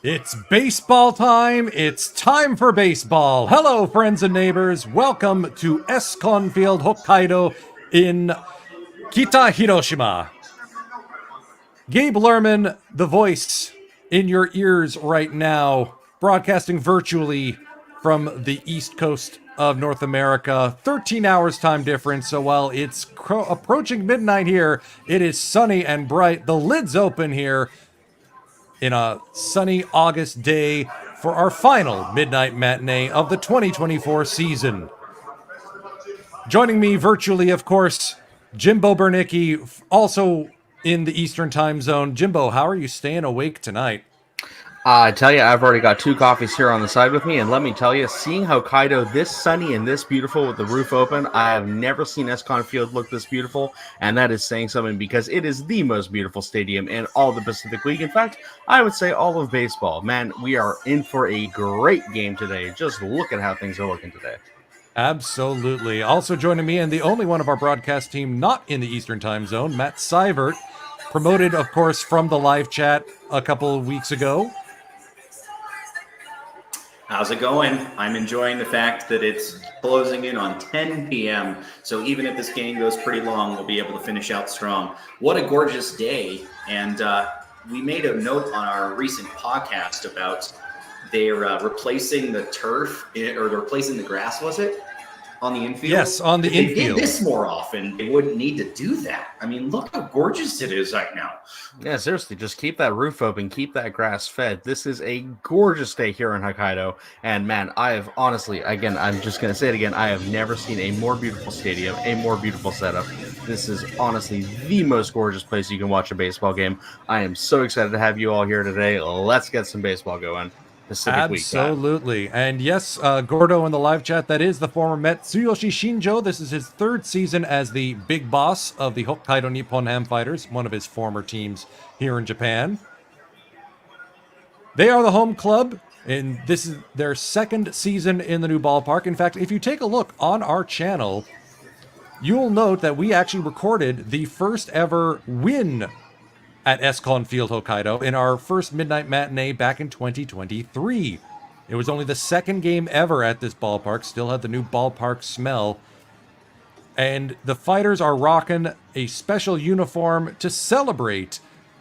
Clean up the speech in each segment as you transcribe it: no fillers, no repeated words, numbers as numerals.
It's baseball time. It's time for baseball. Hello, friends and neighbors. Welcome to Escon Field, Hokkaido in Kita, Hiroshima. Gabe Lerman, the voice in your ears right now, broadcasting virtually from the East Coast of North America. 13 hours time difference, so while it's approaching midnight here, it is sunny and bright. The lid's open here in a sunny August day for our final midnight matinee of the 2024 season. Joining me virtually, of course, Jimbo Bernicki, also in the Eastern time zone. Jimbo, how are you staying awake tonight? I tell you, I've already got two coffees here on the side with me, and let me tell you, seeing Hokkaido this sunny and this beautiful with the roof open, I have never seen Escon Field look this beautiful, and that is saying something because it is the most beautiful stadium in all the Pacific League. In fact, I would say all of baseball. Man, we are in for a great game today. Just look at how things are looking today. Absolutely. Also joining me, and the only one of our broadcast team not in the Eastern time zone, Matt Seivert, promoted, of course, from the live chat a couple of weeks ago. How's it going? I'm enjoying the fact that it's closing in on 10 p.m. So even if this game goes pretty long, we'll be able to finish out strong. What a gorgeous day. And we made a note on our recent podcast about they're replacing the turf, or they're replacing the grass, was it? On the infield? Yes, on the infield. If they did this more often, they wouldn't need to do that. I mean, look how gorgeous it is right now. Yeah, seriously, just keep that roof open, keep that grass fed. This is a gorgeous day here in Hokkaido. And man, I have honestly, again, I'm just going to say it again, I have never seen a more beautiful stadium, a more beautiful setup. This is honestly the most gorgeous place you can watch a baseball game. I am so excited to have you all here today. Let's get some baseball going. Absolutely. And yes, Gordo in the live chat, that is the former Met Tsuyoshi Shinjo. This is his third season as the big boss of the Hokkaido Nippon Ham Fighters, one of his former teams here in Japan. They are the home club, and this is their second season in the new ballpark. In fact, if you take a look on our channel, you'll note that we actually recorded the first ever win at Escon Field, Hokkaido, in our first midnight matinee back in 2023. It was only the second game ever at this ballpark, still had the new ballpark smell. And the Fighters are rocking a special uniform to celebrate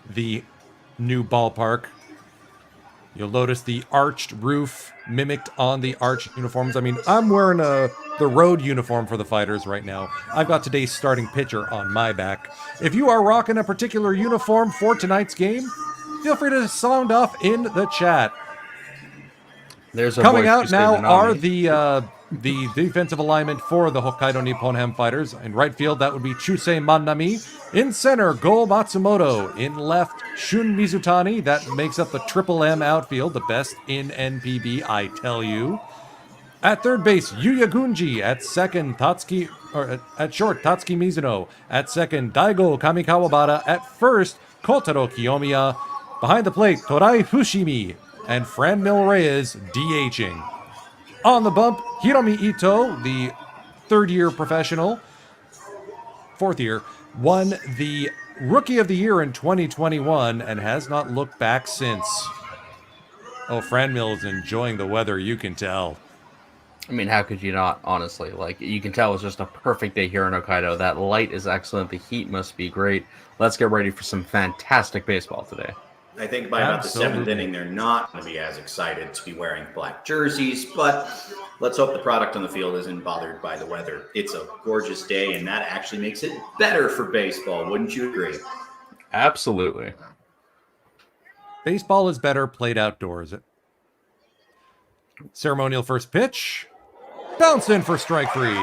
the new ballpark. You'll notice the arched roof mimicked on the arched uniforms. I mean, I'm wearing the road uniform for the Fighters right now. I've got today's starting pitcher on my back. If you are rocking a particular uniform for tonight's game, feel free to sound off in the chat. Coming out now are the defensive alignment for the Hokkaido Nippon Ham Fighters. In right field, that would be Chusei Manami. In center, Go Matsumoto. In left, Shun Mizutani. That makes up the Triple M outfield, the best in NPB, I tell you. At third base, Yuya Gunji. At second, at short, Tatsuki Mizuno. At second, Daigo Kamikawabara. At first, Kotaro Kiyomiya. Behind the plate, Torai Fushimi. And Franmil Reyes DHing. On the bump, Hiromi Ito, the third-year professional, fourth year, won the Rookie of the Year in 2021 and has not looked back since. Oh, Franmil is enjoying the weather, you can tell. I mean, how could you not, honestly? Like, you can tell it's just a perfect day here in Hokkaido. That light is excellent. The heat must be great. Let's get ready for some fantastic baseball today. I think by about the seventh inning, they're not going to be as excited to be wearing black jerseys, but let's hope the product on the field isn't bothered by the weather. It's a gorgeous day, and that actually makes it better for baseball. Wouldn't you agree? Absolutely. Baseball is better played outdoors. Ceremonial first pitch. Bounced in for strike three.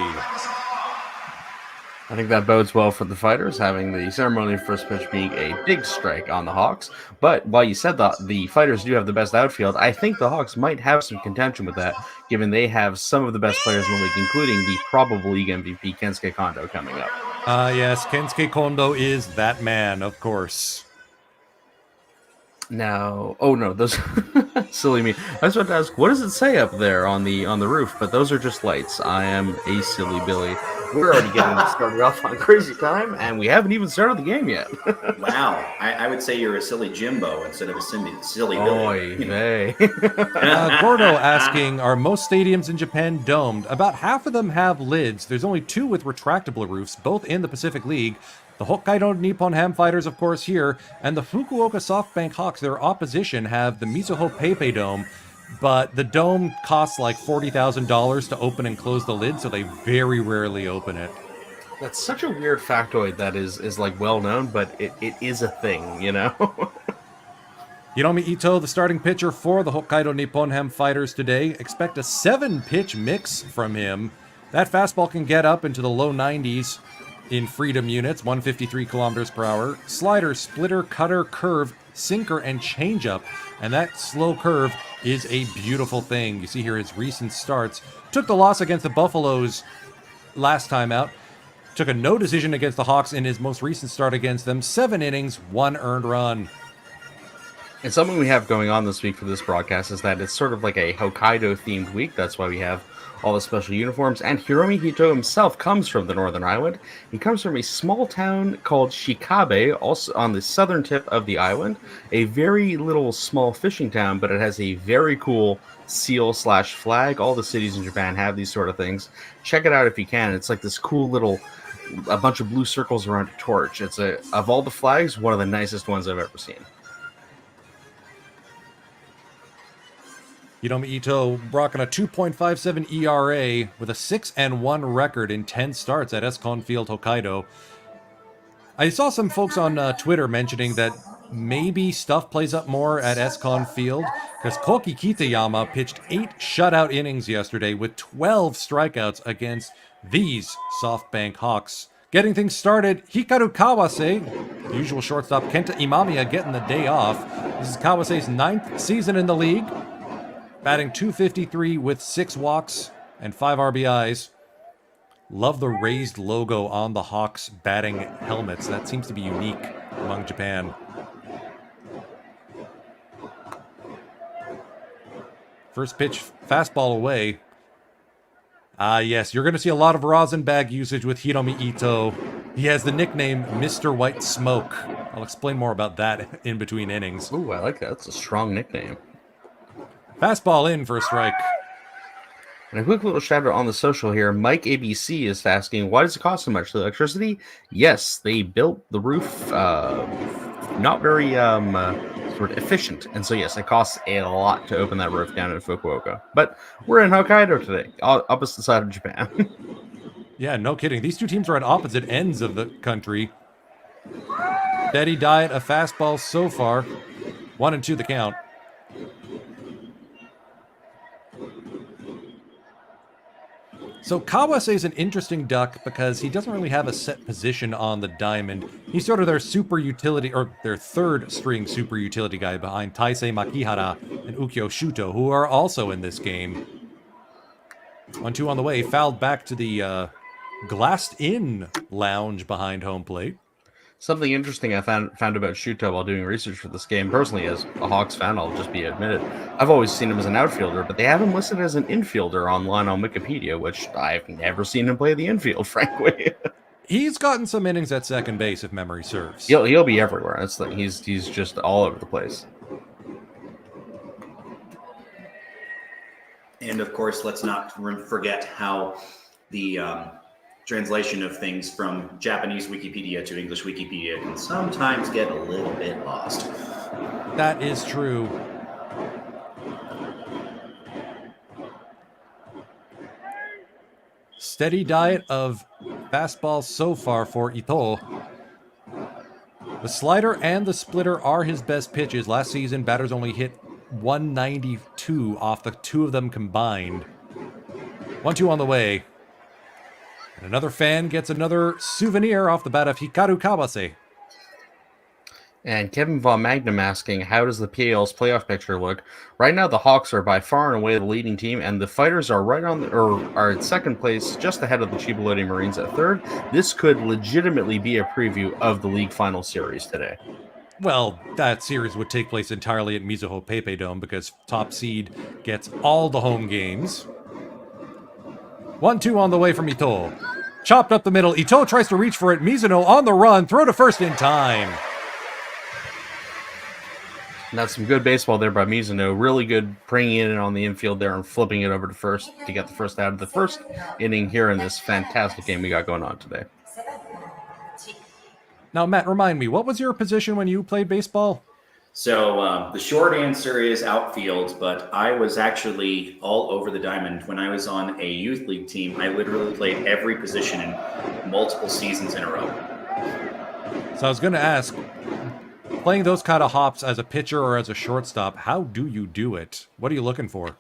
I think that bodes well for the Fighters, having the ceremonial first pitch being a big strike on the Hawks. But while you said that the Fighters do have the best outfield, I think the Hawks might have some contention with that, given they have some of the best players in the league, including the probable league MVP, Kensuke Kondo, coming up. Yes, Kensuke Kondo is that man, of course. No. Oh no, those silly me. I was about to ask, what does it say up there on the roof? But those are just lights. I am a silly Billy. We're already getting started off on a crazy time, and we haven't even started the game yet. Wow, I would say you're a silly Jimbo instead of a silly Oy Billy. vey. Gordo asking, are most stadiums in Japan domed? About half of them have lids. There's only 2 with retractable roofs, both in the Pacific League. The Hokkaido Nippon Ham Fighters, of course, here, and the Fukuoka SoftBank Hawks, their opposition, have the Mizuho PayPay Dome, but the dome costs like $40,000 to open and close the lid, so they very rarely open it. That's such a weird factoid that is like well known, but it is a thing, you know? Hiromi Ito, the starting pitcher for the Hokkaido Nippon Ham Fighters today. Expect a 7-pitch mix from him. That fastball can get up into the low 90s in freedom units, 153 kilometers per hour. Slider, splitter, cutter, curve, sinker, and changeup. And that slow curve is a beautiful thing. You see here his recent starts. Took the loss against the Buffaloes last time out. Took a no decision against the Hawks in his most recent start against them. 7 innings, 1 earned run. And something we have going on this week for this broadcast is that it's sort of like a Hokkaido-themed week. That's why we have all the special uniforms. And Hiromi Ito himself comes from the Northern Island. He comes from a small town called Shikabe, also on the southern tip of the island. A very little small fishing town, but it has a very cool seal/flag. All the cities in Japan have these sort of things. Check it out if you can. It's like this cool little, a bunch of blue circles around a torch. It's of all the flags, one of the nicest ones I've ever seen. Hiromi Ito rocking a 2.57 ERA with a 6-1 record in 10 starts at Escon Field, Hokkaido. I saw some folks on Twitter mentioning that maybe stuff plays up more at Escon Field because Koki Kitayama pitched 8 shutout innings yesterday with 12 strikeouts against these SoftBank Hawks. Getting things started, Hikaru Kawase, the usual shortstop Kenta Imamiya getting the day off. This is Kawase's 9th season in the league. Batting .253 with 6 walks and 5 RBIs. Love the raised logo on the Hawks batting helmets. That seems to be unique among Japan. First pitch, fastball away. Yes, you're going to see a lot of rosin bag usage with Hiromi Ito. He has the nickname Mr. White Smoke. I'll explain more about that in between innings. Ooh, I like that. That's a strong nickname. Fastball in for a strike. And a quick little shout out on the social here. Mike ABC is asking, why does it cost so much? The electricity? Yes, they built the roof not very sort of efficient. And so, yes, it costs a lot to open that roof down in Fukuoka. But we're in Hokkaido today, opposite side of Japan. Yeah, no kidding. These two teams are at opposite ends of the country. Steady diet of fastballs so far. 1-2 the count. So Kawase is an interesting duck because he doesn't really have a set position on the diamond. He's sort of their super utility, or their third string super utility guy behind Taisei Makihara and Ukyo Shuto, who are also in this game. 1-2 on the way, fouled back to the glassed-in lounge behind home plate. Something interesting I found about Shuto while doing research for this game, personally as a Hawks fan, I'll just be admitted, I've always seen him as an outfielder, but they have him listed as an infielder online on Wikipedia, which I've never seen him play the infield, frankly. He's gotten some innings at second base, if memory serves. He'll be everywhere. It's like he's just all over the place. And of course, let's not forget how the translation of things from Japanese Wikipedia to English Wikipedia can sometimes get a little bit lost. That is true. Steady diet of fastballs so far for Ito. The slider and the splitter are his best pitches. Last season, batters only hit 192 off the 2 of them combined. 1-2 on the way. And another fan gets another souvenir off the bat of Hikaru Kawase. And Kevin Von Magnum asking, how does the PAL's playoff picture look? Right now, the Hawks are by far and away the leading team, and the Fighters are are at second place, just ahead of the Chiba Marines at third. This could legitimately be a preview of the league final series today. Well, that series would take place entirely at Mizuho Pepe Dome because top seed gets all the home games. 1-2 on the way from Ito. Chopped up the middle. Ito tries to reach for it. Mizuno on the run. Throw to first in time. And that's some good baseball there by Mizuno. Really good bringing it in on the infield there and flipping it over to first to get the first out of the first inning here in this fantastic game we got going on today. Now, Matt, remind me, what was your position when you played baseball? So the short answer is outfield, but I was actually all over the diamond. When I was on a youth league team, I literally played every position in multiple seasons in a row. So I was going to ask, playing those kind of hops as a pitcher or as a shortstop, how do you do it? What are you looking for?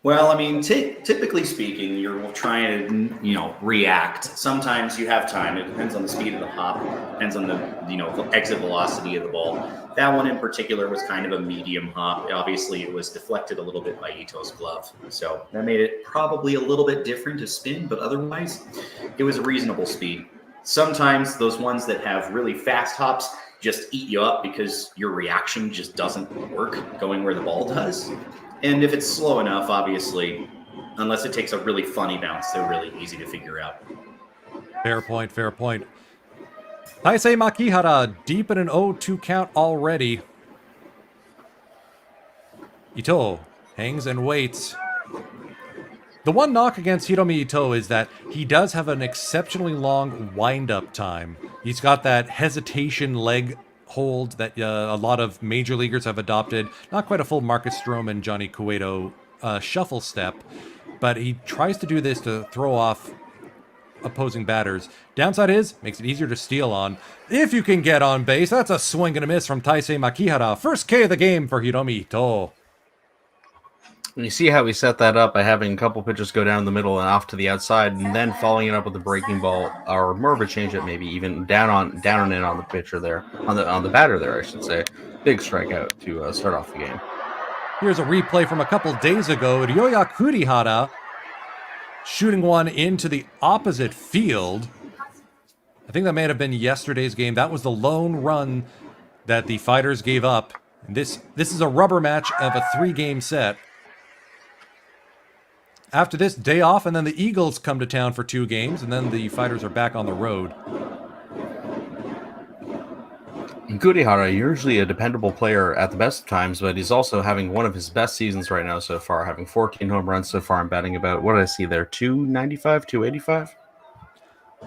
Well, I mean, typically speaking, you're trying to, react. Sometimes you have time. It depends on the speed of the hop, depends on the exit velocity of the ball. That one in particular was kind of a medium hop. Obviously, it was deflected a little bit by Ito's glove. So that made it probably a little bit different to spin, but otherwise, it was a reasonable speed. Sometimes those ones that have really fast hops just eat you up because your reaction just doesn't work going where the ball does. And if it's slow enough, obviously, unless it takes a really funny bounce, they're really easy to figure out. Fair point, fair point. Taisei Makihara deep in an 0-2 count already. Ito hangs and waits. The one knock against Hiromi Ito is that he does have an exceptionally long wind-up time. He's got that hesitation leg hold that a lot of major leaguers have adopted. Not quite a full Marcus Stroman, Johnny Cueto shuffle step, but he tries to do this to throw off opposing batters. Downside is, makes it easier to steal on. If you can get on base, that's a swing and a miss from Taisei Makihara. First K of the game for Hiromi Ito. And you see how we set that up by having a couple pitches go down the middle and off to the outside, and then following it up with a breaking ball or more of a changeup, maybe even down and in on the pitcher there, on the batter there, I should say. Big strikeout to start off the game. Here's a replay from a couple days ago. Ryoya Kurihara shooting one into the opposite field. I think that may have been yesterday's game. That was the lone run that the Fighters gave up. This is a rubber match of a 3-game set. After this, day off, and then the Eagles come to town for 2 games, and then the Fighters are back on the road. Kurihara, usually a dependable player at the best of times, but he's also having one of his best seasons right now so far, having 14 home runs so far. I'm batting about, what did I see there, 295, 285?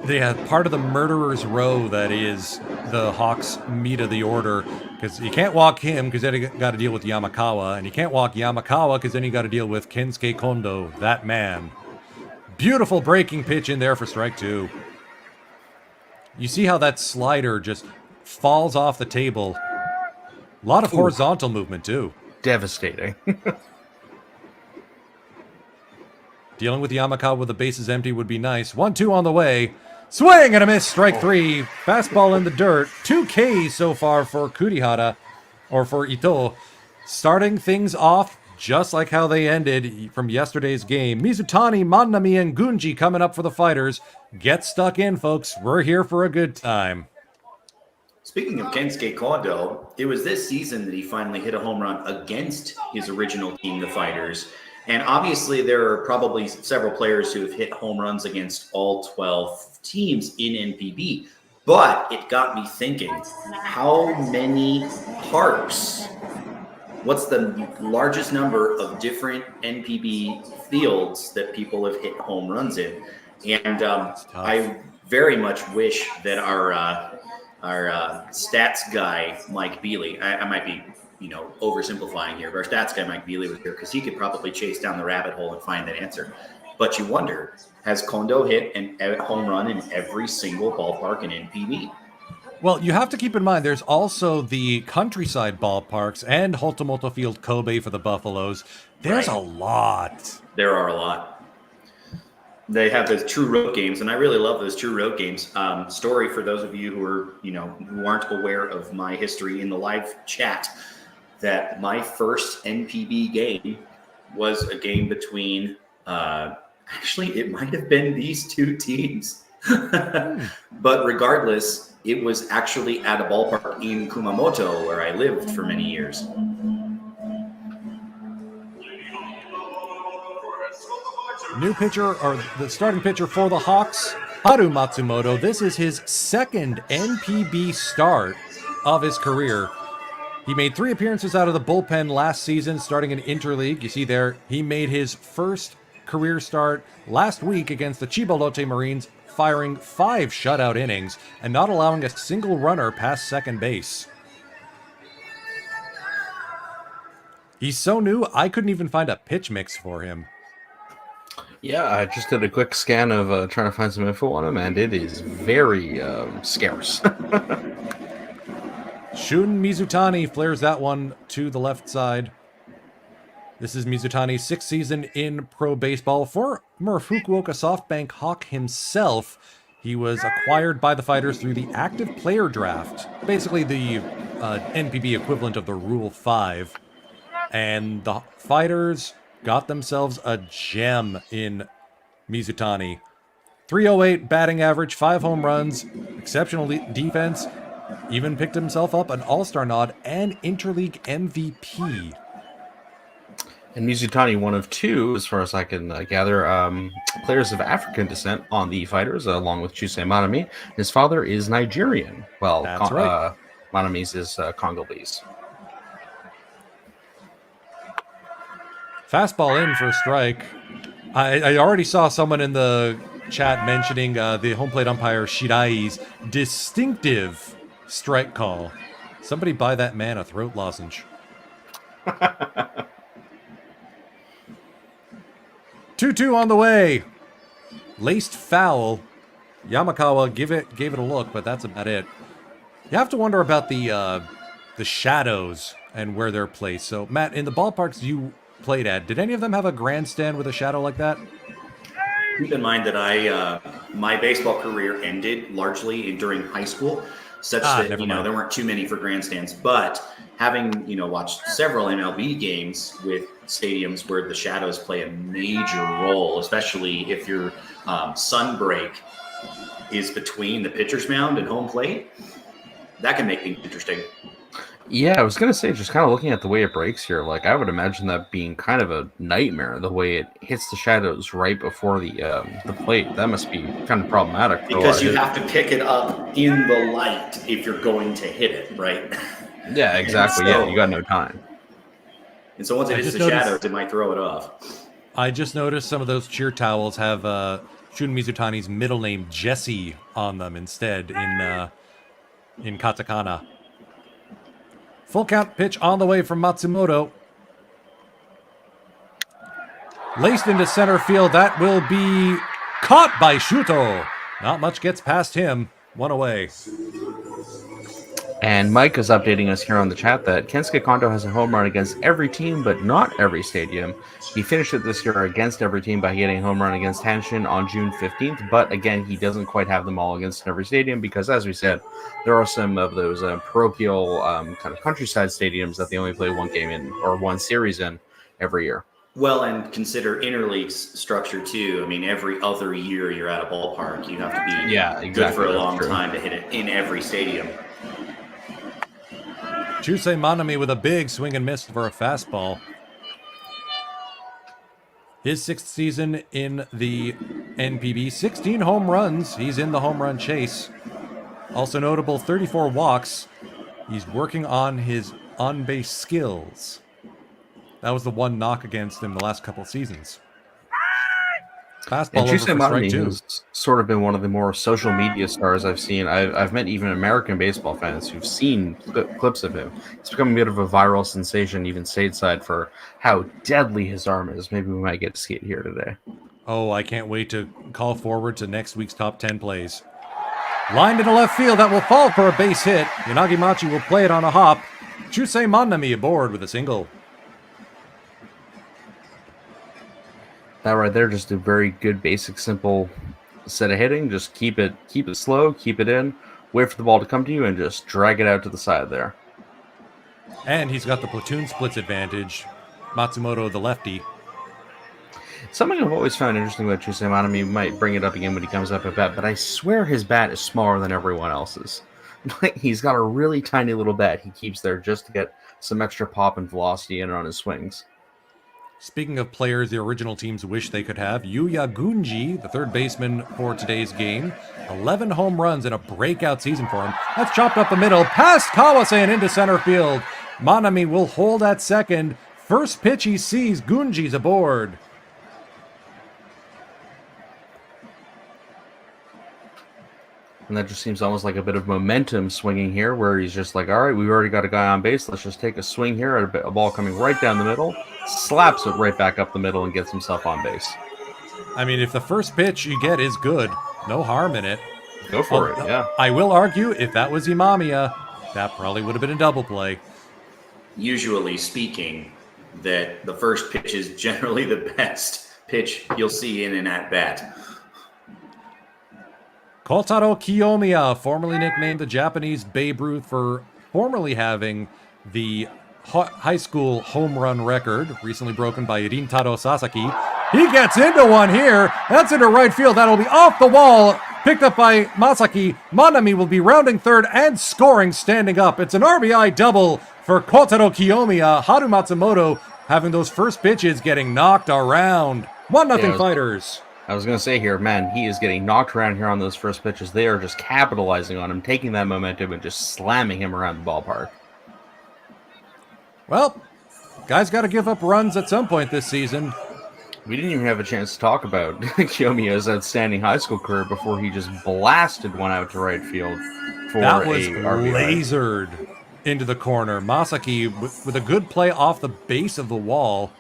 Yeah, part of the murderer's row that is the Hawks' meat of the order, because you can't walk him because then you got to deal with Yamakawa, and you can't walk Yamakawa because then you got to deal with Kensuke Kondo, that man. Beautiful breaking pitch in there for strike 2. You see how that slider just falls off the table. A lot of horizontal movement too. Devastating. Dealing with Yamakawa with the bases empty would be nice. 1-2 on the way. Swing and a miss. Strike 3. Fastball in the dirt. 2 Ks so far for Kurihara, or for Ito. Starting things off just like how they ended from yesterday's game. Mizutani, Manami, and Gunji coming up for the Fighters. Get stuck in, folks. We're here for a good time. Speaking of Kensuke Kondo, it was this season that he finally hit a home run against his original team, the Fighters. And obviously, there are probably several players who have hit home runs against all 12 teams in NPB. But it got me thinking, how many parks? What's the largest number of different NPB fields that people have hit home runs in? And I very much wish that our stats guy, Mike Bealey, I might be oversimplifying here, but our stats guy Mike Bealey was here because he could probably chase down the rabbit hole and find that answer. But you wonder, has Kondo hit a home run in every single ballpark in NPB? Well, you have to keep in mind there's also the countryside ballparks and Hotomoto Field Kobe for the Buffaloes. There's a lot. There are a lot. They have those true road games, and I really love those true road games. Story for those of you who are, who aren't aware of my history in the live chat, that my first NPB game was a game between, actually, it might have been these 2 teams. But regardless, it was actually at a ballpark in Kumamoto where I lived for many years. New pitcher, or the starting pitcher for the Hawks, Haru Matsumoto. This is his second NPB start of his career. He made 3 appearances out of the bullpen last season, starting in Interleague. You see there, he made his first career start last week against the Chibalote Marines, firing 5 shutout innings and not allowing a single runner past second base. He's so new, I couldn't even find a pitch mix for him. Yeah, I just did a quick scan of trying to find some info on him, and it is very scarce. Shun Mizutani flares that one to the left side. This is Mizutani's 6th season in pro baseball. Former Fukuoka SoftBank Hawk himself, he was acquired by the Fighters through the active player draft, basically the NPB equivalent of the Rule 5. And the Fighters got themselves a gem in Mizutani. 308 batting average, 5 home runs, exceptional defense, even picked himself up an All-Star nod and Interleague MVP. And Mizutani, one of 2, as far as I can gather, players of African descent on the Fighters, along with Chusei Manami. His father is Nigerian. Well, That's right. Manami's is Congolese. Fastball in for a strike. I already saw someone in the chat mentioning the home plate umpire Shirai's distinctive strike call. Somebody buy that man a throat lozenge. 2-2 on the way. Laced foul. Yamakawa gave it a look, but that's about it. You have to wonder about the shadows and where they're placed. So, Matt, in the ballparks you played at, did any of them have a grandstand with a shadow like that? Keep in mind that my baseball career ended largely during high school, such that there weren't too many for grandstands. But having watched several MLB games with stadiums where the shadows play a major role, especially if your sun break is between the pitcher's mound and home plate, that can make things interesting. Yeah, I was going to say, just kind of looking at the way it breaks here, like I would imagine that being kind of a nightmare, the way it hits the shadows right before the plate. That must be kind of problematic. Because you have to pick it up in the light if you're going to hit it, right? Yeah, exactly. Yeah, you got no time. And so once it hits the shadows, it might throw it off. I just noticed some of those cheer towels have Shun Mizutani's middle name Jesse on them instead in katakana. Full count pitch on the way from Matsumoto. Laced into center field. That will be caught by Shuto. Not much gets past him. 1 away. And Mike is updating us here on the chat that Kensuke Kondo has a home run against every team, but not every stadium. He finished it this year against every team by getting a home run against Hanshin on June 15th. But again, he doesn't quite have them all against every stadium because, as we said, there are some of those parochial kind of countryside stadiums that they only play one game in or one series in every year. Well, and consider interleague structure too. I mean, every other year you're at a ballpark. You have to be good for a long time to hit it in every stadium. Chusei Manami with a big swing and miss for a fastball. His 6th season in the NPB, 16 home runs. He's in the home run chase. Also notable, 34 walks. He's working on his on-base skills. That was the one knock against him the last couple seasons. Fastball over for strike 2. Has sort of been one of the more social media stars I've seen. I've met even American baseball fans who've seen clips of him. It's become a bit of a viral sensation, even stateside, for how deadly his arm is. Maybe we might get to see it here today. Oh, I can't wait to call forward to next week's top 10 plays. Lined into left field, that will fall for a base hit. Yanagimachi will play it on a hop. Chusei Manami aboard with a single. That right there, just a very good, basic, simple set of hitting. Just keep it slow, keep it in, wait for the ball to come to you, and just drag it out to the side there. And he's got the platoon splits advantage. Matsumoto, the lefty. Something I've always found interesting about Chusei Manami, might bring it up again when he comes up at bat, but I swear his bat is smaller than everyone else's. Like, he's got a really tiny little bat he keeps there just to get some extra pop and velocity in on his swings. Speaking of players the original teams wish they could have, Yuya Gunji, the third baseman for today's game, 11 home runs in a breakout season for him. That's chopped up the middle, past Kawase and into center field. Manami will hold at second. First pitch he sees, Gunji's aboard. And that just seems almost like a bit of momentum swinging here, where he's just like, all right, we've already got a guy on base. Let's just take a swing here at a ball coming right down the middle, slaps it right back up the middle, and gets himself on base. I mean, if the first pitch you get is good, no harm in it. Go for it, yeah. I will argue, if that was Imamiya, that probably would have been a double play. Usually speaking, that the first pitch is generally the best pitch you'll see in an at-bat. Kotaro Kiyomiya, formerly nicknamed the Japanese Babe Ruth for formerly having the high school home run record, recently broken by Rintaro Sasaki. He gets into one here. That's into right field. That'll be off the wall. Picked up by Masaki. Manami will be rounding third and scoring standing up. It's an RBI double for Kotaro Kiyomiya. Haru Matsumoto having those first pitches getting knocked around. 1-0 Fighters. I was going to say here, man, he is getting knocked around here on those first pitches. They are just capitalizing on him, taking that momentum and just slamming him around the ballpark. Well, guys got to give up runs at some point this season. We didn't even have a chance to talk about Kiyomiya's outstanding high school career before he just blasted one out to right field for that was a RBI. lasered into the corner. Masaki with a good play off the base of the wall.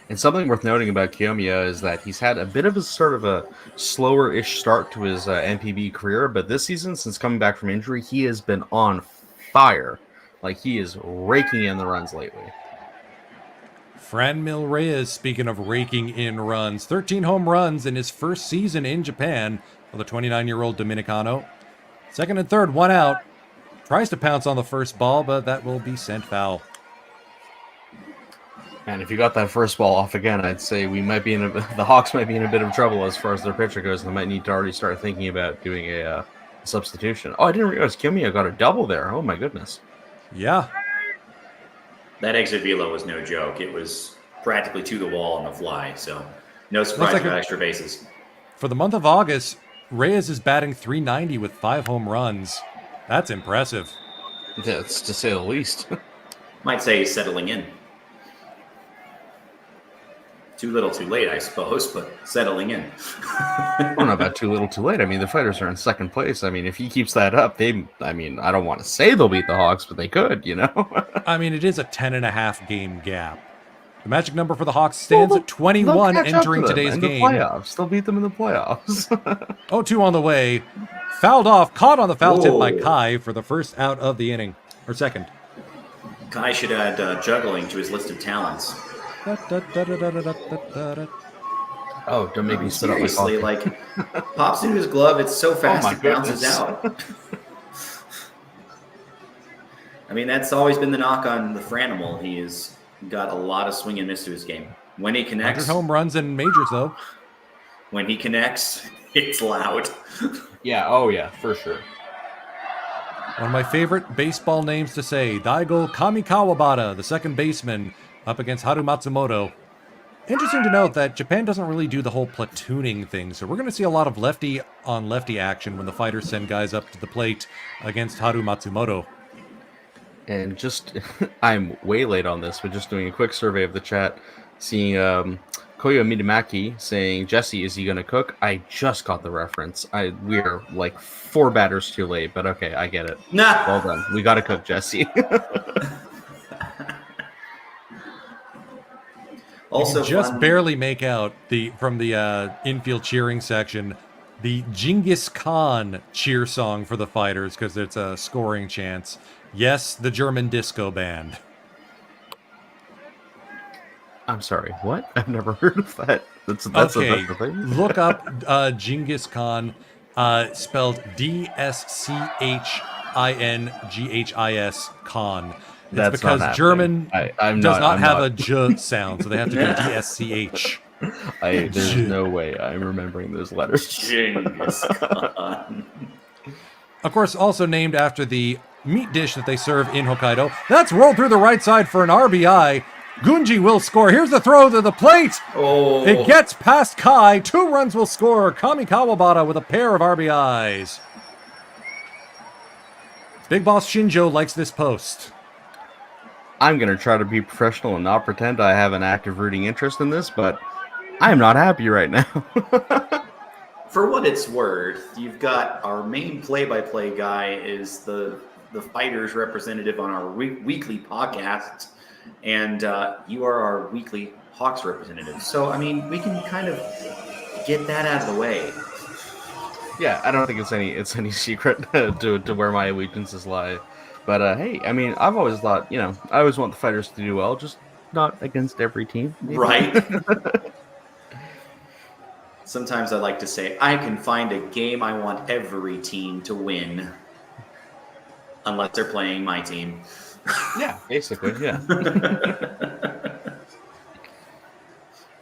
And something worth noting about Kiyomiya is that he's had a bit of a sort of a slower-ish start to his NPB career, but this season, since coming back from injury, he has been on fire. Like, he is raking in the runs lately. Franmil Reyes, speaking of raking in runs, 13 home runs in his first season in Japan for the 29-year-old Dominicano. Second and third, one out. Tries to pounce on the first ball, but that will be sent foul. And if you got that first ball off again, I'd say the Hawks might be in a bit of trouble as far as their pitcher goes. They might need to already start thinking about doing a substitution. Oh, I didn't realize Kiyomiya got a double there. Oh my goodness. Yeah. That exit velo was no joke. It was practically to the wall on the fly, so no surprise about extra bases. For the month of August, Reyes is batting .390 with 5 home runs. That's impressive. That's to say the least. Might say he's settling in. Too little, too late, I suppose, but settling in. I don't know about too little, too late. I mean, the Fighters are in second place. I mean, if he keeps that up, I don't want to say they'll beat the Hawks, but they could, you know? I mean, it is a 10.5 game gap. The magic number for the Hawks stands at 21 entering today's game. They'll beat them in the playoffs. 0-2 on the way. Fouled off, caught on the foul tip by Kai for the first out of the inning. Or second. Kai should add juggling to his list of talents. Oh, don't make me spit up my seriously, like, pops into his glove, it's so fast it bounces goodness. out. I mean, that's always been the knock on the Franimal. He has got a lot of swing and miss to his game. When he connects... 100 home runs in majors, though. When he connects, it's loud. Yeah, oh yeah, for sure. One of my favorite baseball names to say, Daigo Kamikawabata, the second baseman, up against Haru Matsumoto. Interesting to note that Japan doesn't really do the whole platooning thing, so we're going to see a lot of lefty-on-lefty action when the Fighters send guys up to the plate against Haru Matsumoto. And just, I'm way late on this, but just doing a quick survey of the chat, seeing Koyo Midamaki saying, Jesse, is he going to cook? I just got the reference. We're like 4 batters too late, but okay, I get it. Nah. Well done. We got to cook, Jesse. Also, just barely make out from the infield cheering section the Genghis Khan cheer song for the Fighters because it's a scoring chance. Yes, the German disco band. I'm sorry, what? I've never heard of that. That's okay, a thing. Look up Genghis Khan, spelled DSCHINGHIS Khan. That's because not German I'm does not I'm have a j sound, so they have to do DSCH. There's no way I'm remembering those letters. Genghis Khan. Of course, also named after the meat dish that they serve in Hokkaido. That's rolled through the right side for an RBI. Gunji will score. Here's the throw to the plate. Oh, It gets past Kai. 2 runs will score. Kami Kawabata with a pair of RBIs. Big Boss Shinjo likes this post. I'm going to try to be professional and not pretend I have an active rooting interest in this, but I'm not happy right now. for what it's worth, you've got our main play-by-play guy is the fighters representative on our weekly podcast, and you are our weekly Hawks representative. So, I mean, we can kind of get that out of the way. Yeah, I don't think it's any secret to where my allegiances lie. But hey, I mean, I've always thought, I always want the fighters to do well, just not against every team. Maybe. Right. Sometimes I like to say, I can find a game I want every team to win, unless they're playing my team. Yeah, basically, yeah.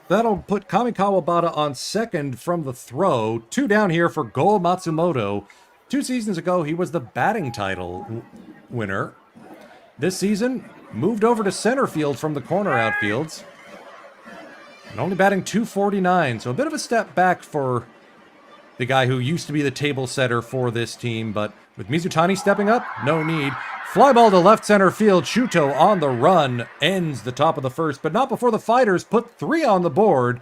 That'll put Kami Kawabata on second from the throw. 2 down here for Go Matsumoto. 2 seasons ago, he was the batting title winner. This season, moved over to center field from the corner outfields. And only batting .249, so a bit of a step back for the guy who used to be the table setter for this team. But with Mizutani stepping up, no need. Fly ball to left center field. Shuto on the run ends the top of the first, but not before the fighters put 3 on the board.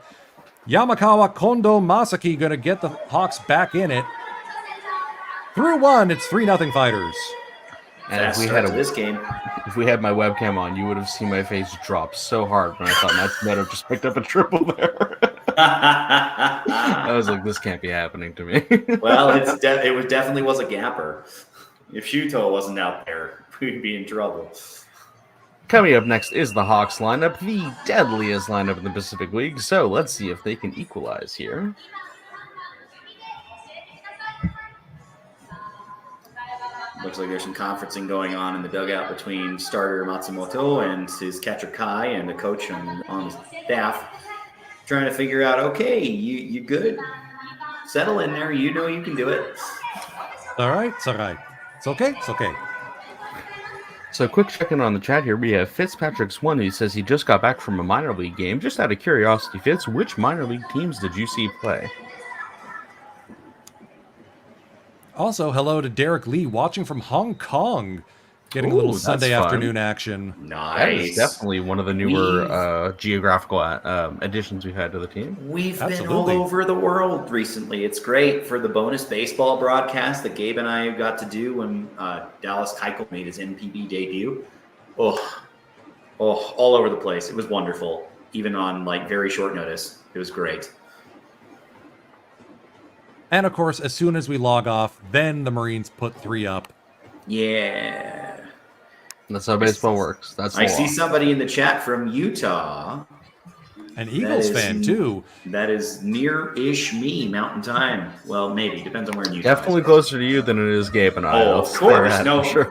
Yamakawa, Kondo, Masaki going to get the Hawks back in it. Through 1, it's 3-0 fighters. And if we had my webcam on, you would have seen my face drop so hard when I thought Matsumoto just picked up a triple there. I was like, this can't be happening to me. Well, it definitely was a gapper. If Shuto wasn't out there, we'd be in trouble. Coming up next is the Hawks lineup, the deadliest lineup in the Pacific League. So let's see if they can equalize here. Looks like there's some conferencing going on in the dugout between starter Matsumoto and his catcher Kai and the coach on the staff, trying to figure out, okay, you good? Settle in there. You know you can do it. All right, it's all right. It's okay, it's okay. So quick check-in on the chat here. We have Fitzpatrick's one who says he just got back from a minor league game. Just out of curiosity, Fitz, which minor league teams did you see play? Also, hello to Derek Lee watching from Hong Kong, getting a little Sunday afternoon action. Nice. That is definitely one of the newer geographical additions we've had to the team. We've been all over the world recently. It's great for the bonus baseball broadcast that Gabe and I got to do when Dallas Keuchel made his NPB debut. Oh, all over the place. It was wonderful, even on very short notice. It was great. And of course, as soon as we log off, then the Marines put 3 up. Yeah. That's how baseball works. I see somebody in the chat from Utah. An Eagles fan, too. That is near-ish me, Mountain Time. Well, maybe. Depends on where in Utah. Definitely closer to you than it is Gabe and I. Oh, of course. No, sure.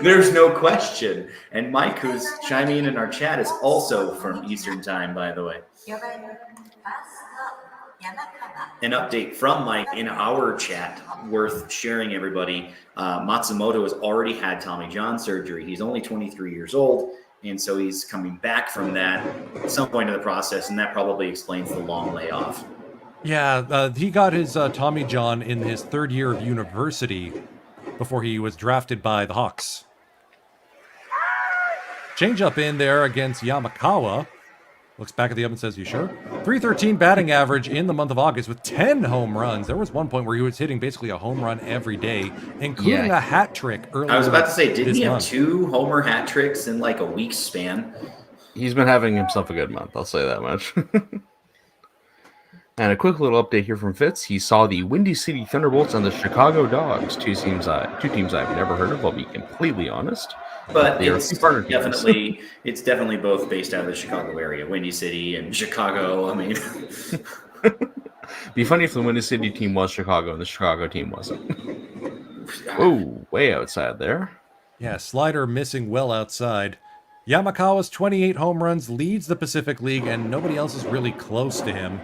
There's no question. And Mike, who's chiming in our chat, is also from Eastern Time, by the way. An update from Mike in our chat, worth sharing, everybody. Matsumoto has already had Tommy John surgery. He's only 23 years old, and so he's coming back from that at some point in the process, and that probably explains the long layoff. Yeah, he got his Tommy John in his 3rd year of university before he was drafted by the Hawks. Change up in there against Yamakawa. Looks back at the up and says, you sure? .313 batting average in the month of August with 10 home runs. There was one point where he was hitting basically a home run every day, including a hat trick earlier. I was about to say, didn't he have month. 2 homer hat tricks in a week's span? He's been having himself a good month, I'll say that much. And a quick little update here from Fitz. He saw the Windy City Thunderbolts and the Chicago Dogs, two teams I've never heard of, I'll be completely honest. But it's definitely both based out of the Chicago area, Windy City and Chicago. I mean, be funny if the Windy City team was Chicago and the Chicago team wasn't. Oh, way outside there. Yeah, slider missing well outside. Yamakawa's 28 home runs leads the Pacific League, and nobody else is really close to him.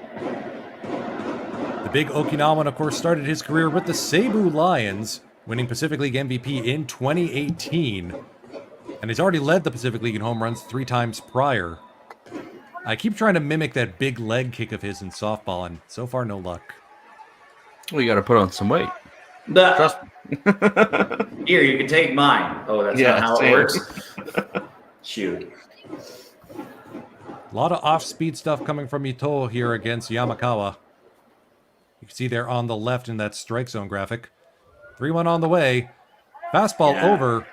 The big Okinawan, of course, started his career with the Cebu Lions, winning Pacific League MVP in 2018. And he's already led the Pacific League in home runs 3 times prior. I keep trying to mimic that big leg kick of his in softball, and so far no luck. Well, you got to put on some weight. Trust me. Here, you can take mine. Oh, that's not how it works. Shoot. A lot of off-speed stuff coming from Ito here against Yamakawa. You can see there on the left in that strike zone graphic. 3-1 on the way. Fastball over.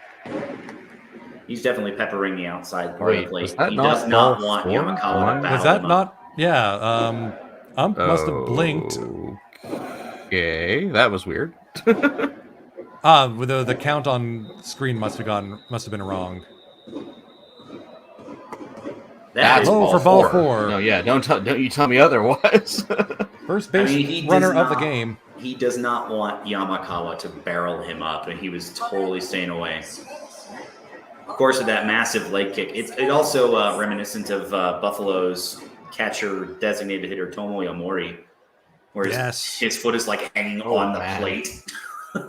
He's definitely peppering the outside Wait, plate. that He not does not ball want four? Yamakawa to battle Was that him not? up. Yeah, Ump must have blinked. Okay, that was weird. The count on screen must have been wrong. That is for ball 4. No, yeah, don't you tell me otherwise. First base runner of the game. He does not want Yamakawa to barrel him up, and he was totally staying away. Of course, with that massive leg kick, it also reminiscent of Buffalo's catcher designated hitter Tomoya Mori, where his foot is like hanging on the plate.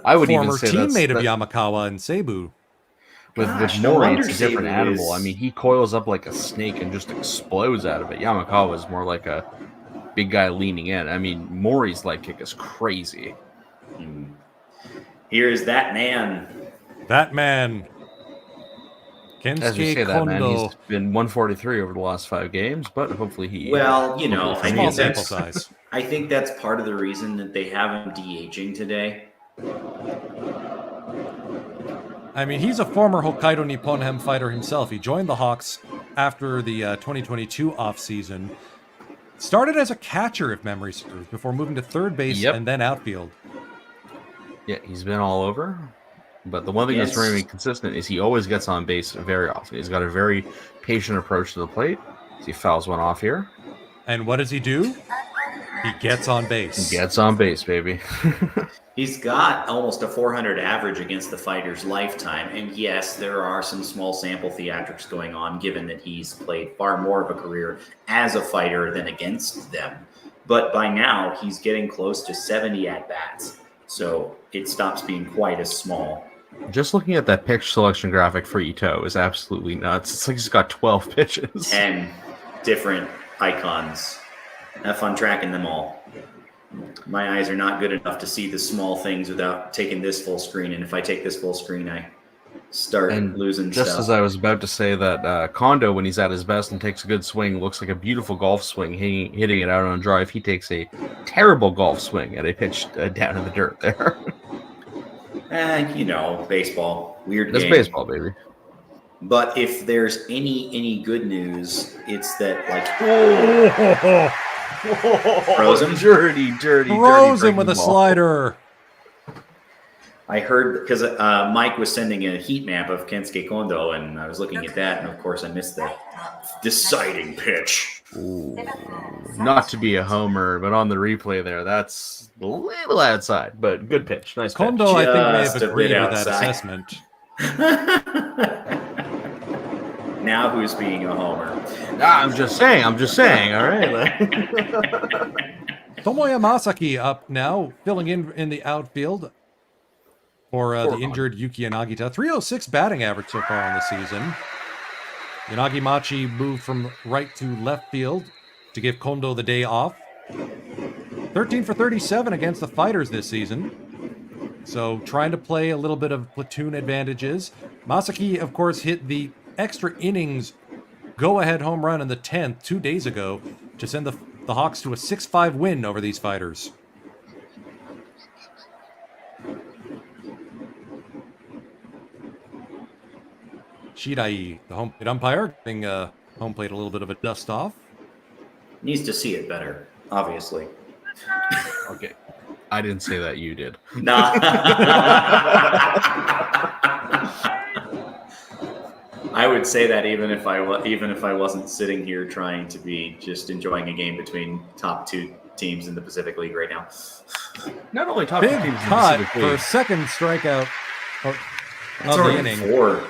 I would Former even say teammate of Yamakawa and Cebu. With Mori, it's a different animal. I mean, he coils up like a snake and just explodes out of it. Yamakawa is more like a big guy leaning in. I mean, Mori's leg kick is crazy. Here's that man. That man. As you Kensuke say that, man, Kondo. he's been 143 over the last 5 games, but hopefully he... Well, you know, I Small mean, sample size. I think that's part of the reason that they have him de-aging today. I mean, he's a former Hokkaido Nippon Hem fighter himself. He joined the Hawks after the 2022 offseason. Started as a catcher, if memory serves, before moving to third base and then outfield. Yeah, he's been all over. But the one thing that's very consistent is he always gets on base very often. He's got a very patient approach to the plate. He fouls one off here. And what does he do? He gets on base. He gets on base, baby. He's got almost a 400 average against the fighter's lifetime. And yes, there are some small sample theatrics going on, given that he's played far more of a career as a fighter than against them. But by now, he's getting close to 70 at-bats. So it stops being quite as small. Just looking at that pitch selection graphic for Ito is absolutely nuts. It's like he's got 12 pitches. 10 different icons. Have fun tracking them all. My eyes are not good enough to see the small things without taking this full screen. And if I take this full screen, I start losing just stuff. As I was about to say that Kondo, when he's at his best and takes a good swing, looks like a beautiful golf swing, hitting it out on a drive. He takes a terrible golf swing at a pitch down in the dirt there. You know, baseball. Weird That's game. baseball, baby. But if there's any good news, it's that, like... Rosin? Dirty. Rosin with a slider. I heard, because Mike was sending a heat map of Kensuke Kondo, and I was looking at that, and of course I missed the deciding pitch. Ooh, not to be a homer, but on the replay there, that's a little outside, but good pitch. Nice Kondo, pitch. I think, may Just have a agreed bit with that outside. assessment. Now who's being a homer? I'm just saying, all right? Tomoya Masaki up now, filling in the outfield for the injured Yuki Yanagita. 306 batting average so far in the season. Yanagi Machi moved from right to left field to give Kondo the day off. 13 for 37 against the Fighters this season. So trying to play a little bit of platoon advantages. Masaki, of course, hit the extra innings go-ahead home run in the 10th 2 days ago to send the Hawks to a 6-5 win over these Fighters. Shirai, the home plate umpire, giving home plate a little bit of a dust-off. Needs to see it better, obviously. Okay. I didn't say that, you did. Nah. I would say that even if I wasn't sitting here trying to be just enjoying a game between top 2 teams in the Pacific League right now. Not only top Big teams in the cut Pacific for League. second strikeout. Oh, That's of the already inning. 4.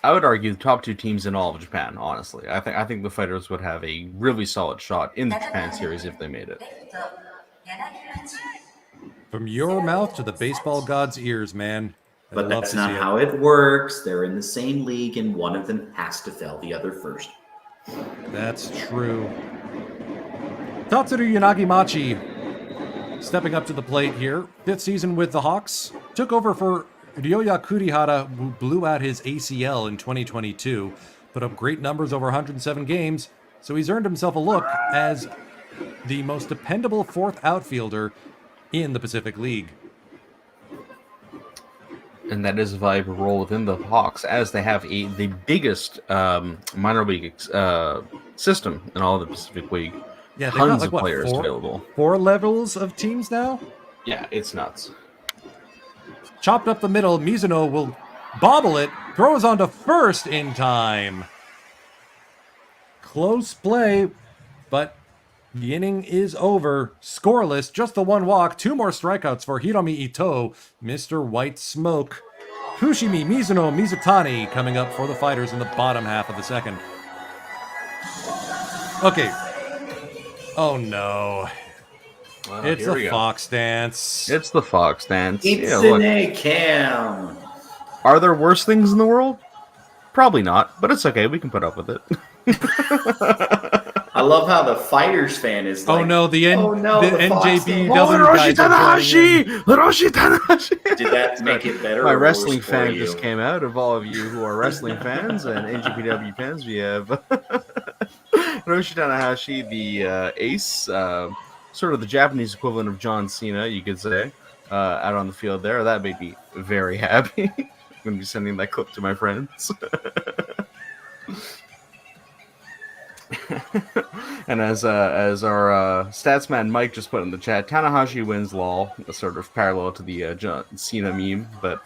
I would argue the top 2 teams in all of Japan. Honestly, I think the fighters would have a really solid shot in the Japan series if they made it. From your mouth to the baseball god's ears, man. I'd But love that's to not see how it works. They're in the same league, and one of them has to fell the other first. That's true. Tatsuru Yanagimachi stepping up to the plate here. 5th season with the Hawks. Took over for Ryoya Kurihara, who blew out his ACL in 2022. Put up great numbers over 107 games. So he's earned himself a look as the most dependable 4th outfielder in the Pacific League. And that is a valuable role within the Hawks, as they have the biggest minor league system in all of the Pacific League. Yeah, they've Tons got of players available. 4 levels of teams now? Yeah, it's nuts. Chopped up the middle, Mizuno will bobble it, throws onto first in time. Close play, but the inning is over. Scoreless, just the 1 walk, 2 more strikeouts for Hiromi Ito, Mr. White Smoke. Fushimi, Mizuno, Mizutani coming up for the fighters in the bottom half of the 2nd. Okay. Oh no. It's a fox dance. It's the fox dance. It's Yeah, an look. A-cam. Are there worse things in the world? Probably not, but it's okay. We can put up with it. I love how the Fighters fan is like, Oh no, the Fox NJBW dance. guys are joining in. Hiroshi Tanahashi! Did that make it better? My or wrestling worse for fan you? just came out. Of all of you who are wrestling fans and NJPW fans, we have Hiroshi Tanahashi, the ace, sort of the Japanese equivalent of John Cena, you could say, out on the field there. That made me very happy. I'm going to be sending that clip to my friends. And as our stats man Mike just put in the chat, Tanahashi wins lol, a sort of parallel to the John Cena meme, but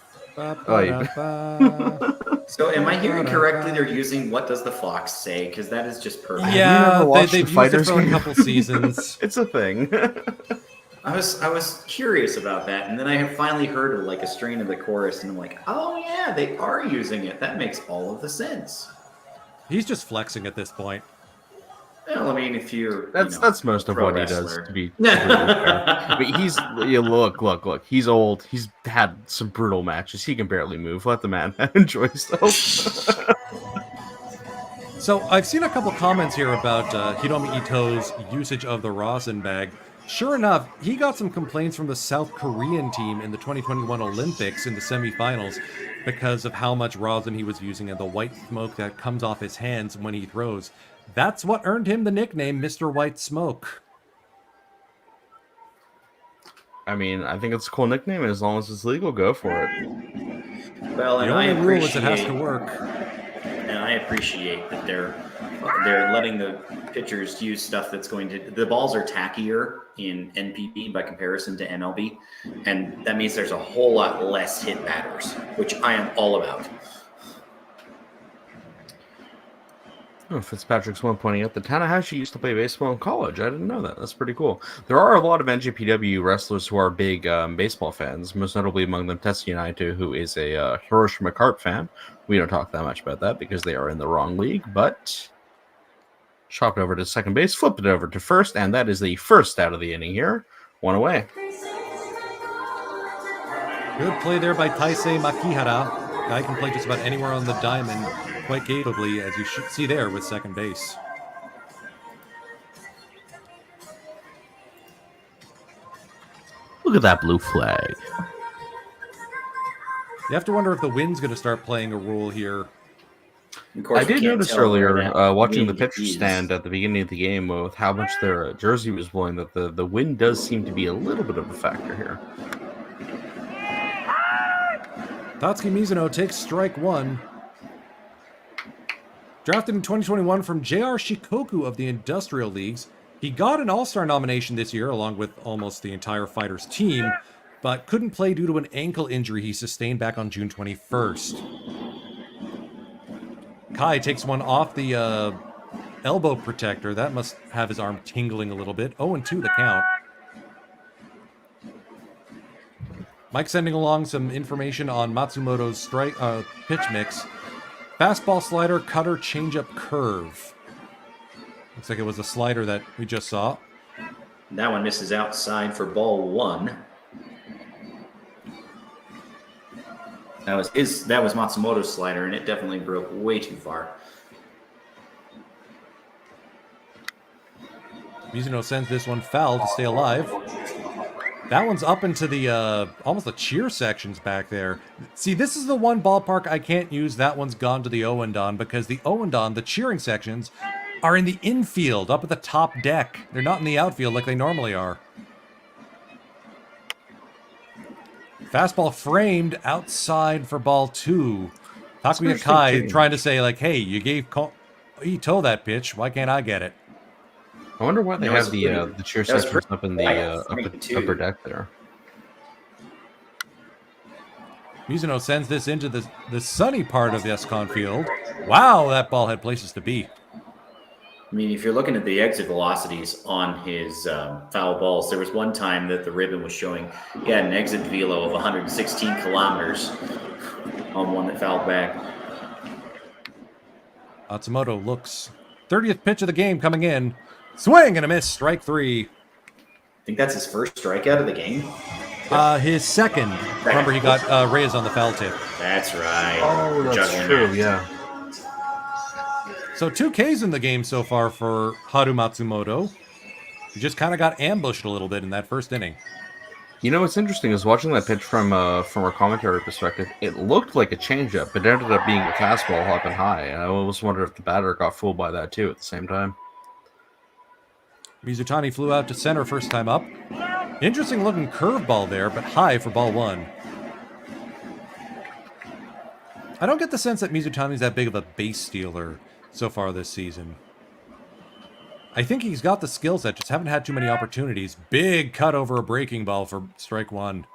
So am I hearing correctly? They're using "What does the fox say?" Because that is just perfect. Yeah, watched they've the used it Fighters for a game? couple seasons. It's a thing. I was curious about that, and then I have finally heard like a strain of the chorus, and I'm like, oh yeah, they are using it. That makes all of the sense. He's just flexing at this point. Well, I mean, if you're That's most of pro what wrestler. he does, to be completely fair. But he's look. He's old. He's had some brutal matches. He can barely move. Let the man enjoy himself. So I've seen a couple comments here about Hiromi Ito's usage of the Rosin bag. Sure enough, he got some complaints from the South Korean team in the 2021 Olympics in the semifinals because of how much rosin he was using and the white smoke that comes off his hands when he throws. That's what earned him the nickname Mr. White Smoke. I mean, I think it's a cool nickname, and as long as it's legal, go for it. Well, The and I only rule is it appreciate has to work. and I appreciate that they're letting the pitchers use stuff that's going to. The balls are tackier in NPB by comparison to MLB, and that means there's a whole lot less hit batters, which I am all about. Oh, Fitzpatrick's one pointing out that Tanahashi used to play baseball in college. I didn't know that. That's pretty cool. There are a lot of NJPW wrestlers who are big baseball fans, most notably among them Tetsuya Naito, who is a Hiroshima Carp fan. We don't talk that much about that because they are in the wrong league, but chopped over to second base, flipped it over to first, and that is the first out of the inning here. One away. Good play there by Taisei Makihara. Guy can play just about anywhere on the diamond quite capably, as you should see there with second base. Look at that blue flag. You have to wonder if the wind's going to start playing a role here. Of course, I we did can't notice tell where earlier, that watching the wind pitcher is. stand at the beginning of the game with how much their jersey was blowing, that the wind does seem to be a little bit of a factor here. Tatsuki Mizuno takes strike one. Drafted in 2021 from JR Shikoku of the Industrial Leagues. He got an All-Star nomination this year along with almost the entire Fighters team, but couldn't play due to an ankle injury he sustained back on June 21st. Kai takes one off the elbow protector. That must have his arm tingling a little bit. 0-2 the count. Mike sending along some information on Matsumoto's strike pitch mix. Fastball, slider, cutter, changeup, curve. Looks like it was a slider that we just saw. That one misses outside for ball 1. That was Matsumoto's slider, and it definitely broke way too far. Mizuno sends this one foul to stay alive. That one's up into the, almost the cheer sections back there. See, this is the one ballpark I can't use. That one's gone to the Owendon because the Owendon, the cheering sections, are in the infield, up at the top deck. They're not in the outfield like they normally are. Fastball framed outside for ball 2. Takuya Kai trying to say, like, hey, you gave Ito that pitch. Why can't I get it? I wonder why they have the cheer sections up in the upper deck there. Mizuno sends this into the sunny part of Escon Field. Wow, that ball had places to be. I mean, if you're looking at the exit velocities on his foul balls, there was one time that the ribbon was showing he had an exit velo of 116 kilometers on one that fouled back. Matsumoto looks. 30th pitch of the game coming in. Swing and a miss. Strike 3. I think that's his first strikeout of the game. His second. Remember, he got Reyes on the foul tip. That's right. Oh, that's true, yeah. So 2 Ks in the game so far for Haru Matsumoto. He just kind of got ambushed a little bit in that first inning. You know what's interesting is watching that pitch from a commentary perspective. It looked like a changeup, but it ended up being a fastball up and high. And I always wondered if the batter got fooled by that too at the same time. Mizutani flew out to center first time up. Interesting looking curveball there, but high for ball 1. I don't get the sense that Mizutani's that big of a base stealer so far this season. I think he's got the skill set, just haven't had too many opportunities. Big cut over a breaking ball for strike 1.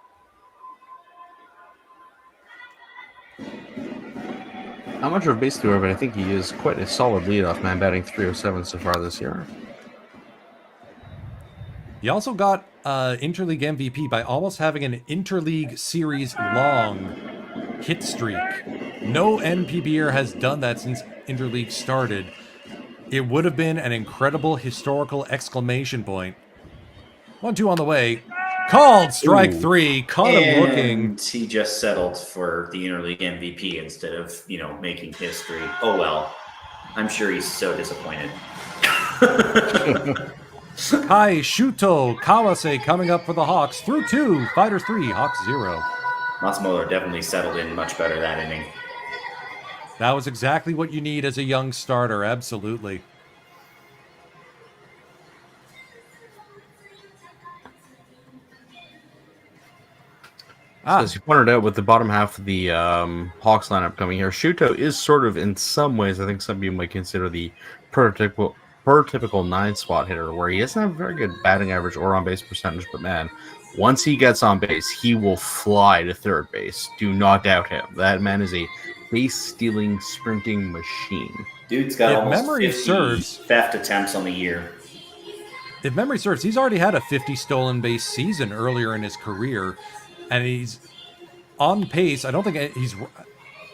Not much of a base stealer, but I think he is quite a solid leadoff man, batting .307 so far this year. He also got Interleague MVP by almost having an Interleague Series long hit streak. No NPBer has done that since Interleague started. It would have been an incredible historical exclamation point. 1-2 on the way. Called strike 3. Caught him looking. He just settled for the Interleague MVP instead of, making history. Oh, well. I'm sure he's so disappointed. Kai Shuto Kawase coming up for the Hawks. Through 2. Fighters 3. Hawks 0. Matsumoto definitely settled in much better that inning. That was exactly what you need as a young starter. Absolutely. As you pointed out, with the bottom half of the Hawks lineup coming here, Shuto is sort of, in some ways, I think some people might consider the prototypical 9-spot hitter, where he doesn't have a very good batting average or on-base percentage, but man, once he gets on base, he will fly to third base. Do not doubt him. That man is a base-stealing, sprinting machine. Dude's got almost memory 50 serves, theft attempts on the year. If memory serves, he's already had a 50 stolen base season earlier in his career, and he's on pace. I don't think he's...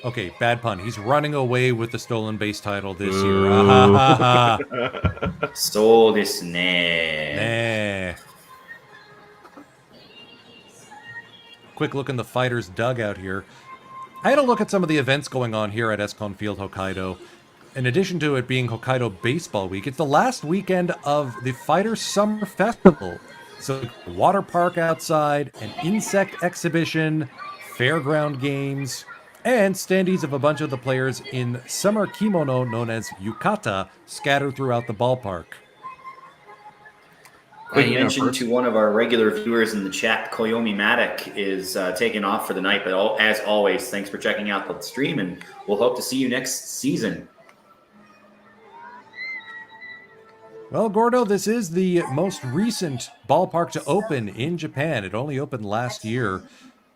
Okay, bad pun. He's running away with the stolen base title this year. So desu ne. Quick look in the Fighters' dugout here. I had a look at some of the events going on here at Escon Field, Hokkaido. In addition to it being Hokkaido Baseball Week, it's the last weekend of the Fighters Summer Festival. So, water park outside, an insect exhibition, fairground games, and standees of a bunch of the players in summer kimono known as yukata scattered throughout the ballpark. Quick mention to one of our regular viewers in the chat, Koyomi Matic is taking off for the night, but as always, thanks for checking out the stream, and we'll hope to see you next season. Well, Gordo, this is the most recent ballpark to open in Japan. It only opened last year.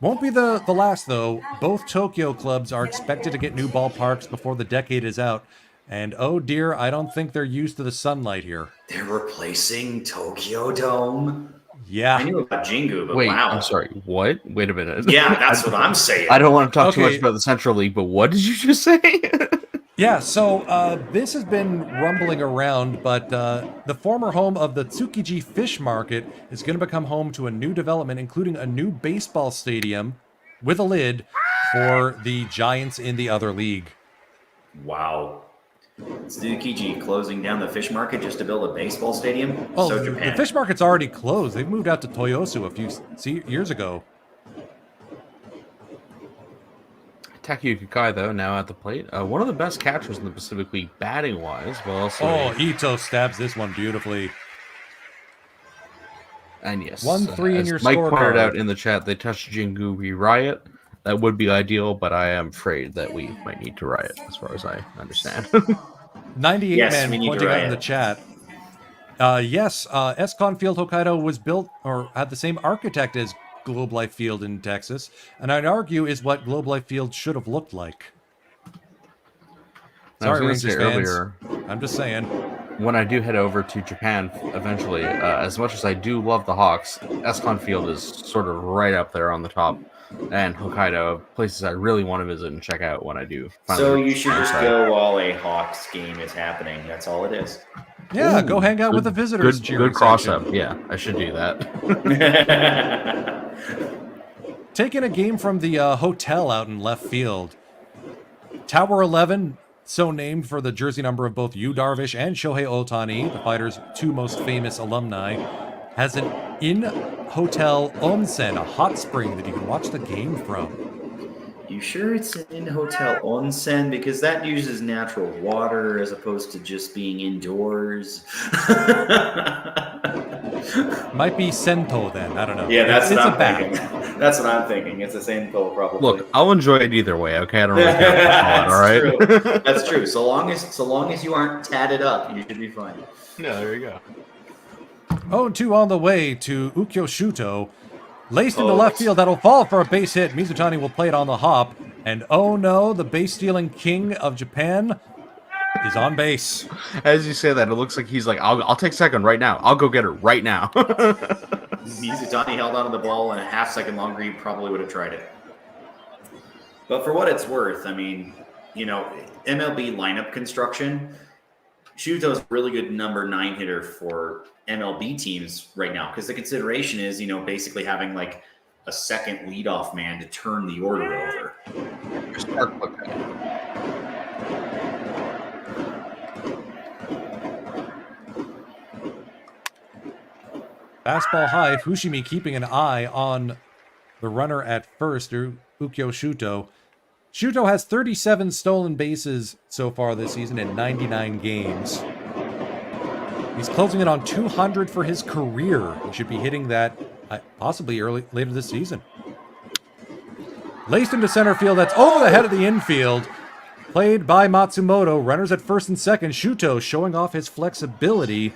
Won't be the last, though. Both Tokyo clubs are expected to get new ballparks before the decade is out. And oh dear, I don't think they're used to the sunlight here. They're replacing Tokyo Dome. Yeah. I knew about Jingu, but Wait, wow. I'm sorry. What? Wait a minute. Yeah, that's what I'm saying. I don't want to talk too Okay. much about the Central League, but what did you just say? Yeah, so this has been rumbling around, but the former home of the Tsukiji Fish Market is going to become home to a new development, including a new baseball stadium with a lid for the Giants in the other league. Wow. Tsukiji closing down the fish market just to build a baseball stadium? Well, So the Japan. fish market's already closed. They've moved out to Toyosu a few years ago. Takayuki Kai, though, now at the plate. One of the best catchers in the Pacific League batting-wise, but also... Oh, Ito stabs this one beautifully. And yes, 1-3 in as your Mike scorecard. pointed out in the chat, they touched Jingu, we riot. That would be ideal, but I am afraid that we might need to riot, as far as I understand. 98 Yes, man we need to pointing out in riot. the chat. Yes, Escon Field Hokkaido was built or had the same architect as Globe Life Field in Texas, and I'd argue is what Globe Life Field should have looked like. I was Sorry, gonna Rangers say fans. earlier, I'm just saying. when I do head over to Japan eventually, as much as I do love the Hawks, Escon Field is sort of right up there on the top. And Hokkaido, places I really want to visit and check out when I do. So finally you should just decide. go while a Hawks game is happening. That's all it is. Yeah, Ooh, go hang out with the visitors. Good cross up. Yeah, I should do that. Taking a game from the hotel out in left field. Tower 11, so named for the jersey number of both Yu Darvish and Shohei Ohtani, the fighters' two most famous alumni, has an in-hotel onsen, a hot spring that you can watch the game from. You sure it's an in-hotel onsen? Because that uses natural water as opposed to just being indoors. Might be Sento then, I don't know. Yeah, that's it's what a I'm bath. thinking. That's what I'm thinking. It's the same though, probably. Look, I'll enjoy it either way. Okay, I don't really care about all right. True. That's true. So long as you aren't tatted up, you should be fine. Yeah, there you go. 0-2 on the way to Ukyo Shuto. Laced into Oh, left it's- field, that'll fall for a base hit. Mizutani will play it on the hop. And oh no, the base-stealing king of Japan is on base. As you say that, it looks like he's like, I'll take second right now. I'll go get it right now. Mizutani held onto the ball, and a half-second longer, he probably would have tried it. But for what it's worth, I mean, MLB lineup construction, Shuto's a really good number 9 hitter for MLB teams right now, because the consideration is, basically having like a second leadoff man to turn the order over. Fastball high, Fushimi keeping an eye on the runner at first, Ukyo Shuto. Shuto has 37 stolen bases so far this season in 99 games. He's closing in on 200 for his career. He should be hitting that possibly later this season. Laced into center field, that's over the head of the infield. Played by Matsumoto, runners at first and second. Shuto showing off his flexibility.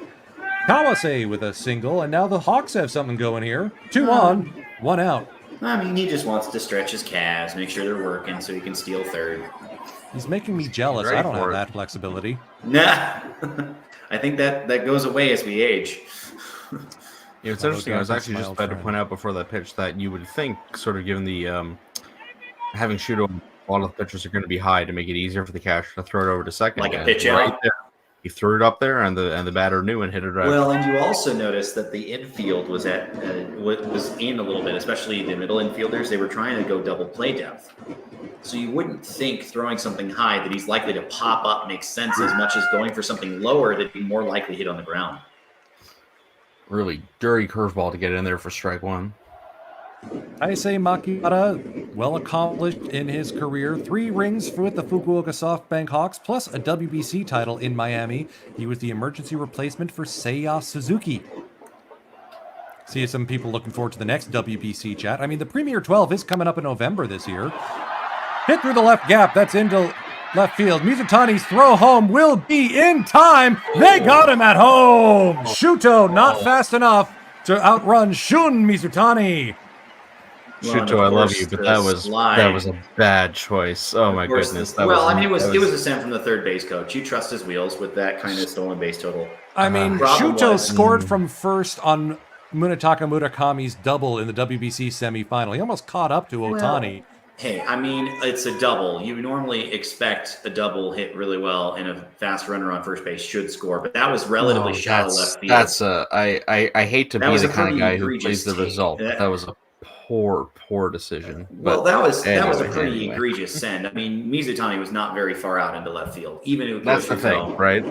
Kawase with a single, and now the Hawks have something going here. 2 on, 1 out. I mean, he just wants to stretch his calves, make sure they're working so he can steal third. He's making me jealous. Ready I don't for have it. that flexibility. Nah. I think that goes away as we age. Yeah, it's Oh, interesting. I was God, actually that's just my about to old point out before that pitch that you would think, sort of given the having Shuto, a lot of the pitchers are going to be high to make it easier for the catcher to throw it over to second. Like a And pitch right out? there, he threw it up there, and the batter knew and hit it right. Well, and you also noticed that the infield was was in a little bit, especially the middle infielders. They were trying to go double play depth. So you wouldn't think throwing something high that he's likely to pop up makes sense as much as going for something lower that'd be more likely hit on the ground. Really dirty curveball to get in there for strike one. Taisei Makihara, well accomplished in his career. 3 rings with the Fukuoka SoftBank Hawks, plus a WBC title in Miami. He was the emergency replacement for Seiya Suzuki. See some people looking forward to the next WBC chat. I mean, the Premier 12 is coming up in November this year. Hit through the left gap. That's into left field. Mizutani's throw home will be in time. They got him at home. Shuto not fast enough to outrun Shun Mizutani. Well, and Shuto, of I love course, you, but the that was slide. a bad choice. Oh my Of course, goodness! it was a send from the third base coach. You trust his wheels with that kind of stolen base total. I mean, Problem Shuto was- scored from first on Munetaka Murakami's double in the WBC semifinal. He almost caught up to Otani. Hey, I mean, it's a double. You normally expect a double hit really well, and a fast runner on first base should score. But that was relatively shallow left field. I hate to be the kind of guy who plays the result. That was a poor decision. Well, that was a pretty egregious send. I mean, Mizutani was not very far out into left field, even if that's the thing, right?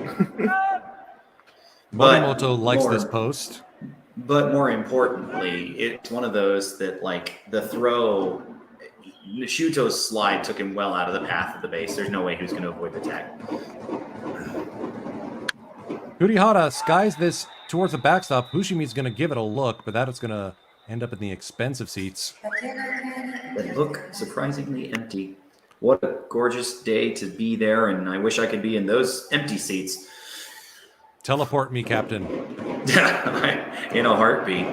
Morimoto likes this post. But more importantly, it's one of those that, like, the throw, Nishuto's slide took him well out of the path of the base. There's no way he was going to avoid the tag. Kurihara skies this towards the backstop. Fushimi's going to give it a look, but that is going to end up in the expensive seats. They look surprisingly empty. What a gorgeous day to be there, and I wish I could be in those empty seats. Teleport me, Captain. In a heartbeat.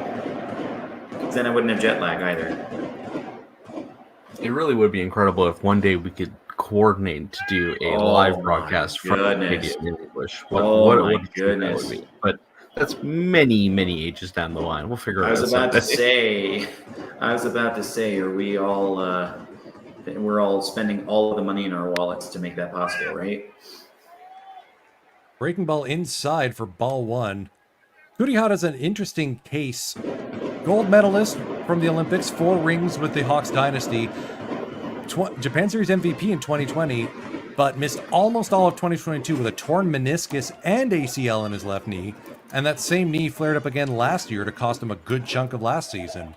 Then I wouldn't have jet lag either. It really would be incredible if one day we could coordinate to do a live broadcast from Canadian in English. What my goodness. That would be. But that's many ages down the line. We'll figure it out. I was about to say, are we all we're all spending all of the money in our wallets to make that possible, right? Breaking ball inside for ball one. Kurihara's an interesting case. Gold medalist from the Olympics, 4 rings with the Hawks dynasty. Japan Series MVP in 2020, but missed almost all of 2022 with a torn meniscus and ACL in his left knee. And that same knee flared up again last year to cost him a good chunk of last season.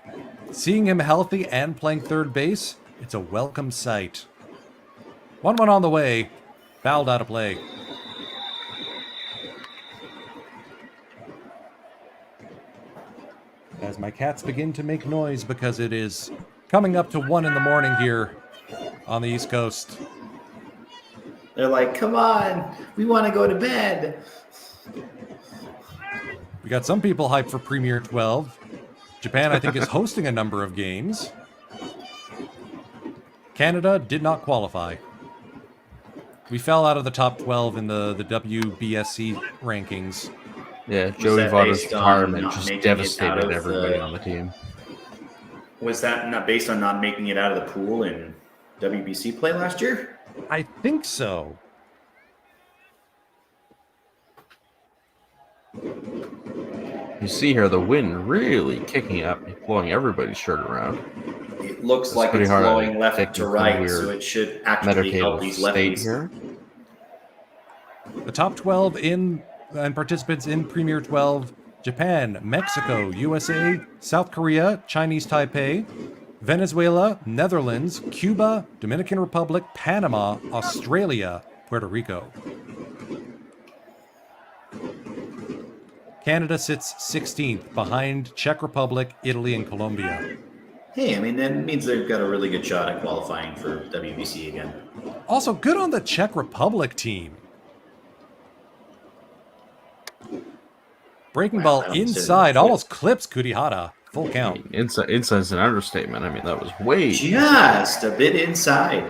Seeing him healthy and playing third base, it's a welcome sight. 1-1 on the way. Fouled out of play. As my cats begin to make noise because it is coming up to 1 in the morning here on the East Coast. They're like, come on, we want to go to bed. We got some people hyped for Premier 12. Japan, I think, is hosting a number of games. Canada did not qualify. We fell out of the top 12 in the WBSC rankings. Yeah, Joey Votto's retirement just devastated everybody on the team. Was that not based on not making it out of the pool in WBC play last year? I think so. You see here the wind really kicking up, blowing everybody's shirt around. It looks like it's blowing left to right, so it should actually help these lefties. Here. The top 12 and participants in Premier 12: Japan, Mexico, USA, South Korea, Chinese Taipei, Venezuela, Netherlands, Cuba, Dominican Republic, Panama, Australia, Puerto Rico. Canada sits 16th behind Czech Republic, Italy, and Colombia. Hey, I mean, that means they've got a really good shot at qualifying for WBC again. Also, good on the Czech Republic team. Breaking ball inside, almost clips Kurihara. Full count. Inside's an understatement. I mean, that was way just a bit inside.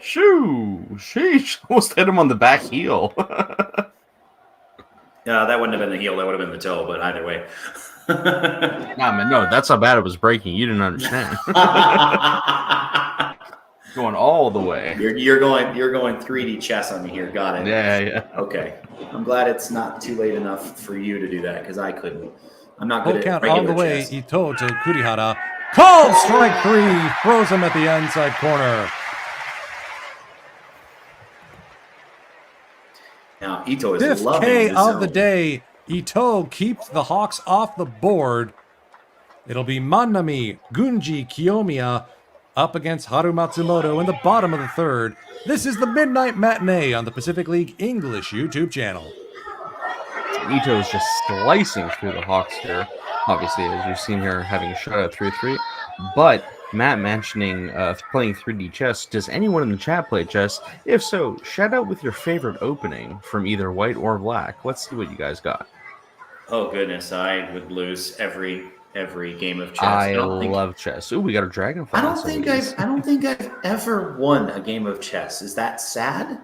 Sheesh. Almost hit him on the back heel. That wouldn't have been the heel. That would have been the toe, but either way. Nah, man, no, that's how bad it was breaking. You didn't understand. Going all the way. You're going 3D chess on me here. Got it. Yeah. Okay. I'm glad it's not too late enough for you to do that because I couldn't. I'm not good at count regular on the way. chess. Ito to Kurihara. Called strike 3. Throws him at the inside corner. Now Ito is Fifth loving K the of zone. the day. Ito keeps the Hawks off the board. It'll be Manami Gunji Kiyomiya up against Haru Matsumoto in the bottom of the third. This is the Midnight Matinee on the Pacific League English YouTube channel. Ito is just slicing through the Hawks here. Obviously, as you've seen here, having a shot at 3-3. But Matt mentioning playing 3D chess. Does anyone in the chat play chess? If so, shout out with your favorite opening from either white or black. Let's see what you guys got. Oh goodness, I would lose every game of chess. I love chess. Ooh, we got a dragonfly. I don't think I've ever won a game of chess. Is that sad?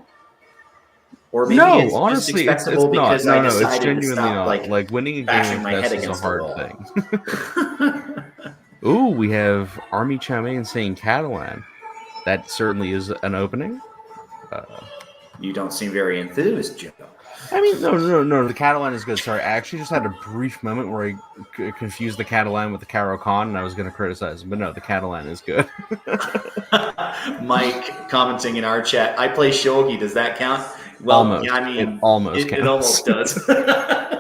Or maybe No, it's honestly, just it's expectable not. because No, I no, it's decided to genuinely stop not. Like winning a game bashing like my head this is a against the hard wall. thing. Ooh, we have Army Chow Mein saying Catalan. That certainly is an opening. You don't seem very enthused, Joe. I mean, no. The Catalan is good. Sorry, I actually just had a brief moment where I confused the Catalan with the Caro Con, and I was going to criticize him. But no, the Catalan is good. Mike commenting in our chat, I play shogi. Does that count? Well, Almost. yeah, I mean, It almost it counts. almost does.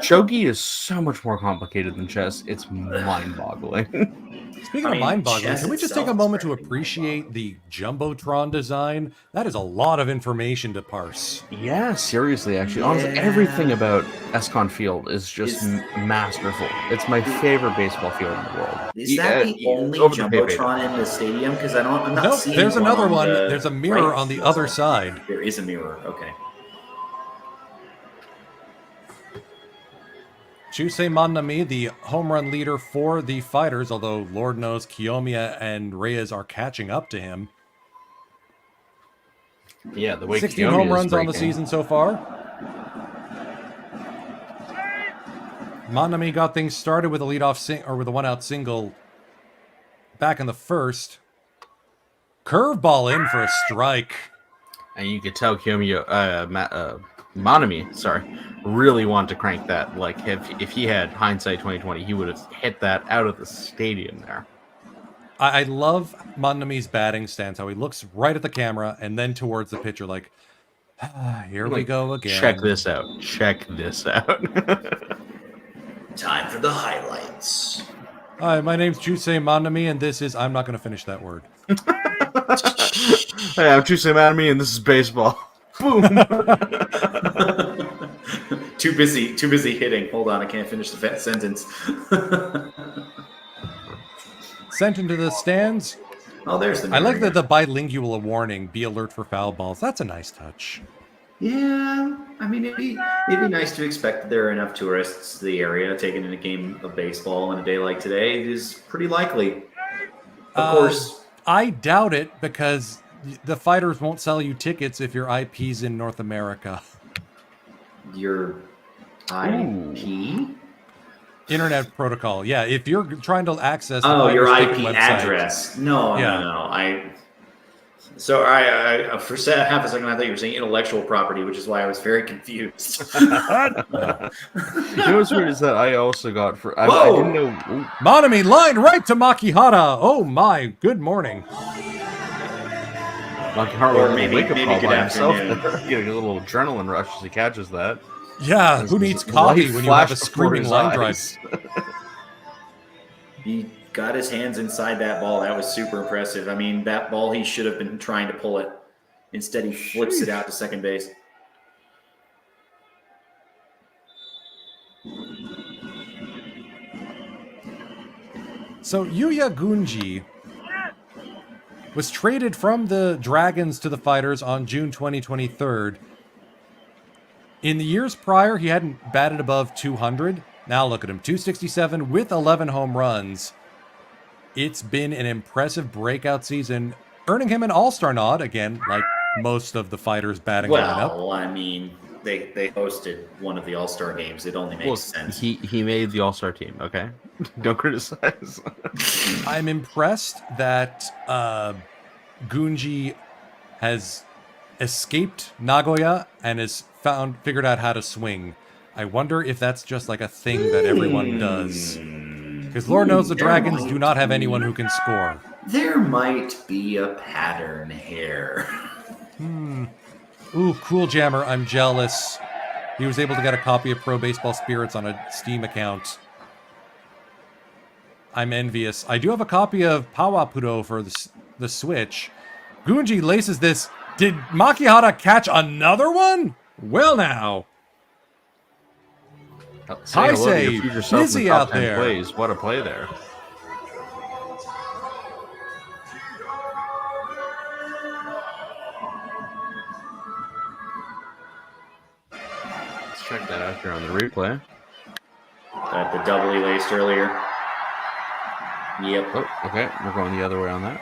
Shogi is so much more complicated than chess. It's mind-boggling. Speaking I of mean, mind-boggling, chess can we just take a itself is moment to practically appreciate the Jumbotron design? That is a lot of information to parse. Yeah, seriously, actually. Honestly, everything about Escon Field is just Is- masterful. It's my favorite baseball field in the world. Is that the only over the Pepe. Jumbotron in the stadium? Because I'm not Nope, seeing there's one another on one. the There's a mirror right on the field other side. side. There is a mirror. Okay. Chusei Manami, the home run leader for the Fighters, although Lord knows Kiyomiya and Reyes are catching up to him. Yeah, the way 16 Kiyomiya home is runs on the breaking. season so far. Manami got things started with a leadoff with a one-out single back in the first. Curveball in for a strike. And you could tell Kiyomiya, Manami, sorry, really wanted to crank that. Like, if he had hindsight 2020, he would have hit that out of the stadium there. I love Manami's batting stance, how he looks right at the camera and then towards the pitcher like, here we go again. Check this out. Check this out. Time for the highlights. Hi, my name's Chusei Manami, and this is... I'm not going to finish that word. Hey, I'm Chusei Manami, and this is baseball. Boom. Too busy hitting. Hold on, I can't finish the sentence. Sent into the stands. Oh, there's the I like mirror. the bilingual warning, be alert for foul balls. That's a nice touch. Yeah, I mean, it'd be nice to expect that there are enough tourists to the area taking in a game of baseball on a day like today. It is pretty likely. Of course. I doubt it because the Fighters won't sell you tickets if your IP's in North America. Your IP? Internet protocol. Yeah, if you're trying to access Oh, your Fighters IP ticket website, address. No. So I for half a second I thought you were saying intellectual property, which is why I was very confused. You know what's weird is that I also got for. I didn't know. Ooh. Manami line right to Makihara. Oh my, good morning. Makihara Or with a maybe wake-up call good by himself. afternoon. Getting a little adrenaline rush as he catches that. Yeah, who needs coffee Light when you have a flashed screaming before his line drive? eyes. He got his hands inside that ball. That was super impressive. I mean, that ball, he should have been trying to pull it. Instead, he flips it out to second base. So Yuya Gunji was traded from the Dragons to the Fighters on June 2023. In the years prior, he hadn't batted above 200. Now look at him, 267 with 11 home runs. It's been an impressive breakout season, earning him an all-star nod, again, like most of the Fighters' batting lineup. Well, I mean, they hosted one of the All-Star games. It only makes sense. He made the All-Star team. Okay, don't criticize. I'm impressed that Gunji has escaped Nagoya and has figured out how to swing. I wonder if that's just like a thing that everyone does. Because Lord knows the Dragons do not have anyone who can score. There might be a pattern here. Ooh, Cool Jammer, I'm jealous. He was able to get a copy of Pro Baseball Spirits on a Steam account. I'm envious. I do have a copy of Pawapuro for the Switch. Gunji laces this. Did Makihara catch another one? Well now. Say hello to your Taisei, future self in busy the top out 10 there. plays. What a play there. Let's check that out here on the replay. At the double he laced earlier. Yep. Oh, okay. We're going the other way on that.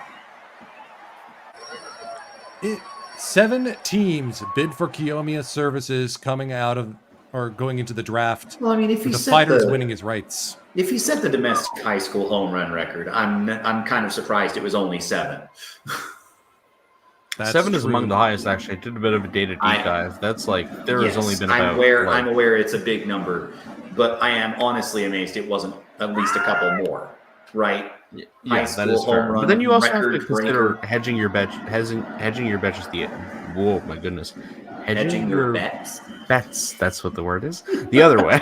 7 teams bid for Kiyomiya services coming out of or going into the draft. Well, I mean, if with you the set fighters winning his rights. If he set the domestic high school home run record, I'm kind of surprised it was only 7. That's 7 is true. among the highest, actually. I did a bit of a data deep dive. That's like, there has only been I'm about... I'm aware it's a big number, but I am honestly amazed it wasn't at least a couple more, right? Yeah, High that is school fair. home run But then you also have to record consider breaker. hedging your bet. Hedging your bets is the... Whoa, my goodness. Hedging your bets. Bets. That's what the word is. The other way.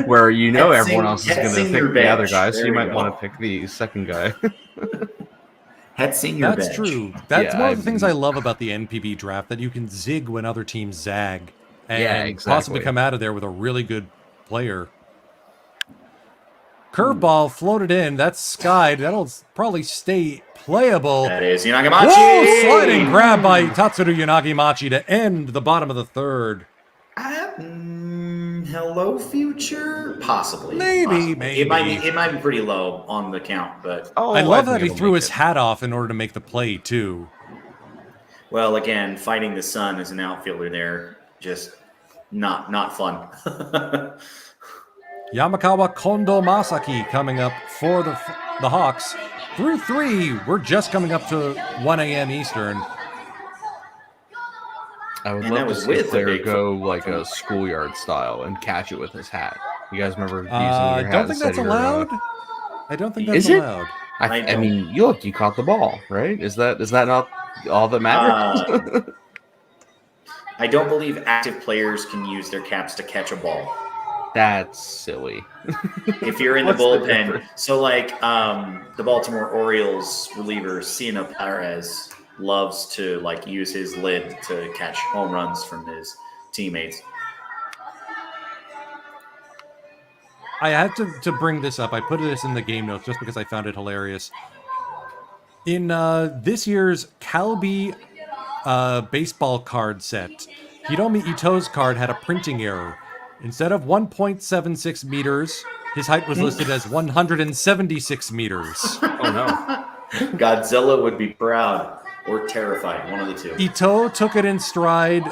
Where everyone else is going to pick the other guy, so you might want to pick the second guy. Hetzing your That's bench. true. That's one of the things I love about the NPB draft, that you can zig when other teams zag. And possibly come out of there with a really good player. Curveball floated in. That's skied. That'll probably stay playable. That is Yanagimachi. Whoa, sliding grab by Tatsuru Yanagimachi to end the bottom of the third. Hello, future? Possibly. Maybe. It might be pretty low on the count, but I love that he threw his hat off in order to make the play too. Well, again, fighting the sun as an outfielder there, just not fun. Yamakawa Kondo Masaki coming up for the Hawks. Through 3, we're just coming up to 1 a.m. Eastern. I would love to see a player go like a schoolyard style and catch it with his hat. You guys remember using your hat? I don't think that's allowed. I don't think that's allowed. I mean, you caught the ball, right? Is that not all that matters? I don't believe active players can use their caps to catch a ball. That's silly. If you're in the bullpen, so like the Baltimore Orioles reliever Ciena Perez loves to like use his lid to catch home runs from his teammates. I had to bring this up. I put this in the game notes just because I found it hilarious. In this year's Calbee baseball card set, Hiromi Ito's card had a printing error. Instead of 1.76 meters, his height was listed as 176 meters. Oh no. Godzilla would be proud or terrified, one of the two. Ito took it in stride,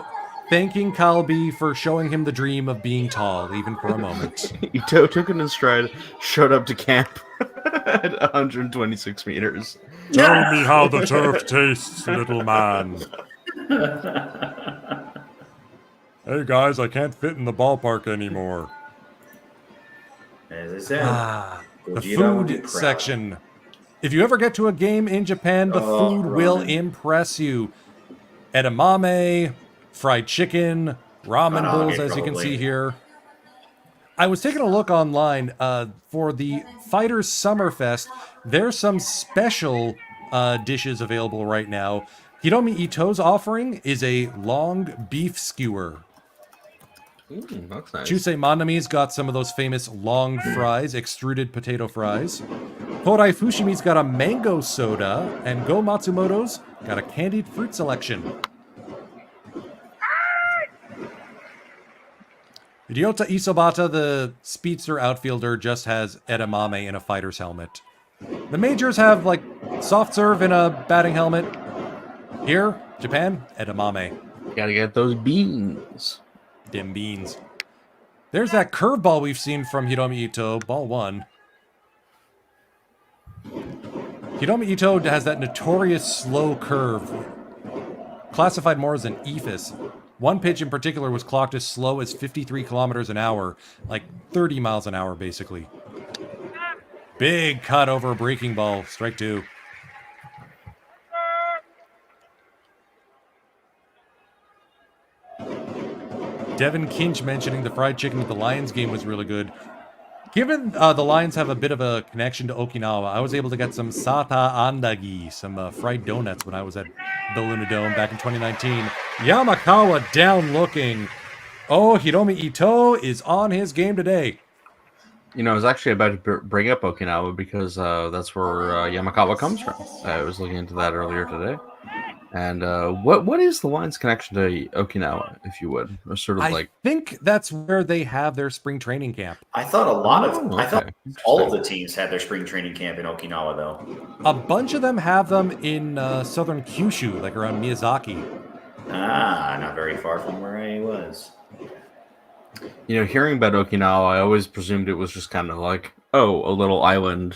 thanking Calbee for showing him the dream of being tall, even for a moment. Ito took it in stride, showed up to camp at 126 meters. Tell me how the turf tastes, little man. Hey guys, I can't fit in the ballpark anymore. As I said, the food section. If you ever get to a game in Japan, the food will impress you. Edamame, fried chicken, ramen bowls, as you can see here. I was taking a look online for the Fighters Summerfest. There's some special dishes available right now. Hiromi Ito's offering is a long beef skewer. That's nice. Chusei Manami's got some of those famous long fries, extruded potato fries. Korai Fushimi's got a mango soda, and Go Matsumoto's got a candied fruit selection. Ryota Isobata, the speedster outfielder, just has edamame in a fighter's helmet. The majors have, like, soft serve in a batting helmet. Here, Japan, edamame. Gotta get those beans. Dim beans. There's that curveball we've seen from Hiromi Ito, ball 1. Hiromi Ito has that notorious slow curve, classified more as an ephus. One pitch in particular was clocked as slow as 53 kilometers an hour, like 30 miles an hour, basically. Big cut over a breaking ball, strike 2. Devin Kinch mentioning the fried chicken at the Lions game was really good. Given the Lions have a bit of a connection to Okinawa, I was able to get some sata andagi, some fried donuts when I was at the Luna Dome back in 2019. Yamakawa down looking. Oh, Hiromi Ito is on his game today. I was actually about to bring up Okinawa because that's where Yamakawa comes from. I was looking into that earlier today. And what is the line's connection to Okinawa, if you would, or sort of I like? think that's where they have their spring training camp. I thought I thought Okay, all of interesting. the teams had their spring training camp in Okinawa, though. A bunch of them have them in southern Kyushu, like around Miyazaki. Ah, not very far from where I was. You know, hearing about Okinawa, I always presumed it was just kind of like, oh, a little island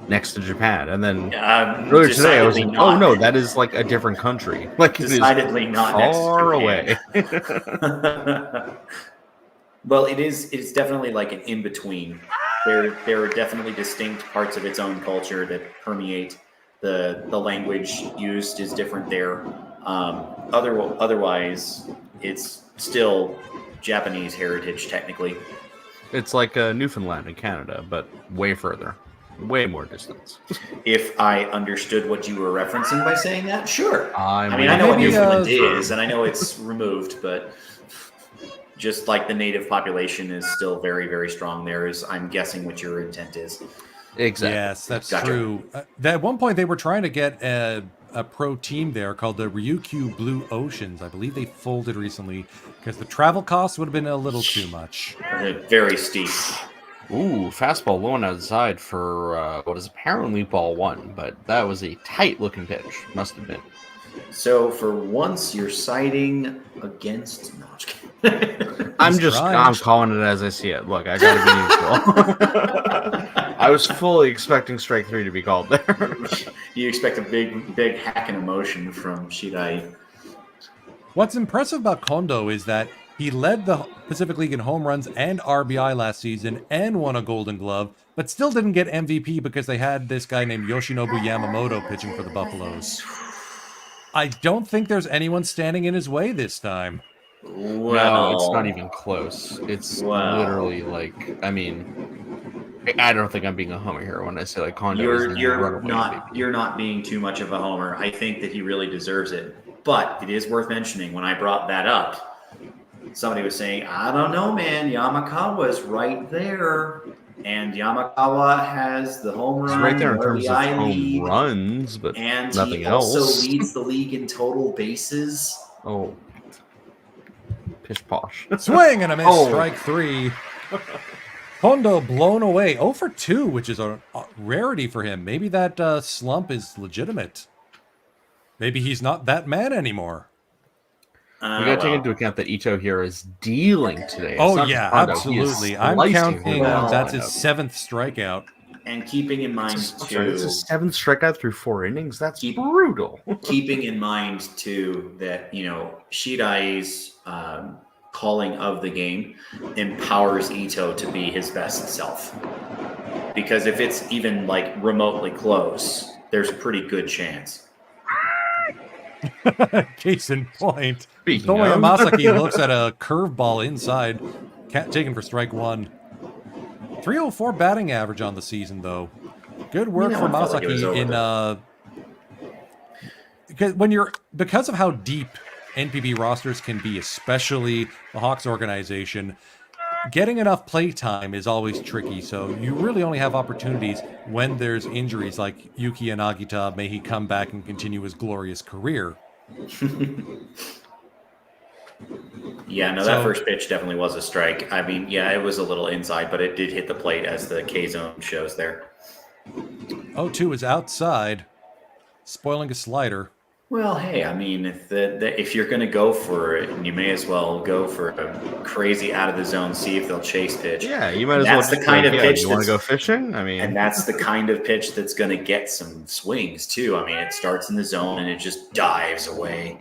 next to Japan, and then earlier today I was like, oh no, that is like a different country. Like it is Decidedly not next to far Japan. away. Well, it's definitely like an in between. There are definitely distinct parts of its own culture that permeate. The language used is different there. Otherwise, it's still Japanese heritage technically. It's like Newfoundland in Canada, but way further, way more distance. If I understood what you were referencing by saying that, sure. I mean, with I know what maybe, Newfoundland you. is, and I know it's removed, but just like the native population is still very, very strong there, is I'm guessing what your intent is. Exactly. Yes, that's Gotcha. true. At one point, they were trying to get a pro team there called the Ryukyu Blue Oceans. I believe they folded recently because the travel costs would have been a little too much. Very steep. Ooh, fastball low and outside for what is apparently ball one, but that was a tight-looking pitch. Must have been. So for once, you're siding against. No, I'm just kidding. I'm calling it as I see it. Look, I gotta be neutral. I was fully expecting strike three to be called there. You expect a big hack in emotion from Shirai. What's impressive about Kondo is that he led the Pacific League in home runs and RBI last season and won a Golden Glove, but still didn't get MVP because they had this guy named Yoshinobu Yamamoto pitching for the Buffaloes. I don't think there's anyone standing in his way this time. Well, No, it's not even close. It's literally like, I mean, I don't think I'm being a homer here when I say like Kondo. You're not being too much of a homer. I think that he really deserves it. But it is worth mentioning when I brought that up, somebody was saying, I don't know, man, Yamakawa's right there. And Yamakawa has the home run, right there in terms of RBI home lead, runs, but and nothing he else. also leads the league in total bases. Oh, pish posh. Swing and a miss, Oh. strike three. Kondo blown away. 0 for 2, which is a rarity for him. Maybe that slump is legitimate. Maybe he's not that man anymore. We got to take into account that Ito here is dealing today. It's Oh, not yeah, just Kondo. He is absolutely. I'm slicing counting through that that's his lineup. 7th strikeout. And keeping in mind, Sorry, too, it's a 7th strikeout through 4 innings. That's Keep- brutal. keeping in mind, too, that, Shirai's calling of the game empowers Ito to be his best self. Because if it's even, like, remotely close, there's a pretty good chance. Case in point. Speaking Tomoya of. Masaki looks at a curveball inside. Taken for strike one. 304 batting average on the season, though. Good work for I felt like it was Masaki over because of how deep NPB rosters can be, especially the Hawks organization. Getting enough play time is always tricky, so you really only have opportunities when there's injuries like Yuki Nagita. May he come back and continue his glorious career. Yeah, no, that first pitch definitely was a strike. I mean, yeah, it was a little inside, but it did hit the plate as the K zone shows there. 0-2 is outside, spoiling a slider. Well, hey, I mean, if you're going to go for it, you may as well go for a crazy out of the zone, see if they'll chase pitch. Yeah, you might as well. That's the just kind like, of yeah, pitch you want to that's- go fishing? I mean, And that's the kind of pitch that's going to get some swings, too. I mean, it starts in the zone and it just dives away.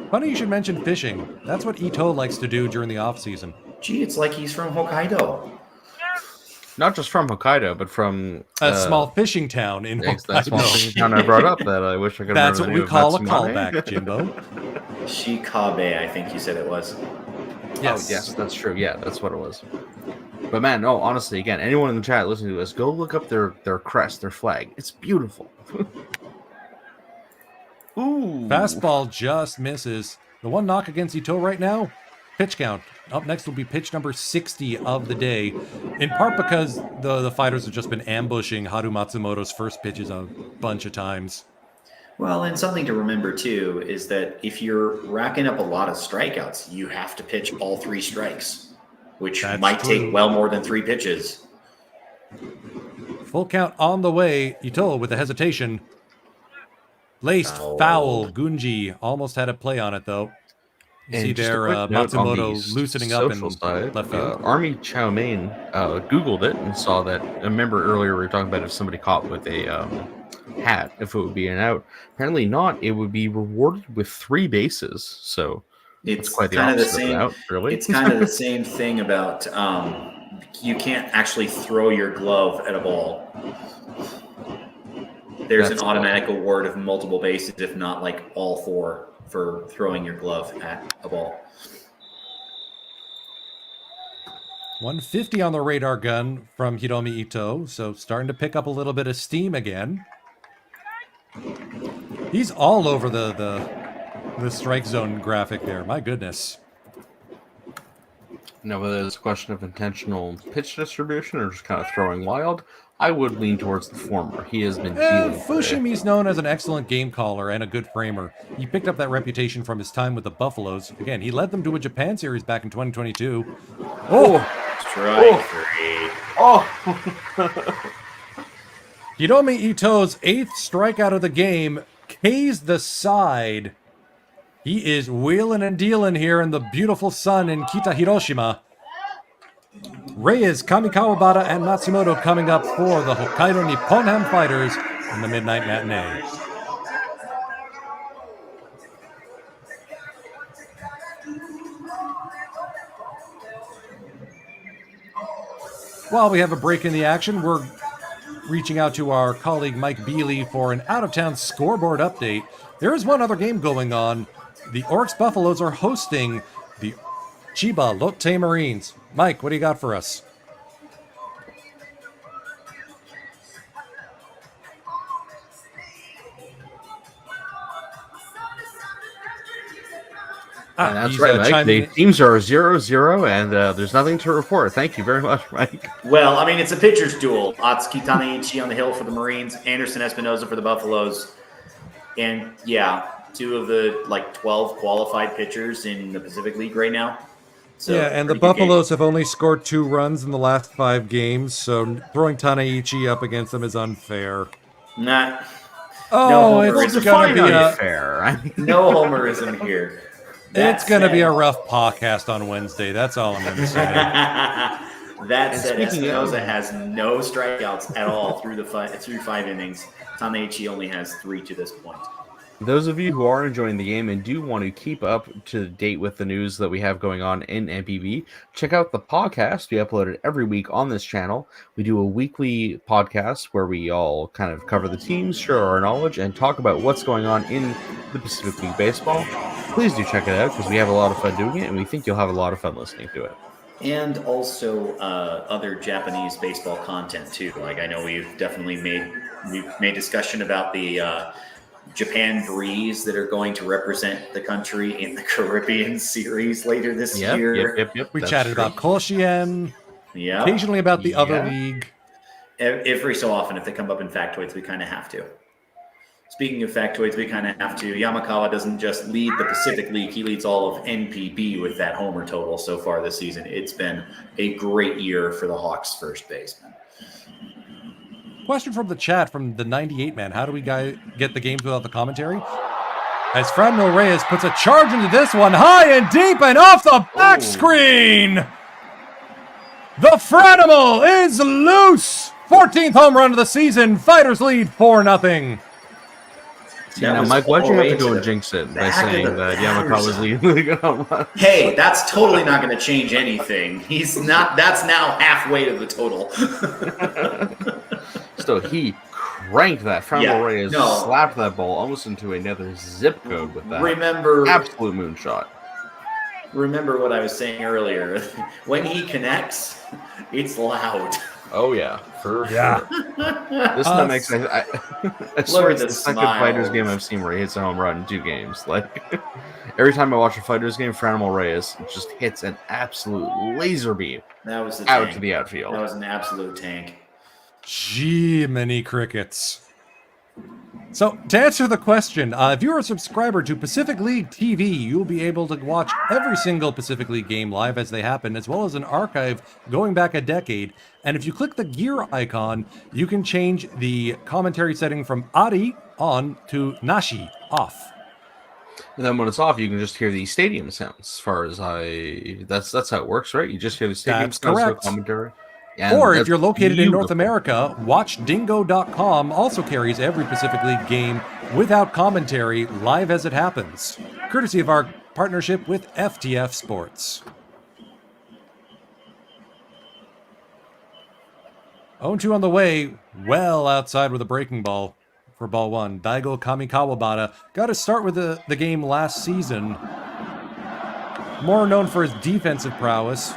Funny you should mention fishing. That's what Ito likes to do during the off-season. Gee, it's like he's from Hokkaido. not just from Hokkaido, but from A small fishing town in that Hokkaido. small fishing town I brought up that I wish I could That's remember what the we name of. call a Matsumane. callback, Jimbo. Shikabe, I think you said it was. Yes. Oh, yes, that's true. Yeah, that's what it was. But man, no, honestly, again, anyone in the chat listening to this, go look up their crest, their flag. It's beautiful. Ooh. Fastball just misses. The one knock against Ito right now, pitch count. Up next will be pitch number 60 of the day, in part because the fighters have just been ambushing Haru Matsumoto's first pitches a bunch of times. Well, and something to remember too is that if you're racking up a lot of strikeouts, you have to pitch all 3 strikes, which That's might true. take well more than 3 pitches. Full count on the way. Ito with the hesitation. Laced foul. Gunji almost had a play on it, though. You see And just a there, quick note on the Matsumoto loosening up in social side, left field. Army Chow Mein Googled it and saw that. Remember earlier we were talking about if somebody caught with a hat, if it would be an out. Apparently not. It would be rewarded with 3 bases. So It's quite the kind of the opposite of an same. out, really. It's kind of the same thing about you can't actually throw your glove at a ball. There's That's an automatic award of multiple bases, if not like all 4, for throwing your glove at a ball. 150 on the radar gun from Hiromi Ito, so starting to pick up a little bit of steam again. He's all over the strike zone graphic there. My goodness. Now, whether it's a question of intentional pitch distribution or just kind of throwing wild, I would lean towards the former. He has been dealing with Fushimi's known as an excellent game caller and a good framer. He picked up that reputation from his time with the Buffaloes. Again, he led them to a Japan series back in 2022. Strike 3. Hiromi Ito's 8th strikeout of the game. K's the side. He is wheeling and dealing here in the beautiful sun in Kita, Hiroshima. Reyes, Kamikawabata, and Matsumoto coming up for the Hokkaido Nippon Ham Fighters in the midnight matinee. While we have a break in the action, we're reaching out to our colleague Mike Bealey for an out-of-town scoreboard update. There is one other game going on. The Oryx Buffaloes are hosting the Chiba Lotte Marines. Mike, what do you got for us? And that's right, Mike. The teams are 0-0, and there's nothing to report. Thank you very much, Mike. Well, I mean, it's a pitcher's duel. Atsuki Taneichi on the hill for the Marines, Anderson Espinoza for the Buffaloes. And, yeah, 2 of the, 12 qualified pitchers in the Pacific League right now. So, yeah, and the Buffaloes have only scored 2 runs in the last 5 games, so throwing Taneichi up against them is unfair. Not. Oh, it's going to be unfair. No homerism here. It's going to be a rough podcast on Wednesday. That's all I'm going to say. That said, Espinoza has no strikeouts at all through 5 innings. Taneichi only has 3 to this point. Those of you who are enjoying the game and do want to keep up to date with the news that we have going on in MPB, check out the podcast. We upload it every week on this channel. We do a weekly podcast where we all kind of cover the teams, share our knowledge, and talk about what's going on in the Pacific League Baseball. Please do check it out because we have a lot of fun doing it, and we think you'll have a lot of fun listening to it. And also other Japanese baseball content too. Like I know we've made discussion about the Japan Breeze that are going to represent the country in the Caribbean series later this year. We chatted about Koshien. Yeah. Occasionally about the other league. Every so often, if they come up in factoids, we kind of have to. Speaking of factoids, we kind of have to. Yamakawa doesn't just lead the Pacific League. He leads all of NPB with that homer total so far this season. It's been a great year for the Hawks first baseman. Question from the chat from the 98 man. How do we get the games without the commentary? As Franmil Reyes puts a charge into this one, high and deep and off the back screen. The Franimal is loose. 14th home run of the season. Fighters lead 4-0. Now, Mike, why'd you have to go and jinx it by saying that Yamakawa's leading the home run? Hey, that's totally not going to change anything. He's not. That's now halfway to the total. Still, he cranked that. Franmil Reyes slapped that ball almost into another zip code with that. Absolute moonshot. Remember what I was saying earlier. When he connects, it's loud. Oh, yeah. For sure. This time makes sense. I swear it's the second Fighters game I've seen where he hits a home run in 2 games. Like, every time I watch a Fighters game, Franmil Reyes just hits an absolute laser beam out to the outfield. That was an absolute tank. Gee, many crickets. So, to answer the question, if you're a subscriber to Pacific League TV, you'll be able to watch every single Pacific League game live as they happen, as well as an archive going back a decade. And if you click the gear icon, you can change the commentary setting from Ari on to Nashi off. And then when it's off, you can just hear the stadium sounds. As far as that's how it works, right? You just hear the stadium That's sounds, no correct. commentary. And Or if that's you're located in North beautiful. America, WatchDingo.com also carries every Pacific League game without commentary, live as it happens, courtesy of our partnership with FTF Sports. 0-2 on the way, well outside with a breaking ball for ball one. Daigo Kamikawabata got to start with the game last season. More known for his defensive prowess.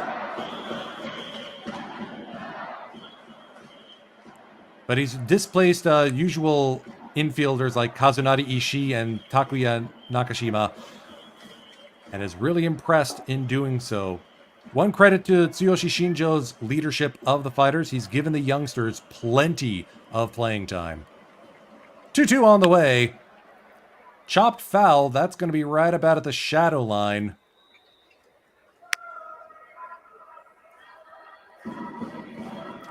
But he's displaced usual infielders like Kazunari Ishii and Takuya Nakashima, and is really impressed in doing so. One credit to Tsuyoshi Shinjo's leadership of the fighters. He's given the youngsters plenty of playing time. 2-2 on the way. Chopped foul. That's going to be right about at the shadow line.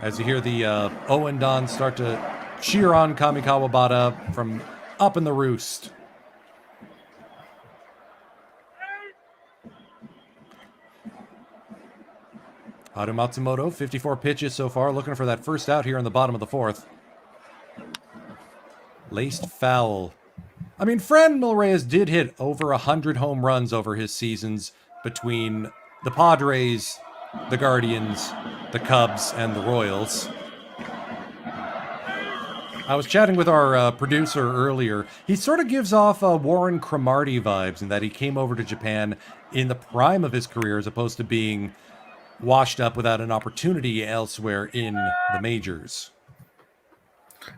As you hear the Owen Don start to cheer on Kamikawabata from up in the roost. Haru Matsumoto, 54 pitches so far, looking for that first out here in the bottom of the fourth. Laced foul. I mean, Franmil Reyes did hit over 100 home runs over his seasons between the Padres, the Guardians, the Cubs, and the Royals. I was chatting with our producer earlier. He sort of gives off Warren Cromartie vibes in that he came over to Japan in the prime of his career as opposed to being washed up without an opportunity elsewhere in the majors.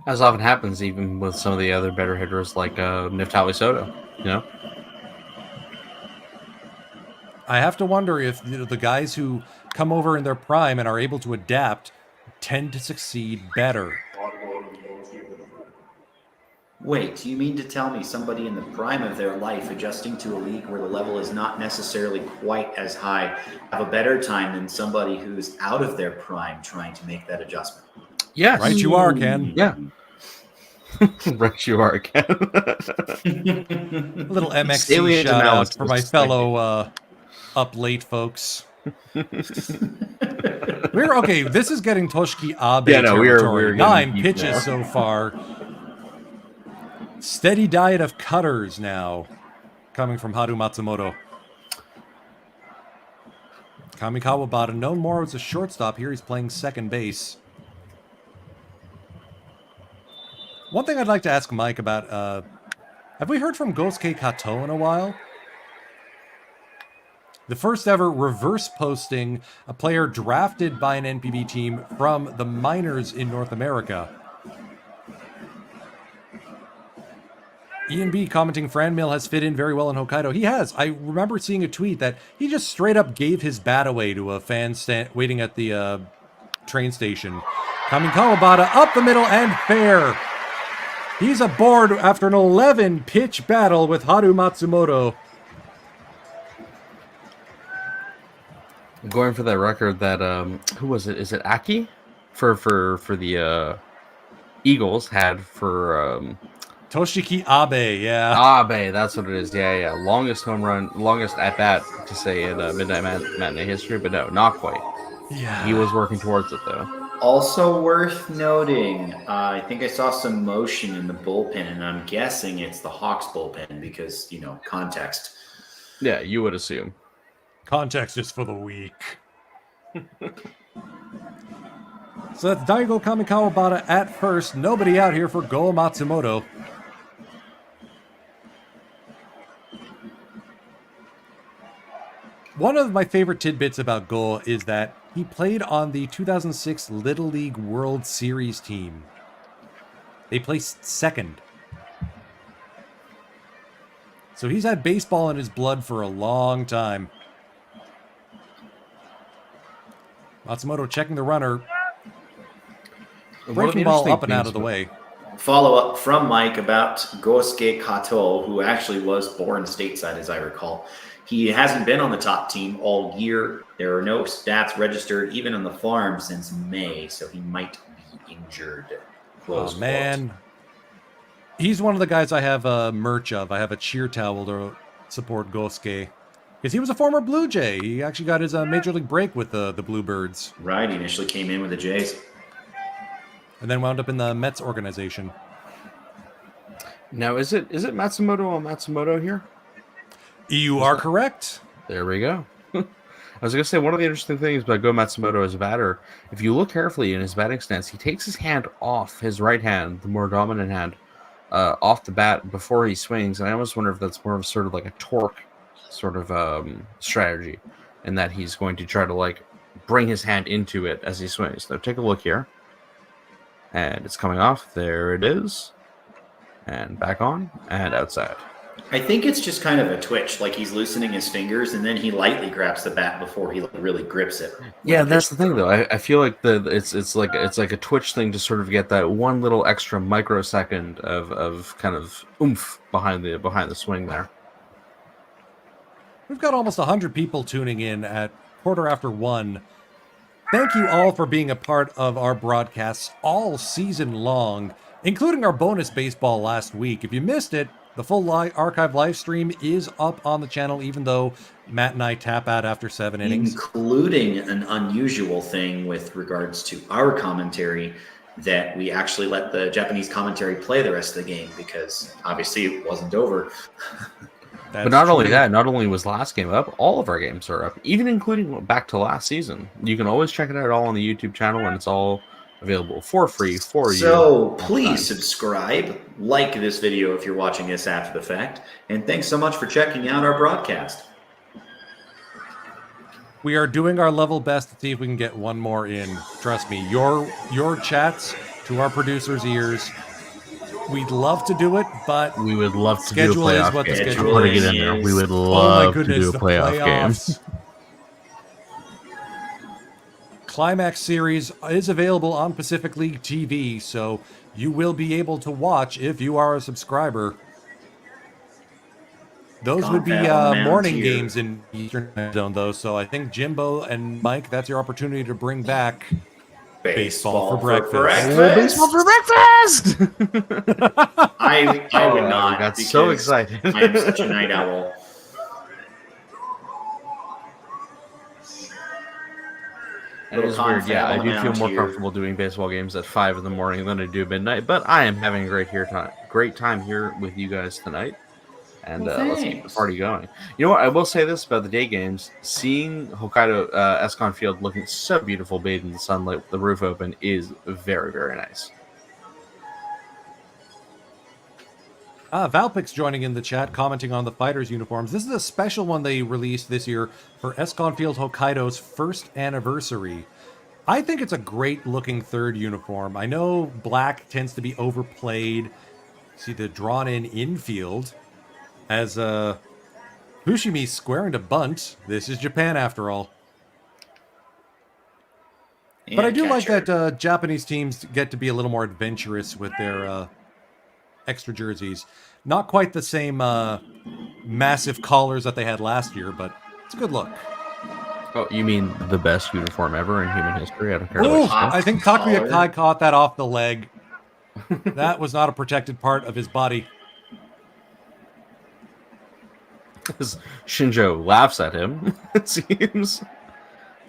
As often happens, even with some of the other better hitters like Neftali Soto, you know? I have to wonder if the guys who come over in their prime and are able to adapt tend to succeed better. Wait, you mean to tell me somebody in the prime of their life adjusting to a league where the level is not necessarily quite as high have a better time than somebody who's out of their prime trying to make that adjustment? Yes. Right you are, Ken. Yeah. Right you are, Ken. A little MXC Salient shout out analysis. for my fellow up late folks. We're okay. This is getting Toshiki Abe territory. we're 9 getting deep pitches now. so far. Steady diet of cutters now coming from Haru Matsumoto. Kamikawabata, known more as a shortstop. Here he's playing second base. One thing I'd like to ask Mike about, have we heard from Gosuke Kato in a while? The first ever reverse posting, a player drafted by an NPB team from the minors in North America. Ian B commenting, Franmil has fit in very well in Hokkaido. He has. I remember seeing a tweet that he just straight up gave his bat away to a fan waiting at the train station. Kamikawabata up the middle and fair. He's aboard after an 11-pitch battle with Haru Matsumoto. Going for that record that who was it? Is it Aki for the Eagles had for Toshiki Abe, yeah. Abe, that's what it is. Yeah. Longest home run, longest at bat to say in Midnight Matinee history, but no, not quite. Yeah. He was working towards it though. Also worth noting, I think I saw some motion in the bullpen, and I'm guessing it's the Hawks bullpen because, context. Yeah, you would assume. Context is for the weak. So that's Daigo Kamikawabata at first. Nobody out here for Go Matsumoto. One of my favorite tidbits about Go is that he played on the 2006 Little League World Series team. They placed second. So he's had baseball in his blood for a long time. Matsumoto checking the runner. Breaking ball up and out of the way. follow-up from Mike about Gosuke Kato, who actually was born stateside, as I recall. He hasn't been on the top team all year. There are no stats registered, even on the farm, since May, so he might be injured. Close Oh, man. He's one of the guys I have merch of. I have a cheer towel to support Gosuke. Because he was a former Blue Jay. He actually got his major league break with the Bluebirds. Right, he initially came in with the Jays. And then wound up in the Mets organization. Now, is it Matsumoto on Matsumoto here? You are correct. There we go. I was going to say, one of the interesting things about Go Matsumoto as a batter, if you look carefully in his batting stance, he takes his hand off, his right hand, the more dominant hand, off the bat before he swings. And I almost wonder if that's more of sort of like a torque sort of strategy, in that he's going to try to like bring his hand into it as he swings. So take a look here. And it's coming off. There it is. And back on and outside. I think it's just kind of a twitch, like he's loosening his fingers, and then he lightly grabs the bat before he really grips it. Yeah, that's the thing, though. I feel like it's like a twitch thing to sort of get that one little extra microsecond of kind of oomph behind the swing there. We've got almost 100 people tuning in at 1:15. Thank you all for being a part of our broadcasts all season long, including our bonus baseball last week. If you missed it, the full archive live stream is up on the channel, even though Matt and I tap out after 7 innings. Including an unusual thing with regards to our commentary, that we actually let the Japanese commentary play the rest of the game, because obviously it wasn't over. But not only that, not only was last game up, all of our games are up, even including back to last season. You can always check it out all on the YouTube channel, and it's all available for free for you. So please subscribe, like this video if you're watching this after the fact, and thanks so much for checking out our broadcast. We are doing our level best to see if we can get one more in. Trust me, your chats to our producers' ears. We'd love to do it, but we would love to schedule do a playoff is what the game. schedule Get in there. We would love to do a playoff game. Climax Series is available on Pacific League TV, so you will be able to watch if you are a subscriber. Those would be morning games in Eastern Zone, though, so I think Jimbo and Mike, that's your opportunity to bring back baseball for breakfast. Baseball for breakfast! I would not. I got so excited. I am such a night owl. It is weird, yeah. I do feel more comfortable doing baseball games at 5 in the morning than I do midnight, but I am having a great time here with you guys tonight. And let's keep the party going. You know what? I will say this about the day games. Seeing Hokkaido Escon Field looking so beautiful, bathed in the sunlight with the roof open, is very, very nice. Valpix joining in the chat, commenting on the fighters' uniforms. This is a special one they released this year for Escon Field Hokkaido's first anniversary. I think it's a great-looking third uniform. I know black tends to be overplayed. See the drawn-in infield as Fushimi squaring to bunt. This is Japan, after all. But I do like that Japanese teams get to be a little more adventurous with their extra jerseys. Not quite the same massive collars that they had last year, but it's a good look. Oh, you mean the best uniform ever in human history? I don't care. I think Takuya Kai caught that off the leg. That was not a protected part of his body. Shinjo laughs at him, it seems.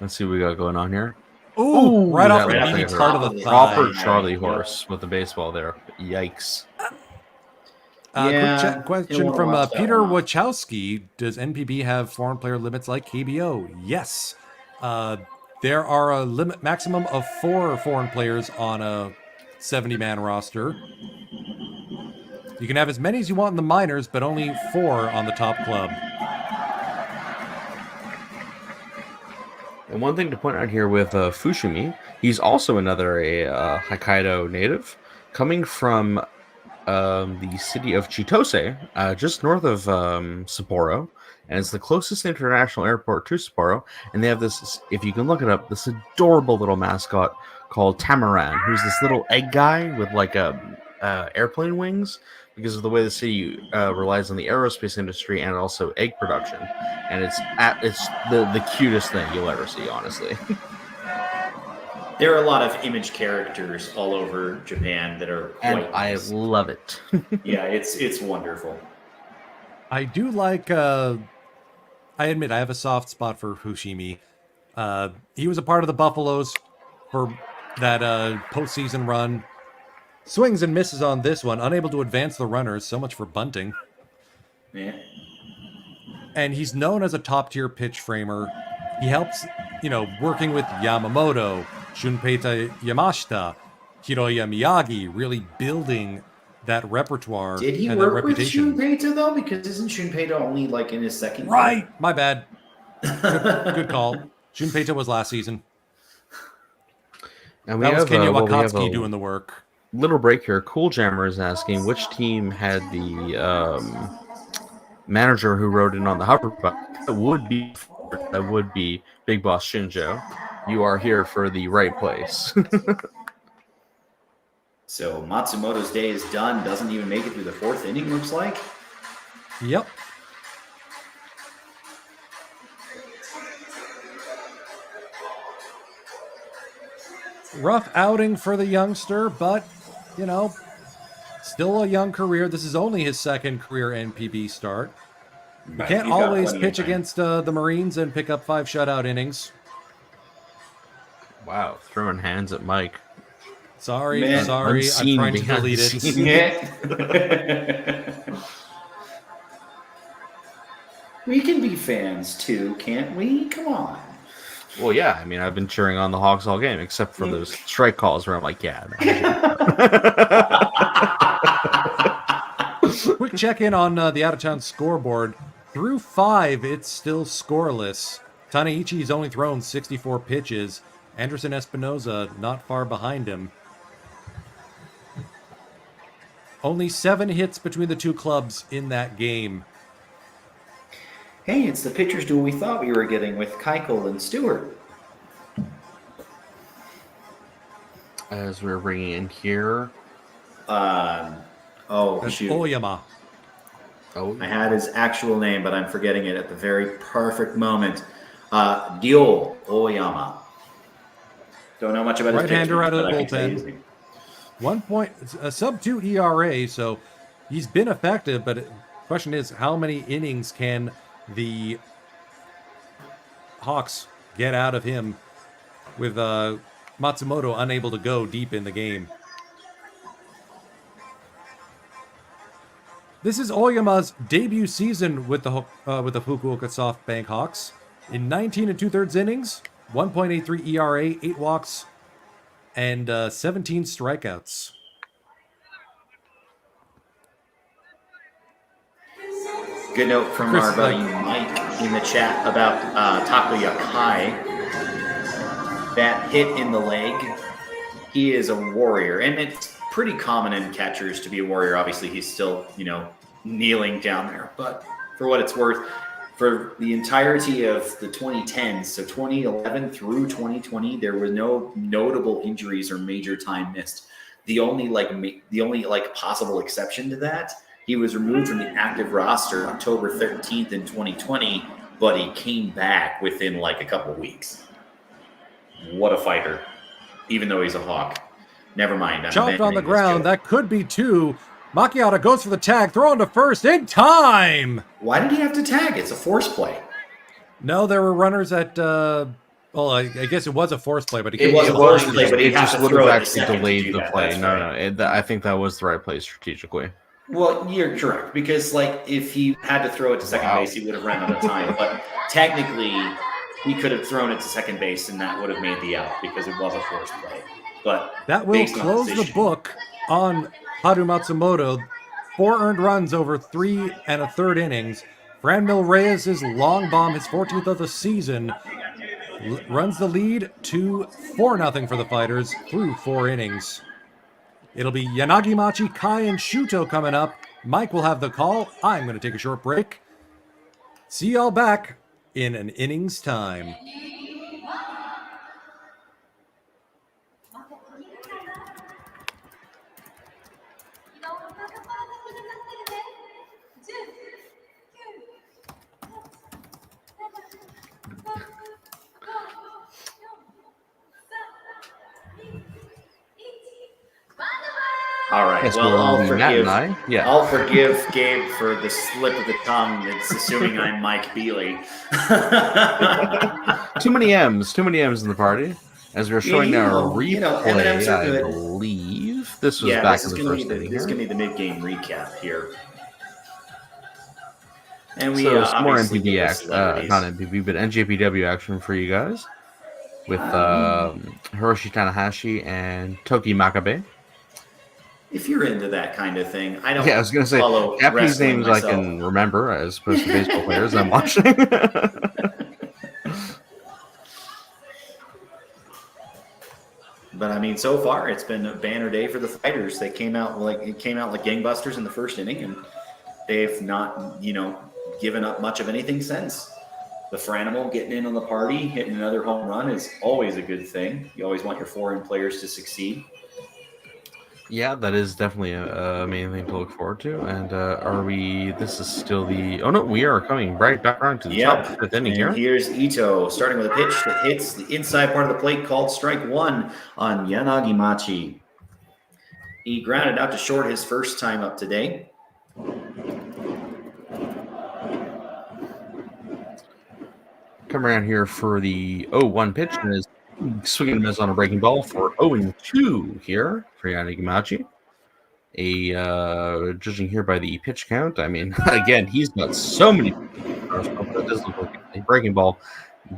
Let's see what we got going on here. Ooh, right off the meaty part of the thigh. Proper Charlie horse with the baseball there. Yikes. Quick question from Peter Wachowski. Does NPB have foreign player limits like KBO? Yes. There are a maximum of 4 foreign players on a 70-man roster. You can have as many as you want in the minors, but only 4 on the top club. And one thing to point out here with Fushimi, he's also another Hokkaido native, coming from the city of Chitose, just north of Sapporo, and it's the closest international airport to Sapporo. And they have this, if you can look it up, this adorable little mascot called Tamaran, who's this little egg guy with like a airplane wings because of the way the city relies on the aerospace industry and also egg production. And it's the cutest thing you'll ever see, honestly. There are a lot of image characters all over Japan that are And quite I nice. love it. Yeah, it's wonderful. I do like. I admit I have a soft spot for Fushimi. He was a part of the Buffaloes for that postseason run. Swings and misses on this one, unable to advance the runners. So much for bunting. Yeah. And he's known as a top-tier pitch framer. He helps, working with Yamamoto, Shunpeita Yamashita, Hiroya Miyagi, really building that repertoire Did he and that work with reputation. Shunpeita though? Because isn't Shunpeita only like in his second year? Right, my bad. Good call. Shunpeita was last season. And That was Kenya we have Wakatsuki a doing the work. little break here. Cool Jammer is asking which team had the manager who rode in on the hoverboard. That would be Big Boss Shinjo. You are here for the right place. So Matsumoto's day is done. Doesn't even make it through the fourth inning, looks like. Yep. Rough outing for the youngster, but, still a young career. This is only his second career NPB start. You can't He's got always plenty of pitch time. against the Marines and pick up 5 shutout innings. Wow, throwing hands at Mike. Sorry, Man, I'm unseen trying to behind delete the it. scenes. Yeah. We can be fans too, can't we? Come on. Well, yeah, I mean, I've been cheering on the Hawks all game, except for those strike calls where I'm like, yeah. Quick check-in on the out-of-town scoreboard. Through 5, it's still scoreless. Taneichi's only thrown 64 pitches. Anderson Espinoza not far behind him. Only 7 hits between the two clubs in that game. Hey, it's the pitcher's duel we thought we were getting with Keuchel and Stewart. As we're bringing in here. That's Shoot. Oyama. Oh, I had his actual name, but I'm forgetting it at the very perfect moment. Ryo Oyama. Don't know much about his Right-hander pitching, out of the but I can tell you his bullpen. name. 1 point, a sub-2 ERA, so he's been effective, but the question is, how many innings can the Hawks get out of him with Matsumoto unable to go deep in the game? This is Oyama's debut season with the Fukuoka SoftBank Hawks. In 19 2/3 innings, 1.83 ERA, 8 walks, and 17 strikeouts. Good note from Chris, our buddy Mike in the chat about Takuya Kai. That hit in the leg. He is a warrior, and it's pretty common in catchers to be a warrior. Obviously, he's still, kneeling down there. But for what it's worth, for the entirety of the 2010s, so 2011 through 2020, there were no notable injuries or major time missed. The only possible exception to that, he was removed from the active roster October 13th in 2020, but he came back within a couple of weeks. What a fighter, even though he's a Hawk. Never mind. I'm Chopped on the abandoning this ground. joke. That could be 2. Macchiata goes for the tag, thrown to first in time. Why did he have to tag? It's a force play. No, there were runners at. I guess it was a force play, but It was a force play, but he it had just to would throw have it to actually second to delayed do the that. play. That's No, right. no, I think that was the right play strategically. Well, you're correct, because if he had to throw it to second base, he would have run out of time. But technically, he could have thrown it to second base, and that would have made the out because it was a force play. But that will based on close the position- book on Haru Matsumoto. 4 earned runs over 3 1/3 innings. Franmil Reyes' long bomb, his 14th of the season, runs the lead to 4-0 for the Fighters through 4 innings. It'll be Yanagimachi, Kai, and Shuto coming up. Mike will have the call. I'm going to take a short break. See y'all back in an inning's time. All right. Yes, Well, Matt and I. Yeah. I'll forgive Gabe for the slip of the tongue. It's assuming I'm Mike Bealey. Too many M's in the party. As we're showing now a M&Ms replay, are I good. believe this was Yeah, back this in is the going to first be inning this is here. going to be the mid-game recap here. And we So some more obviously NPB get the action, celebrities. not NPB, but NJPW action for you guys with Hiroshi Tanahashi and Toki Makabe. If you're into that kind of thing, I don't. Yeah, I was gonna say follow Japanese wrestling names myself. I can remember as opposed to baseball players I'm watching. But I mean, so far it's been a banner day for the fighters. They came out like gangbusters in the first inning, and they've not, given up much of anything since. The Franimal getting in on the party, hitting another home run is always a good thing. You always want your foreign players to succeed. Yeah, that is definitely a main thing to look forward to. And are we? This is still the. Oh no, we are coming right back around to the top of the fifth inning here. And here's Ito starting with a pitch that hits the inside part of the plate, called strike one on Yanagi Machi. He grounded out to short his first time up today. Come around here for the 0-1 pitch and is swinging and miss on a breaking ball for 0-2 here for Yanagi Machi. Judging here by the pitch count, I mean, again, he's got so many. That does look like a breaking ball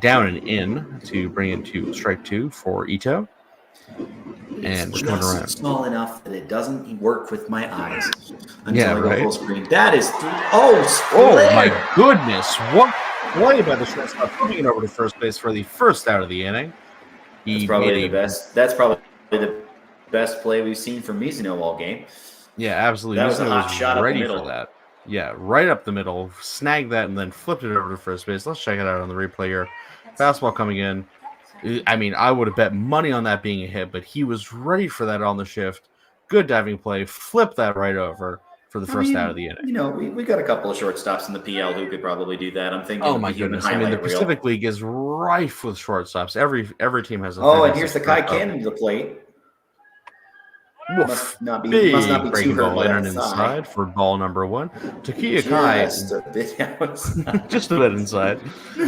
down and in to bring it to strike two for Ito. And we're coming around. Small enough that it doesn't work with my eyes until I go full screen. That is my goodness! What play by the shortstop, flipping it over to first base for the first out of the inning. That's probably the best play we've seen from Mizuno all game. Yeah, absolutely. That was a hot shot up the ready middle. for that. Yeah, right up the middle, snagged that, and then flipped it over to first base. Let's check it out on the replay here. Fastball coming in. I mean, I would have bet money on that being a hit, but he was ready for that on the shift. Good diving play. Flip that right over for the first out of the inning. We got a couple of shortstops in the PL who could probably do that. I'm thinking. Oh my goodness! I mean, the Pacific League is rife with shortstops. Every team has a. And here's the Kai Cannon to the plate. Must not be too hurt by that inside for ball number one. Takiya Kai, just a bit inside.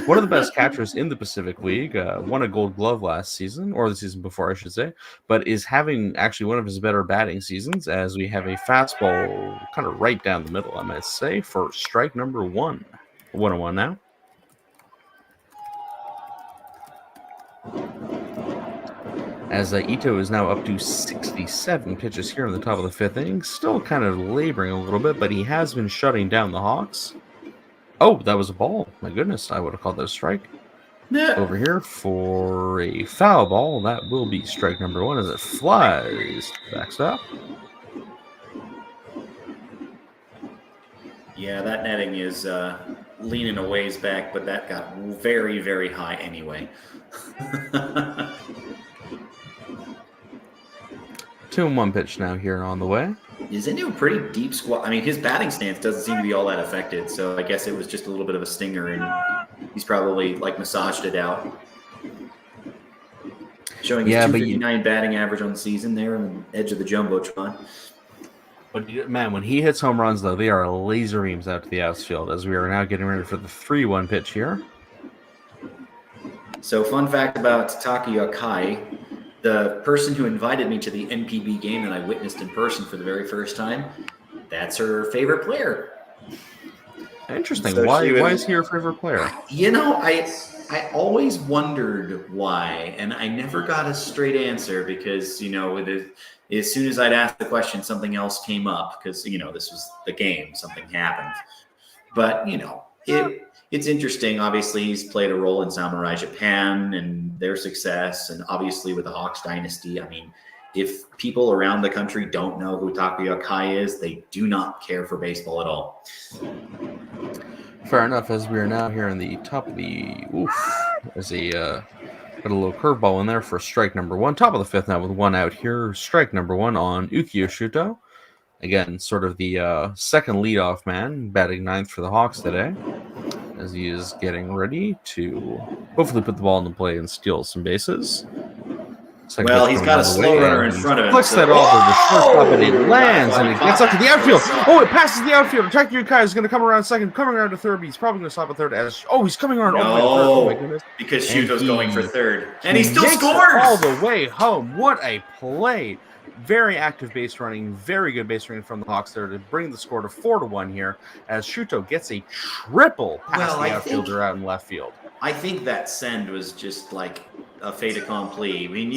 One of the best catchers in the Pacific League. Won a Gold Glove last season, or the season before, I should say. But is having actually one of his better batting seasons, as we have a fastball kind of right down the middle, I might say, for strike number one. 1-1 now. As Ito is now up to 67 pitches here in the top of the fifth inning. Still kind of laboring a little bit, but he has been shutting down the Hawks. Oh, that was a ball. My goodness, I would have called that a strike. Yeah. Over here for a foul ball. That will be strike number one as it flies to the backstop. Yeah, that netting is leaning a ways back, but that got very, very high anyway. 2-1 pitch now here on the way. He's into a pretty deep squat. I mean, his batting stance doesn't seem to be all that affected, so I guess it was just a little bit of a stinger, and he's probably massaged it out. Showing his 259 batting average on the season there on the edge of the Jumbotron. But man, when he hits home runs, though, they are laser beams out to the outfield as we are now getting ready for the 3-1 pitch here. So, fun fact about Takiya Kai. The person who invited me to the NPB game that I witnessed in person for the very first time, that's her favorite player. Interesting. So why is he your favorite player? I always wondered why, and I never got a straight answer because, as soon as I'd ask the question, something else came up because, this was the game. Something happened. But, it's interesting. Obviously, he's played a role in Samurai Japan and their success, and obviously with the Hawks dynasty. I mean, if people around the country don't know who Takuya Kai is, they do not care for baseball at all. Fair enough. As we are now here in the top of the as a got a little curveball in there for strike number one. Top of the fifth now with one out here. Strike number one on Ukiyo Shuto. Again, sort of the second leadoff man, batting ninth for the Hawks today, as he is getting ready to hopefully put the ball in the play and steal some bases. Well, he's got a slow runner in front of him. Flicks that off of the shortstop, and it lands, and it gets up to the outfield. Oh, it passes the outfield. Takayuki Kai is going to come around second, coming around to third. But he's probably going to stop at third. He's coming around all the way to third. Oh, my goodness. Because Shuto's going for third. And he still scores! All the way home. What a play. Very active base running. Very good base running from the Hawks there to bring the score to 4-1 here as Shuto gets a triple past the outfielder out in left field. I think that send was just like a fait accompli. I mean, when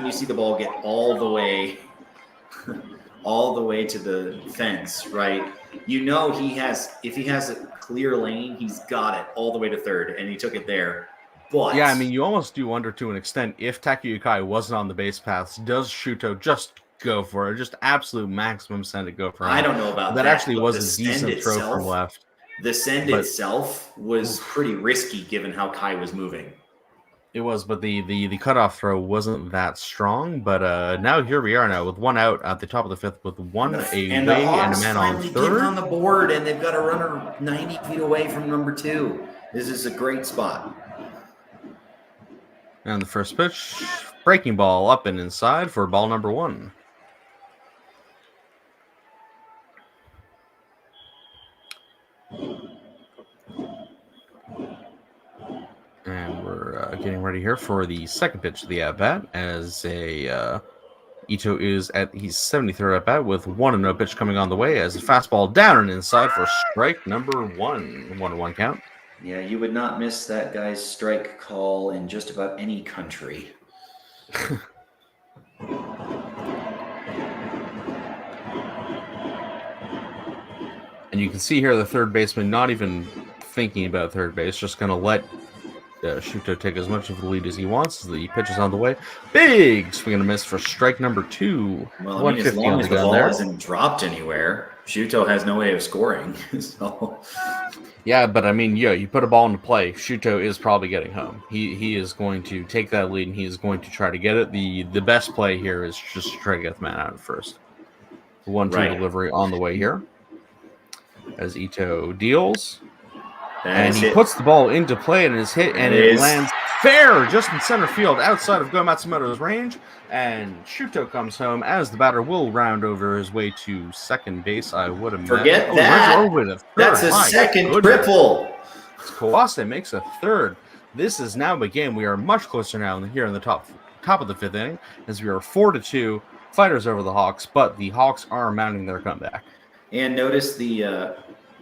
you see the ball get all the way to the fence, right? You know if he has a clear lane, he's got it all the way to third, and he took it there. But yeah, I mean, you almost do wonder to an extent if Takayuki Kai wasn't on the base paths, does Shuto just go for it? Just absolute maximum send it go for him. I don't know about that. That actually was a decent throw from left. The send itself was pretty risky given how Kai was moving. It was, but the cutoff throw wasn't that strong. But now here we are now with one out at the top of the fifth with one away and a man on third. On the board, and they've got a runner 90 feet away from number 2. This is a great spot. And the first pitch, breaking ball up and inside for ball number 1. And we're getting ready here for the second pitch of the at-bat as Ito is at his 73rd at-bat with 1-0 pitch coming on the way as a fastball down and inside for strike number 1. 1-1 count. Yeah, you would not miss that guy's strike call in just about any country. And you can see here the third baseman not even thinking about third base, just going to let Shuto take as much of the lead as he wants. The pitch is on the way. Big swing and a miss for strike number 2. Well, I mean, as long as the ball hasn't dropped anywhere, Shuto has no way of scoring. So. Yeah, but I mean, you put a ball into play, Shuto is probably getting home. He is going to take that lead, and he is going to try to get it. The best play here is just to try to get the man out at first. 1-2 delivery on the way here. As Ito deals. And he puts the ball into play and is hit, and it lands fair just in center field outside of Go Matsumoto's range. And Shuto comes home as the batter will round over his way to second base, I would imagine. Forget that. That's a second triple. Kawase makes a third. This is now a game. We are much closer now here in the top of the fifth inning as we are 4-2 Fighters over the Hawks, but the Hawks are mounting their comeback. And notice the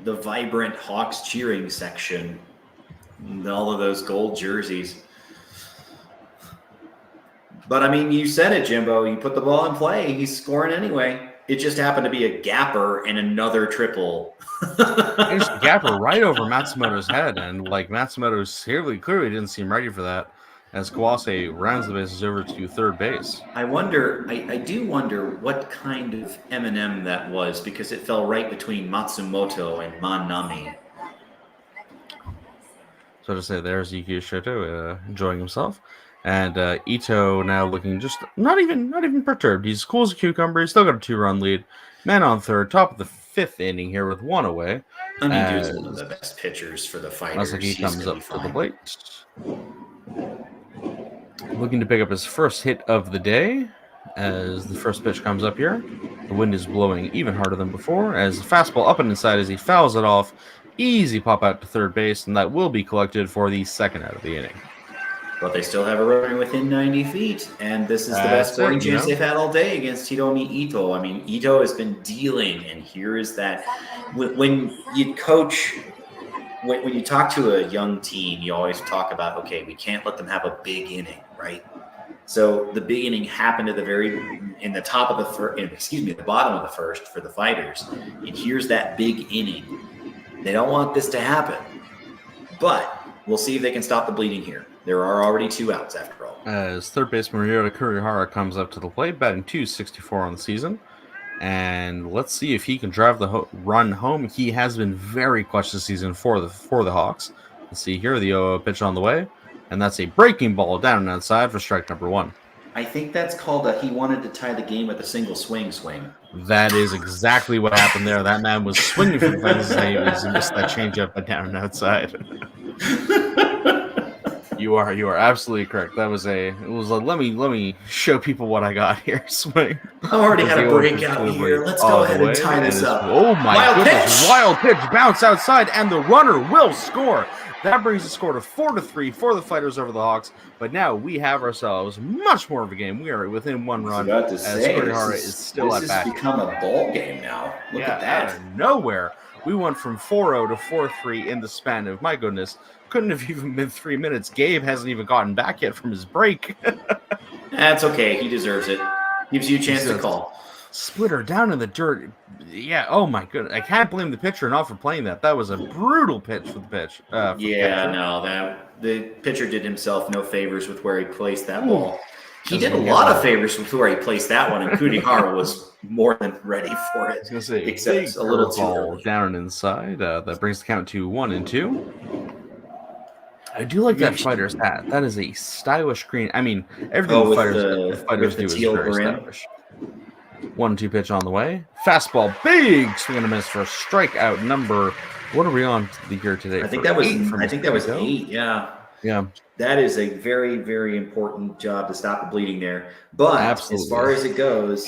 vibrant Hawks cheering section, all of those gold jerseys. But I mean, you said it, Jimbo. You put the ball in play, he's scoring anyway. It just happened to be a gapper and another triple. It's a gapper right over Matsumoto's head, and like Matsumoto's clearly didn't seem ready for that. As Kawase rounds the bases over to third base. I do wonder what kind of M&M that was, because it fell right between Matsumoto and Manami. So to say, there's Yuki Shuto enjoying himself. And Ito now looking just not even perturbed. He's cool as a cucumber. He's still got a 2-run lead. Man on third, top of the fifth inning here with 1 away. I mean, dude's one of the best pitchers for the Fighters. Looks like he comes up to the plate. Looking to pick up his first hit of the day as the first pitch comes up here. The wind is blowing even harder than before as the fastball up and inside as he fouls it off. Easy pop out to third base, and that will be collected for the second out of the inning. But they still have a runner within 90 feet, and this is the best scoring chance they've had all day against Hiromi Ito. I mean, Ito has been dealing, and here is that. When you coach, when you talk to a young team, you always talk about, okay, we can't let them have a big inning, right? So the big inning happened at the the bottom of the first for the Fighters, and here's that big inning. They don't want this to happen, but we'll see if they can stop the bleeding here. There are already 2 outs after all. As third baseman Ryota Kurihara comes up to the plate, batting .264 on the season. And let's see if he can drive the run home. He has been very clutch this season for the Hawks. Let's see here, the 0 pitch on the way. And that's a breaking ball down and outside for strike number 1. I think that's called he wanted to tie the game with a single swing. That is exactly what happened there. That man was swinging for the fences and he missed that changeup down and outside. You are absolutely correct. It was like let me show people what I got here. Swing. I've already had a The breakout delivery here. Let's all go the ahead and way, tie this it's- up. Oh my Wild goodness! pitch! Wild pitch, bounce outside, and the runner will score. That brings the score to 4-3 for the Fighters over the Hawks. But now we have ourselves much more of a game. We are within one I was run. about to As say, Kurihara this is still at has bat. become a ball game now. Look Yeah, at that. out of nowhere. We went from 4-0 to 4-3 in the span of, my goodness, couldn't have even been 3 minutes. Gabe hasn't even gotten back yet from his break. That's okay. He deserves it. Gives you a chance to Deserves it. call. Splitter down in the dirt. Yeah, oh my goodness. I can't blame the pitcher enough for playing that. That was a brutal pitch for the pitch. For the catcher. The pitcher did himself no favors with where he placed that ball. He Doesn't did a get lot one. of favors with where he placed that one, and Kurihara was more than ready for I it. was going to say, Except big a little too curveball early. down and inside. That brings the count to 1-2. I do like that Fighters hat. That is a stylish green. I mean, everything the with Fighters the do is teal very brim. stylish. 1-2 pitch on the way. Fastball, big swing and a miss for strikeout number. What are we on here today? I think For that was 8 from Chicago? 8. Yeah. Yeah. That is a very, very important job to stop the bleeding there. But Absolutely. as far as it goes,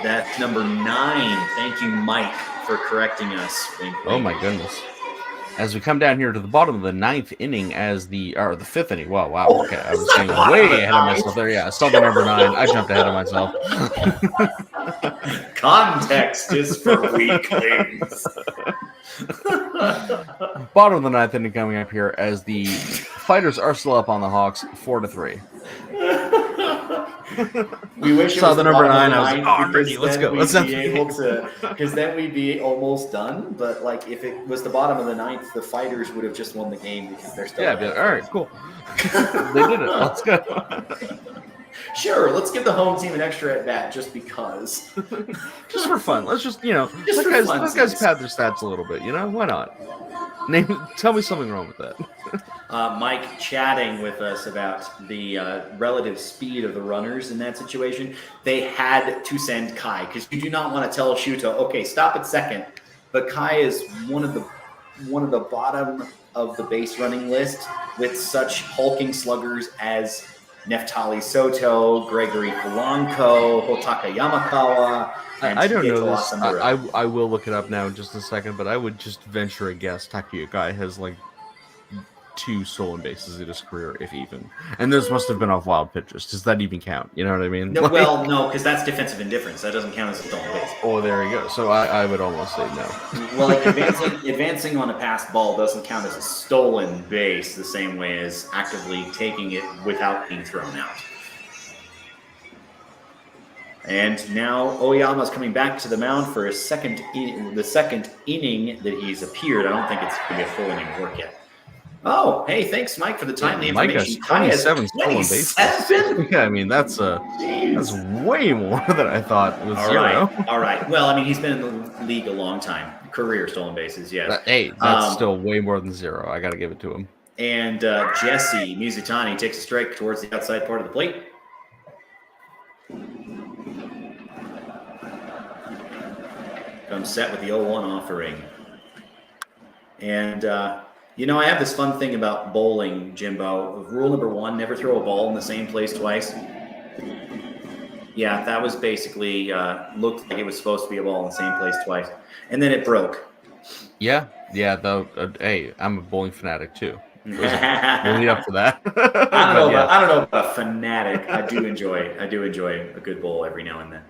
that's number 9. Thank you, Mike, for correcting us. Wink, Oh wink. my goodness. As we come down here to the bottom of the 9th inning, or the 5th inning. Wow. Okay, I was saying way ahead of myself there. Yeah, I saw the number 9. I jumped ahead of myself. Context is for weaklings. Bottom of the 9th inning coming up here as the Fighters are still up on the Hawks, 4-3. We wish it Saw was the number bottom 9. of I was the like, ninth, oh, Ricky, because let's then go. we'd Let's be able to, because then we'd be almost done. But like, if it was the bottom of the 9th, the Fighters would have just won the game because they're still. Yeah, but, all right, cool. They did it. Let's go. Sure, let's give the home team an extra at bat just because. Just for fun. Let's just, Just for let funsies. guys pad their stats a little bit, Why not? Tell me something wrong with that. Mike chatting with us about the relative speed of the runners in that situation. They had to send Kai because you do not want to tell Shuto, okay, stop at second. But Kai is one of the bottom of the base running list with such hulking sluggers as Neftali Soto, Gregory Polanco, Hotaka Yamakawa, and I don't know Hideki this. Asamura. I will look it up now in just a second, but I would just venture a guess Takuya Kai has like 2 stolen bases in his career, if even. And those must have been off wild pitches. Does that even count? You know what I mean? No, well, no, because that's defensive indifference. That doesn't count as a stolen base. Oh, there you go. So I would almost say no. Well, like advancing on a passed ball doesn't count as a stolen base the same way as actively taking it without being thrown out. And now Oyama's coming back to the mound for the second inning that he's appeared. I don't think it's going to be a full inning of work yet. Oh, hey, thanks, Mike, for the timely Mike information. has Kai has 27 stolen bases. 27? Yeah, I mean that's way more than I thought was All 0. right, all right. Well, I mean, he's been in the league a long time. Career stolen bases, yes. Hey, that's still way more than 0. I got to give it to him. And Jesse Mizutani takes a strike towards the outside part of the plate. Comes set with the 0-1 offering. And, I have this fun thing about bowling, Jimbo. Rule number 1, never throw a ball in the same place twice. Yeah, that was basically, looked like it was supposed to be a ball in the same place twice. And then it broke. Yeah, though. Hey, I'm a bowling fanatic too. We'll lead up to that. I don't know about a fanatic. I do enjoy a good bowl every now and then.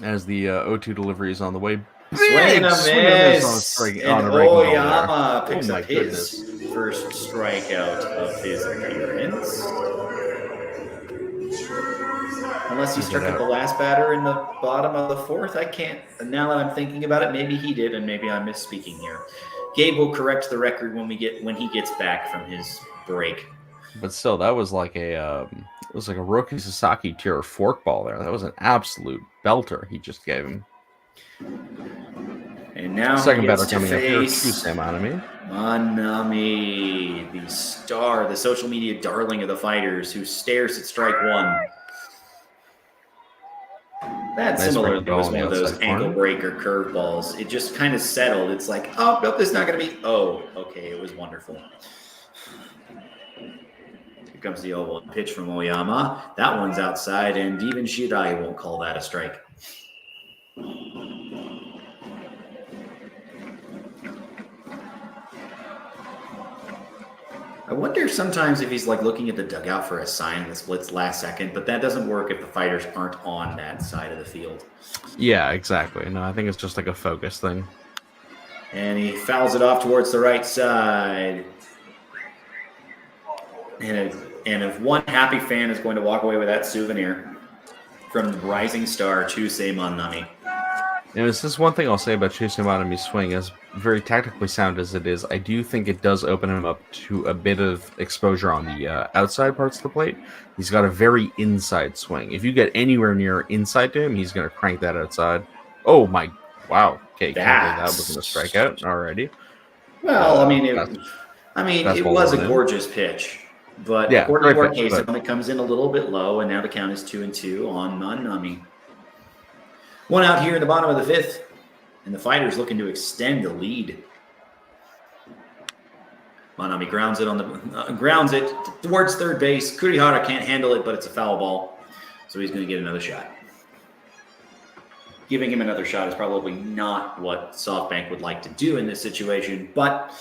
As the 0-2 delivery is on the way. Swing and a miss. And Oyama Oh picks up his first strikeout of his appearance. Unless he struck out the last batter in the bottom of the 4th, I can't. Now that I'm thinking about it, maybe he did, and maybe I'm misspeaking here. Gabe will correct the record when he gets back from his break. But still, that was like a Roki Sasaki tier forkball there. That was an absolute belter he just gave him. And now Second he batter gets to coming up here, face Manami, the star, the social media darling of the Fighters, who stares at strike 1. That Nice similarly breaking ball was on one the of those outside ankle corner. breaker curveballs. It just kind of settled. It's like, oh, nope, this is not going to be. Oh, okay, it was wonderful. comes the 0-1 pitch from Oyama. That one's outside, and even Shirai won't call that a strike. I wonder sometimes if he's like looking at the dugout for a sign that splits last second, but that doesn't work if the fighters aren't on that side of the field. Yeah, exactly. No, I think it's just like a focus thing. And he fouls it off towards the right side. And if one happy fan is going to walk away with that souvenir from rising star Chusei Manami. And this is one thing I'll say about Chusei Manami's swing, as very tactically sound as it is, I do think it does open him up to a bit of exposure on the outside parts of the plate. He's got a very inside swing. If you get anywhere near inside to him, he's going to crank that outside. Oh my, wow. Okay, can't believe that wasn't a strikeout already. Well, it was a gorgeous pitch. But yeah, according to our case, it comes in a little bit low, and now the count is 2-2 on Manami. One out here in the bottom of the fifth, and the fighters looking to extend the lead. Manami grounds it towards third base. Kurihara can't handle it, but it's a foul ball, so he's going to get another shot. Giving him another shot is probably not what SoftBank would like to do in this situation, but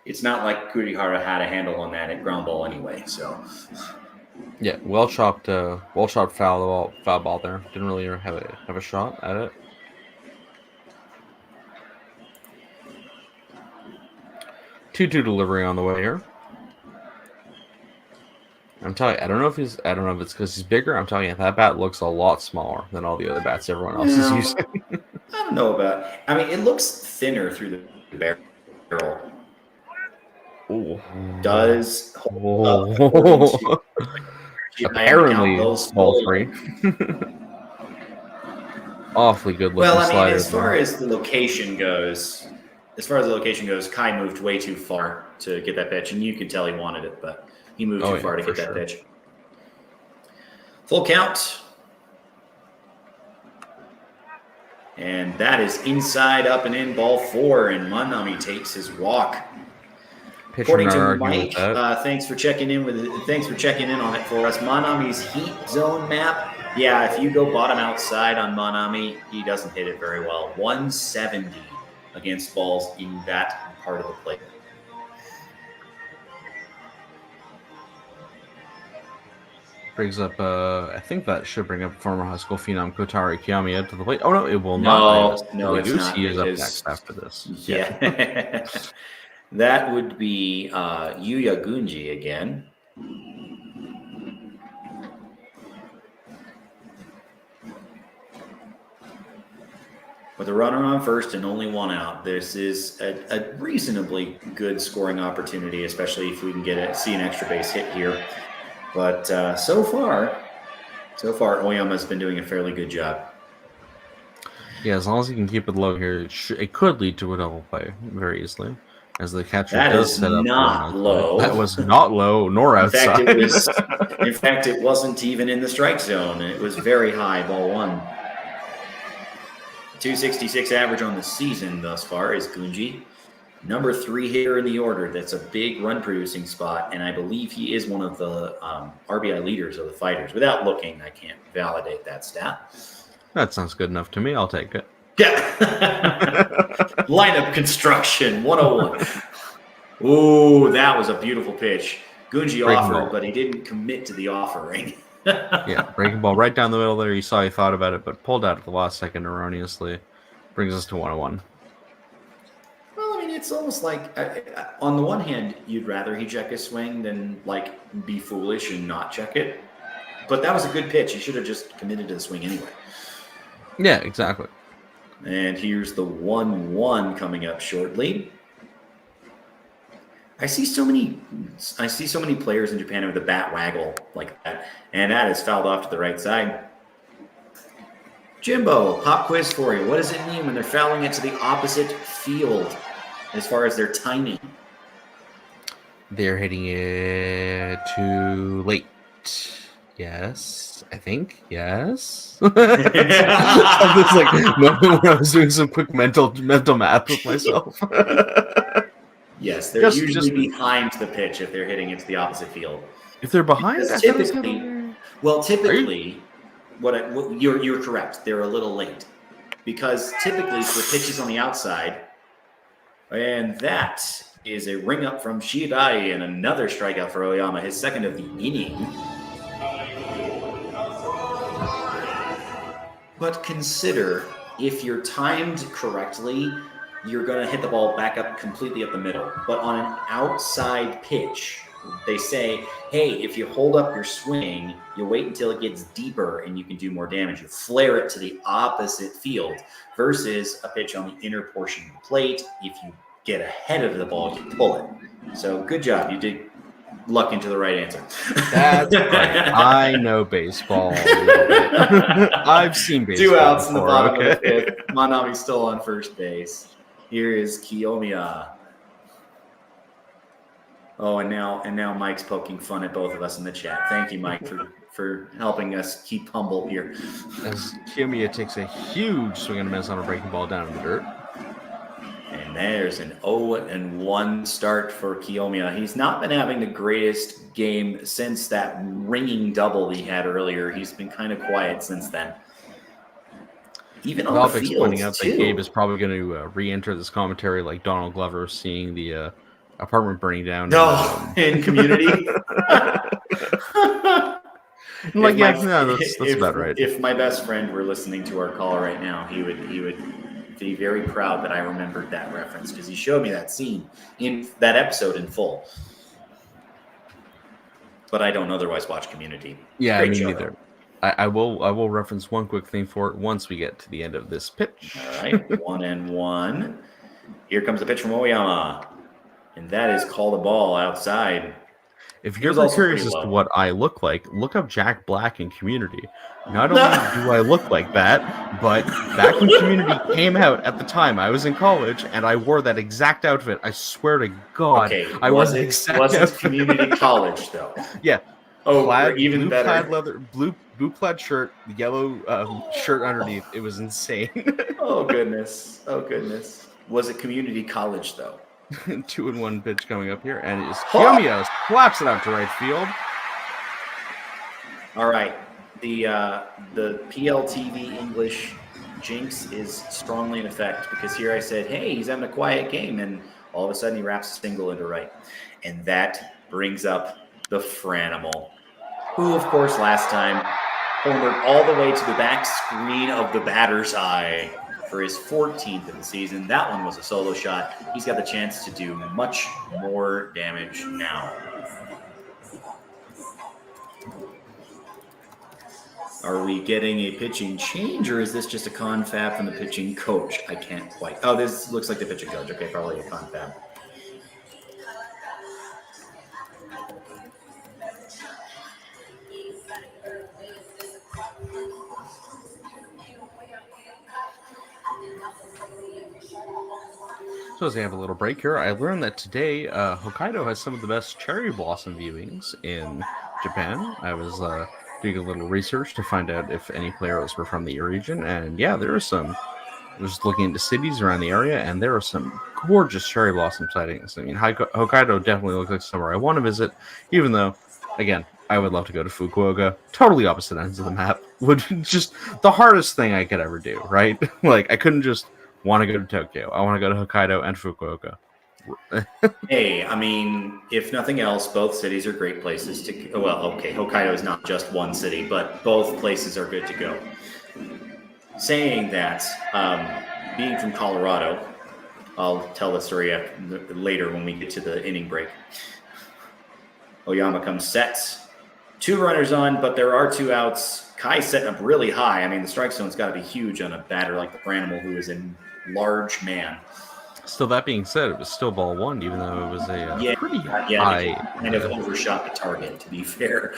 it's not like Kurihara had a handle on that at ground ball anyway. So, yeah, well chopped foul ball there. Didn't really have a shot at it. 2-2 delivery on the way here. I'm telling you, I don't know if it's because he's bigger. I'm telling you, that bat looks a lot smaller than all the other bats everyone else is using. I don't know about. I mean, it looks thinner through the barrel. Ooh. Does apparently ball free. Awfully good looking slider. Well, I mean, as far as the location goes, Kai moved way too far to get that pitch, and you could tell he wanted it, but he moved too far to get that pitch. Full count. And that is inside, up and in, ball 4, and Manami takes his walk. According to Mike, thanks for checking in on it for us. Manami's heat zone map. Yeah, if you go bottom outside on Manami, he doesn't hit it very well. 170 against balls in that part of the plate. Brings up, I think that should bring up former high school phenom Kotaro Kiyomiya to the plate. Oh no, it will not. No, it's not. He is up next after this. Yeah. That would be Yuya Gunji again. With a runner on first and only one out, this is a reasonably good scoring opportunity, especially if we can see an extra base hit here. But so far, Oyama's been doing a fairly good job. Yeah, as long as he can keep it low here, it could lead to a double play very easily. As the catcher does set up not low. That was not low nor outside. In fact, it wasn't even in the strike zone. It was very high, ball 1. 266 average on the season thus far is Gunji. Number 3 hitter in the order. That's a big run-producing spot, and I believe he is one of the RBI leaders of the fighters. Without looking, I can't validate that stat. That sounds good enough to me. I'll take it. Yeah. Lineup construction 101. Ooh, that was a beautiful pitch. Gunji offered, but he didn't commit to the offering. Yeah, breaking ball right down the middle there. You saw he thought about it, but pulled out at the last second erroneously. Brings us to 101. Well, I mean, it's almost like, on the one hand, you'd rather he check his swing than, like, be foolish and not check it. But that was a good pitch. He should have just committed to the swing anyway. Yeah, exactly. And here's the 1-1 coming up shortly. I see so many players in Japan with the bat waggle like that, and that is fouled off to the right side. Jimbo, pop quiz for you. What does it mean when they're fouling it to the opposite field as far as their timing? They're hitting it too late. Yes, I think. Yes. I was like, when I was doing some quick mental math with myself. Yes, they're usually behind the pitch if they're hitting it to the opposite field. If they're behind, Because I thought it was typically, gonna- typically, you're correct. They're a little late because typically for pitches on the outside, and that is a ring up from Shibai and another strikeout for Oyama, his second of the inning. But consider if you're timed correctly, you're going to hit the ball back up completely up the middle. But on an outside pitch, they say, hey, if you hold up your swing, you wait until it gets deeper and you can do more damage. You flare it to the opposite field versus a pitch on the inner portion of the plate. If you get ahead of the ball, you pull it. So good job. You did luck into the right answer. That's right. I know baseball. I've seen baseball. 2 outs before, in the bottom okay? of the fifth. Manami's still on first base. Here is Kiyomiya. Oh, and now Mike's poking fun at both of us in the chat. Thank you, Mike, for helping us keep humble here. As Kiyomiya takes a huge swing and a miss on a breaking ball down in the dirt. And there's an 0-1 start for Kiyomiya. He's not been having the greatest game since that ringing double he had earlier. He's been kind of quiet since then. Even on the field, pointing out too. that Gabe is probably going to re-enter this commentary like Donald Glover seeing the apartment burning down. In Community. Like, that's about right. If my best friend were listening to our call right now, he would be very proud that I remembered that reference because he showed me that scene in that episode in full. But I don't otherwise watch Community. Yeah, Great me show, neither. I will reference one quick thing for it once we get to the end of this pitch. All right, 1-1. Here comes the pitch from Oyama, and that is called a ball outside. If He you're was ever also curious pretty as to low. what I look like, look up Jack Black in Community. Not only do I look like that, but back when Community came out at the time, I was in college and I wore that exact outfit. I swear to God, Okay, I was the it exact was it outfit. Community College though? Yeah. Oh, Plaid, even blue better. plaid leather, blue plaid shirt, yellow shirt underneath. It was insane. Oh goodness. Was it Community College though? 2-1 pitch coming up here, and it is Kiyomiya slaps it out to right field. All right. The PLTV English jinx is strongly in effect because here I said, hey, he's having a quiet game, and all of a sudden he wraps a single into right. And that brings up the Franimal, who, of course, last time homered all the way to the back screen of the batter's eye for his 14th of the season. That one was a solo shot. He's got the chance to do much more damage now. Are we getting a pitching change, or is this just a confab from the pitching coach? I can't quite. Oh, this looks like the pitching coach. Okay, probably a confab. So as I have a little break here, I learned that today Hokkaido has some of the best cherry blossom viewings in Japan. I was doing a little research to find out if any players were from the region, and yeah, there are some. I was looking into cities around the area, and there are some gorgeous cherry blossom sightings. I mean, Hokkaido definitely looks like somewhere I want to visit, even though, again, I would love to go to Fukuoka. Totally opposite ends of the map. Would just the hardest thing I could ever do, right? Like, I couldn't just want to go to Tokyo. I want to go to Hokkaido and Fukuoka. Hey, I mean, if nothing else, both cities are great places to. Well, okay, Hokkaido is not just one city, but both places are good to go. Saying that, being from Colorado, I'll tell the story later when we get to the inning break. Oyama comes sets. 2 runners on, but there are 2 outs. Kai's setting up really high. I mean, the strike zone's got to be huge on a batter like the Franimal, who is a large man. Still, that being said, it was still ball 1, even though it was a pretty high. Kind of overshot the target, to be fair.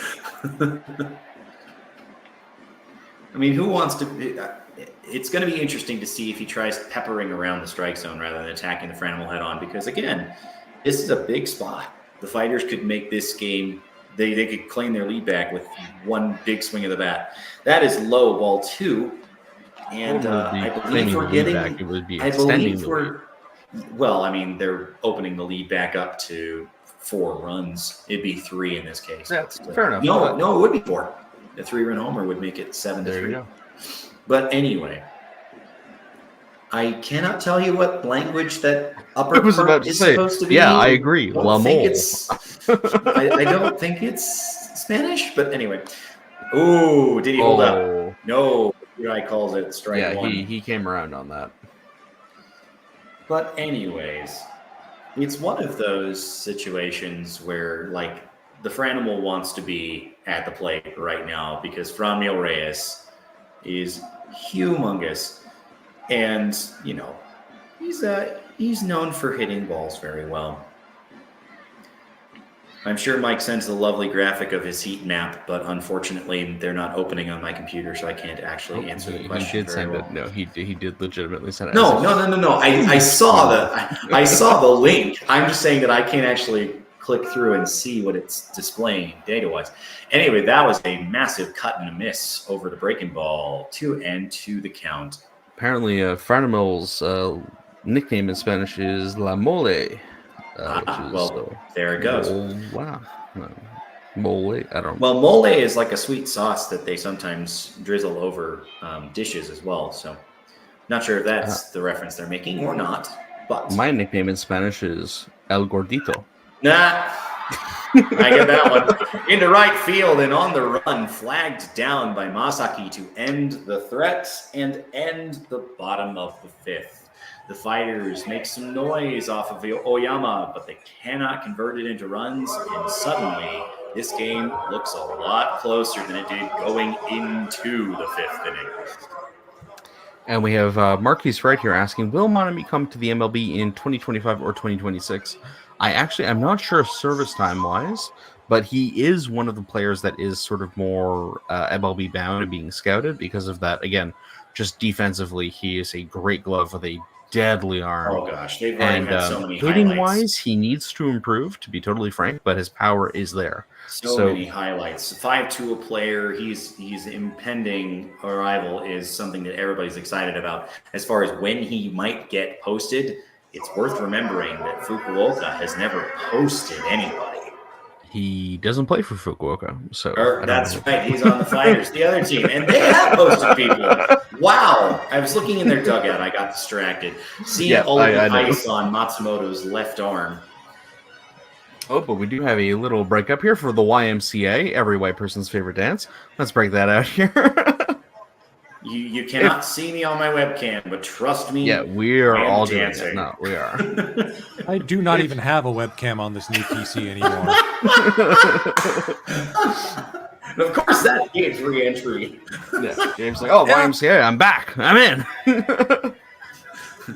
I mean, who wants to? It's going to be interesting to see if he tries peppering around the strike zone rather than attacking the Franimal head on, because again, this is a big spot. The fighters could make this game. They could claim their lead back with one big swing of the bat. That is low, ball 2, and I believe we're getting. It would be extending the lead. Well, I mean, they're opening the lead back up to 4 runs. It'd be 3 in this case. That's fair enough. No, it would be 4. A 3-run homer would make it 7-3. There you go. But anyway, I cannot tell you what language that upper I was part about to is say, supposed to be. yeah, I agree. I don't La think Mole. I don't think it's Spanish, but anyway. Oh, did he hold up? No, the guy calls it strike one. Yeah, he came around on that. But anyways, it's one of those situations where, like, the Franimal wants to be at the plate right now because Franmil Reyes is humongous. And, you know, he's known for hitting balls very well. I'm sure Mike sends a lovely graphic of his heat map, but unfortunately they're not opening on my computer, so I can't actually answer the question. He did send it. No, he did legitimately send it. No. I saw the link. I'm just saying that I can't actually click through and see what it's displaying data-wise. Anyway, that was a massive cut and a miss over the breaking ball. 2-2 the count. Apparently, Franimil's nickname in Spanish is La Mole. There it goes. Wow. Mole, I don't know. Well, mole is like a sweet sauce that they sometimes drizzle over dishes as well. So, not sure if that's the reference they're making or not. But my nickname in Spanish is El Gordito. Nah, I get that one. Into right field and on the run, flagged down by Masaki to end the threat and end the bottom of the 5th. The Fighters make some noise off of Oyama, but they cannot convert it into runs, and suddenly this game looks a lot closer than it did going into the 5th inning. And we have Marquise right here asking, will Monami come to the MLB in 2025 or 2026? I'm not sure service time-wise, but he is one of the players that is sort of more MLB bound and being scouted because of that. Again, just defensively, he is a great glove with a deadly arm. Oh gosh, they've already had so many hitting highlights. wise, he needs to improve, to be totally frank, but his power is there. So many highlights. 5'2" player, he's impending arrival is something that everybody's excited about. As far as when he might get posted, it's worth remembering that Fukuoka has never posted anybody. He doesn't play for Fukuoka, so that's right. He's on the Fighters, the other team, and they have posted people. Wow! I was looking in their dugout. I got distracted. Seeing all of the ice on Matsumoto's left arm. Oh, but we do have a little breakup here for the YMCA, every white person's favorite dance. Let's break that out here. You cannot see me on my webcam, but trust me. Yeah, we are all dancing. Doing it. No, we are. I do not even have a webcam on this new PC anymore. And of course, that game's re-entry. Yeah, James like, YMCA, I'm back. I'm in.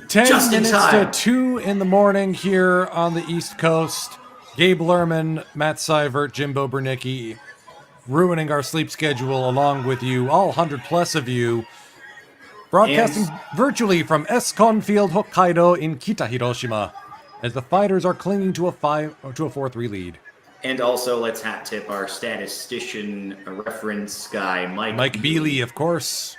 10 Just in minutes time. to 2 in the morning here on the East Coast. Gabe Lerman, Matt Seivert, Jimbo Bernicki, ruining our sleep schedule along with you, all 100 plus of you. Broadcasting virtually from Escon Field, Hokkaido in Kita, Hiroshima, as the Fighters are clinging to a 4-3 lead. And also, let's hat tip our statistician reference guy, Mike Bealey, of course.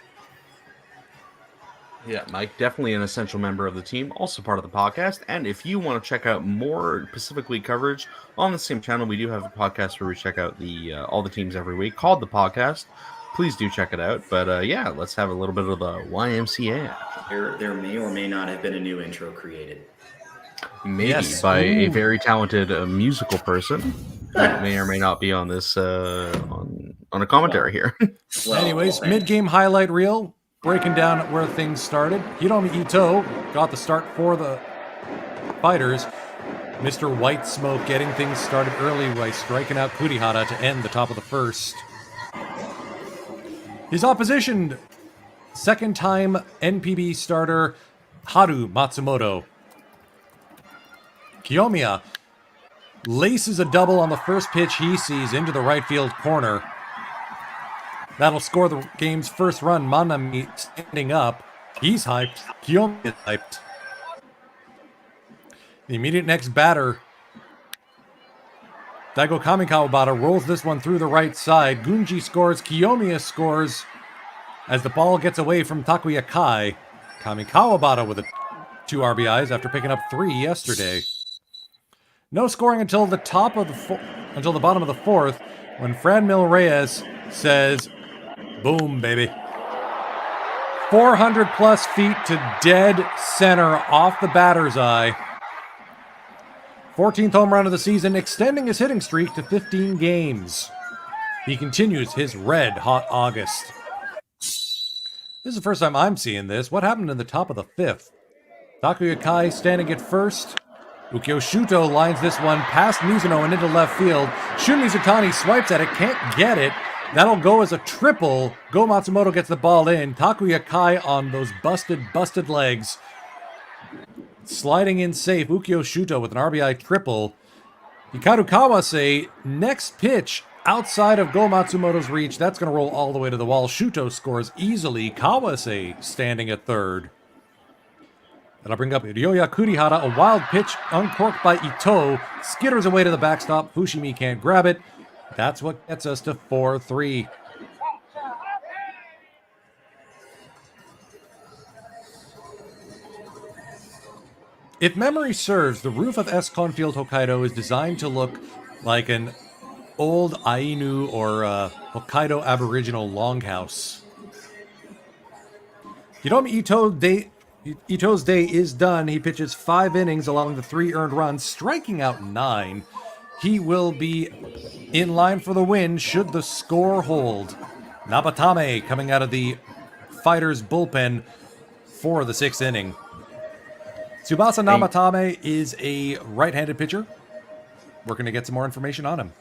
Yeah, Mike, definitely an essential member of the team, also part of the podcast. And if you want to check out more Pacific League coverage on the same channel, we do have a podcast where we check out all the teams every week called The Podcast. Please do check it out. But yeah, let's have a little bit of the YMCA. There may or may not have been a new intro created. Maybe by a very talented musical person that may or may not be on this on a commentary here. Anyways, mid-game highlight reel. Breaking down where things started. Hiromi Ito got the start for the Fighters. Mr. White Smoke getting things started early by striking out Kurihara to end the top of the first. His opposition, second-time NPB starter Haru Matsumoto. Kiyomiya laces a double on the first pitch he sees into the right field corner. That'll score the game's first run. Manami standing up. He's hyped. Kiyomiya is hyped. The immediate next batter, Daigo Kamikawabata, rolls this one through the right side. Gunji scores. Kiyomiya scores as the ball gets away from Takuya Kai. Kamikawabata with 2 RBIs after picking up 3 yesterday. No scoring until the until the bottom of the fourth, when Franmil Reyes says, "Boom, baby." 400 plus feet to dead center off the batter's eye. 14th home run of the season, extending his hitting streak to 15 games. He continues his red-hot August. This is the first time I'm seeing this. What happened in the top of the fifth? Takuya Kai standing at first. Ukyo Shuto lines this one past Mizuno and into left field. Shun Mizutani swipes at it, can't get it. That'll go as a triple. Go Matsumoto gets the ball in. Takuya Kai on those busted legs. Sliding in safe. Ukyo Shuto with an RBI triple. Hikaru Kawase, next pitch outside of Go Matsumoto's reach. That's going to roll all the way to the wall. Shuto scores easily. Kawase standing at third. That'll bring up Ryoya Kurihara. A wild pitch uncorked by Ito. Skitters away to the backstop. Fushimi can't grab it. That's what gets us to 4-3. If memory serves, the roof of Escon Field Hokkaido is designed to look like an old Ainu or Hokkaido Aboriginal longhouse. Hiromi Ito's day is done. He pitches 5 innings along the 3 earned runs, striking out 9. He will be in line for the win should the score hold. Nabatame coming out of the Fighters bullpen for the 6th inning. Tsubasa Nabatame is a right-handed pitcher. We're going to get some more information on him.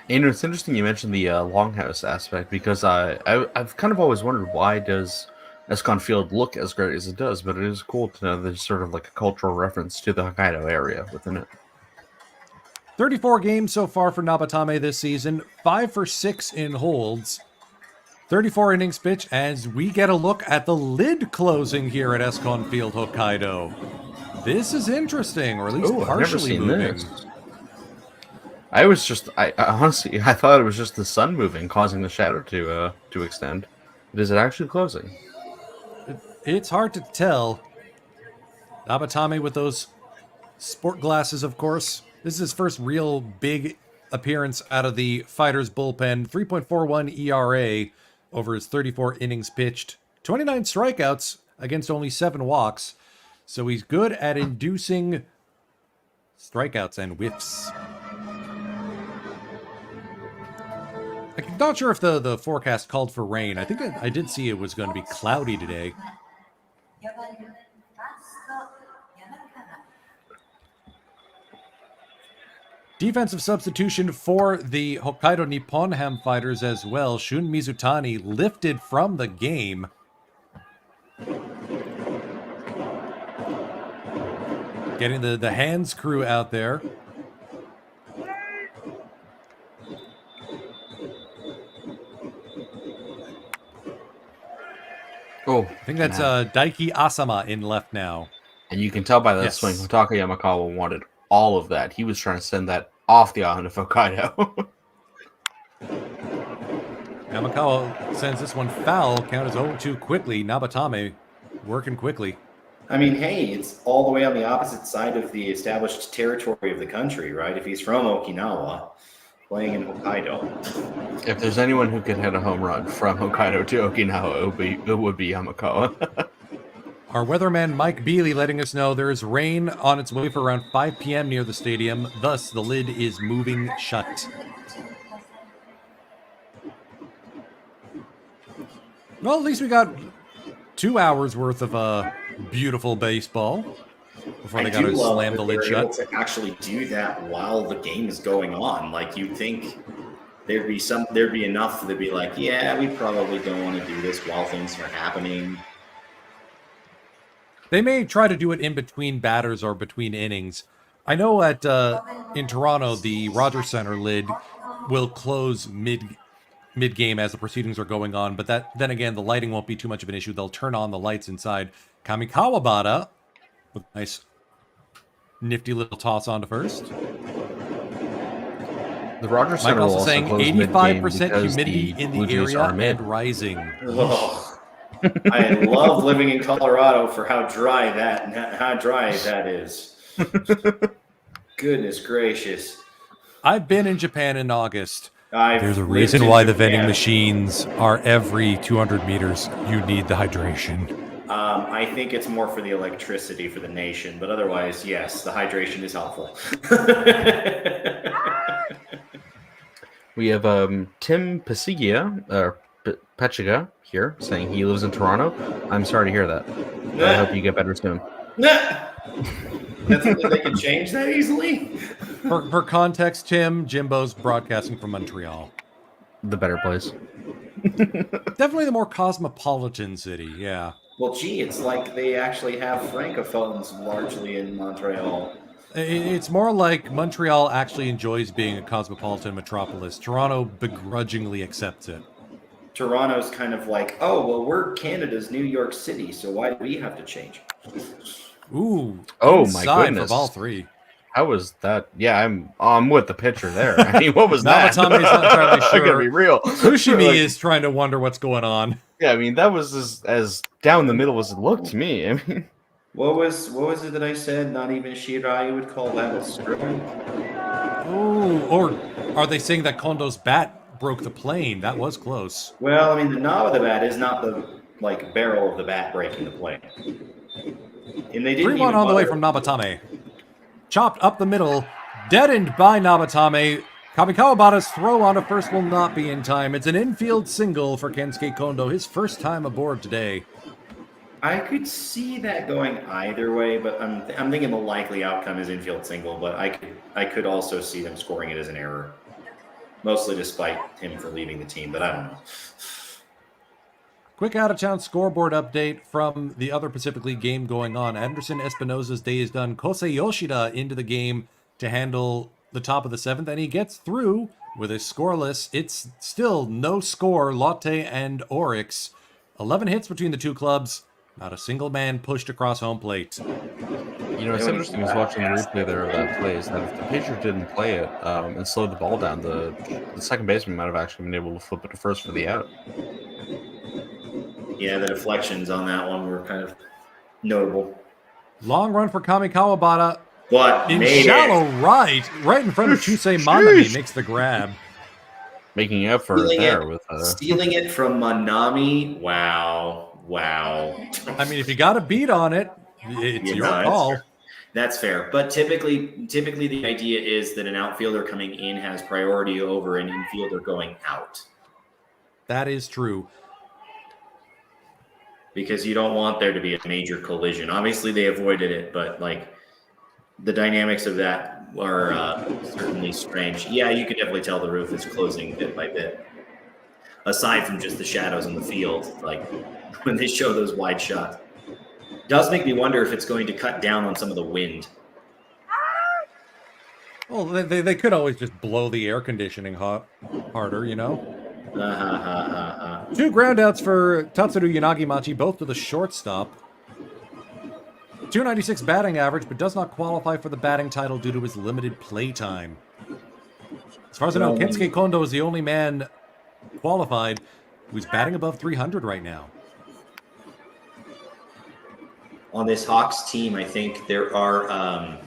And it's interesting you mentioned the longhouse aspect, because I've kind of always wondered, why does Escon Field look as great as it does? But it is cool to know there's sort of like a cultural reference to the Hokkaido area within it. 34 games so far for Nabatame this season, 5 for 6 in holds, 34 innings pitched, as we get a look at the lid closing here at Escon Field Hokkaido. This is interesting, or at least partially moving. This. I honestly, I thought it was just the sun moving, causing the shadow to extend. But is it actually closing? It's hard to tell. Nabatame with those sport glasses, of course. This is his first real big appearance out of the Fighters bullpen. 3.41 ERA over his 34 innings pitched. 29 strikeouts against only 7 walks. So he's good at inducing strikeouts and whiffs. I'm not sure if the forecast called for rain. I think I did see it was going to be cloudy today. Defensive substitution for the Hokkaido Nippon Ham Fighters as well. Shun Mizutani lifted from the game. Getting the hands crew out there. Oh, I think that's Daiki Asama in left now. And you can tell by that swing, Hotaka Yamakawa wanted all of that. He was trying to send that off the island of Hokkaido. Yamakawa sends this one foul. Count is 0-2 quickly. Nabatame working quickly. I mean, hey, it's all the way on the opposite side of the established territory of the country, right? If he's from Okinawa, playing in Hokkaido. If there's anyone who could hit a home run from Hokkaido to Okinawa, it would be Yamakawa. Our weatherman Mike Bealey letting us know there is rain on its way for around 5 p.m. near the stadium. Thus, the lid is moving shut. Well, at least we got 2 hours worth of beautiful baseball before they got to slam the lid shut. To actually do that while the game is going on, like you'd think there'd be enough to be like, yeah, we probably don't want to do this while things are happening. They may try to do it in between batters or between innings. I know at in Toronto, the Rogers Center lid will close mid-game as the proceedings are going on, but then again, the lighting won't be too much of an issue. They'll turn on the lights inside. Kamikawabata with a nice, nifty little toss on to first. The Rogers Center Mike will also saying 85% humidity in the area and rising. I love living in Colorado for how dry that is. Goodness gracious. I've been in Japan in August. There's a Lived reason in why the vending Japan. machines are every 200 meters. You need the hydration. I think it's more for the electricity for the nation, but otherwise, yes, the hydration is helpful. We have Tim Pachiga here saying he lives in Toronto. I'm sorry to hear that. I hope you get better soon. That's something they can change that easily? For context, Jimbo's broadcasting from Montreal. The better place. Definitely the more cosmopolitan city, yeah. Well, gee, it's like they actually have francophones largely in Montreal. It's more like Montreal actually enjoys being a cosmopolitan metropolis. Toronto begrudgingly accepts it. Toronto's kind of like, oh, well, we're Canada's New York City, so why do we have to change? Ooh. Oh, inside my goodness. For ball 3. How was that? Yeah, I'm with the pitcher there. I mean, what was that? Nabatame's not entirely sure. I'm gonna be real. Fushimi is trying to wonder what's going on. Yeah, I mean, that was as down the middle as it looked to me. I mean, what was it that I said? Not even Shirai would call that a stripping? Ooh, or are they saying that Kondo's bat broke the plane? That was close. Well, I mean, the knob of the bat is not the barrel of the bat breaking the plane. And they didn't 3-1 on the way from Nabatame. Chopped up the middle, deadened by Nabatame. Kamikawabata's throw on a first will not be in time. It's an infield single for Kensuke Kondo, his first time aboard today. I could see that going either way, but I'm thinking the likely outcome is infield single, but I could also see them scoring it as an error. Mostly despite him for leaving the team, but I don't know. Quick out-of-town scoreboard update from the other Pacific League game going on. Anderson Espinosa's day is done. Kosei Yoshida into the game to handle the top of the 7th, and he gets through with a scoreless. It's still no score, Lotte and Oryx. 11 hits between the two clubs. Not a single man pushed across home plate. you know, it's interesting. I was watching the replay there of that play. Is that if the pitcher didn't play it and slowed the ball down, the second baseman might have actually been able to flip it to first for the out. Yeah, the deflections on that one were kind of notable. Long run for Kamikawabata. But In made shallow it. right in front of Chusei Manami, makes the grab. Making up for it there with Stealing it from Manami. Wow. I mean, if you got a beat on it, it's your call. That's fair. But typically the idea is that an outfielder coming in has priority over an infielder going out. That is true. Because you don't want there to be a major collision. Obviously, they avoided it, but the dynamics of that are certainly strange. Yeah, you could definitely tell the roof is closing bit by bit. Aside from just the shadows in the field, when they show those wide shots. Does make me wonder if it's going to cut down on some of the wind. Well, they could always just blow the air conditioning harder, you know? 2 groundouts for Tatsuru Yanagimachi, both to the shortstop. 296 batting average, but does not qualify for the batting title due to his limited play time. As far as I know, Kensuke Kondo is the only man qualified who's batting above 300 right now. On this Hawks team, I think there are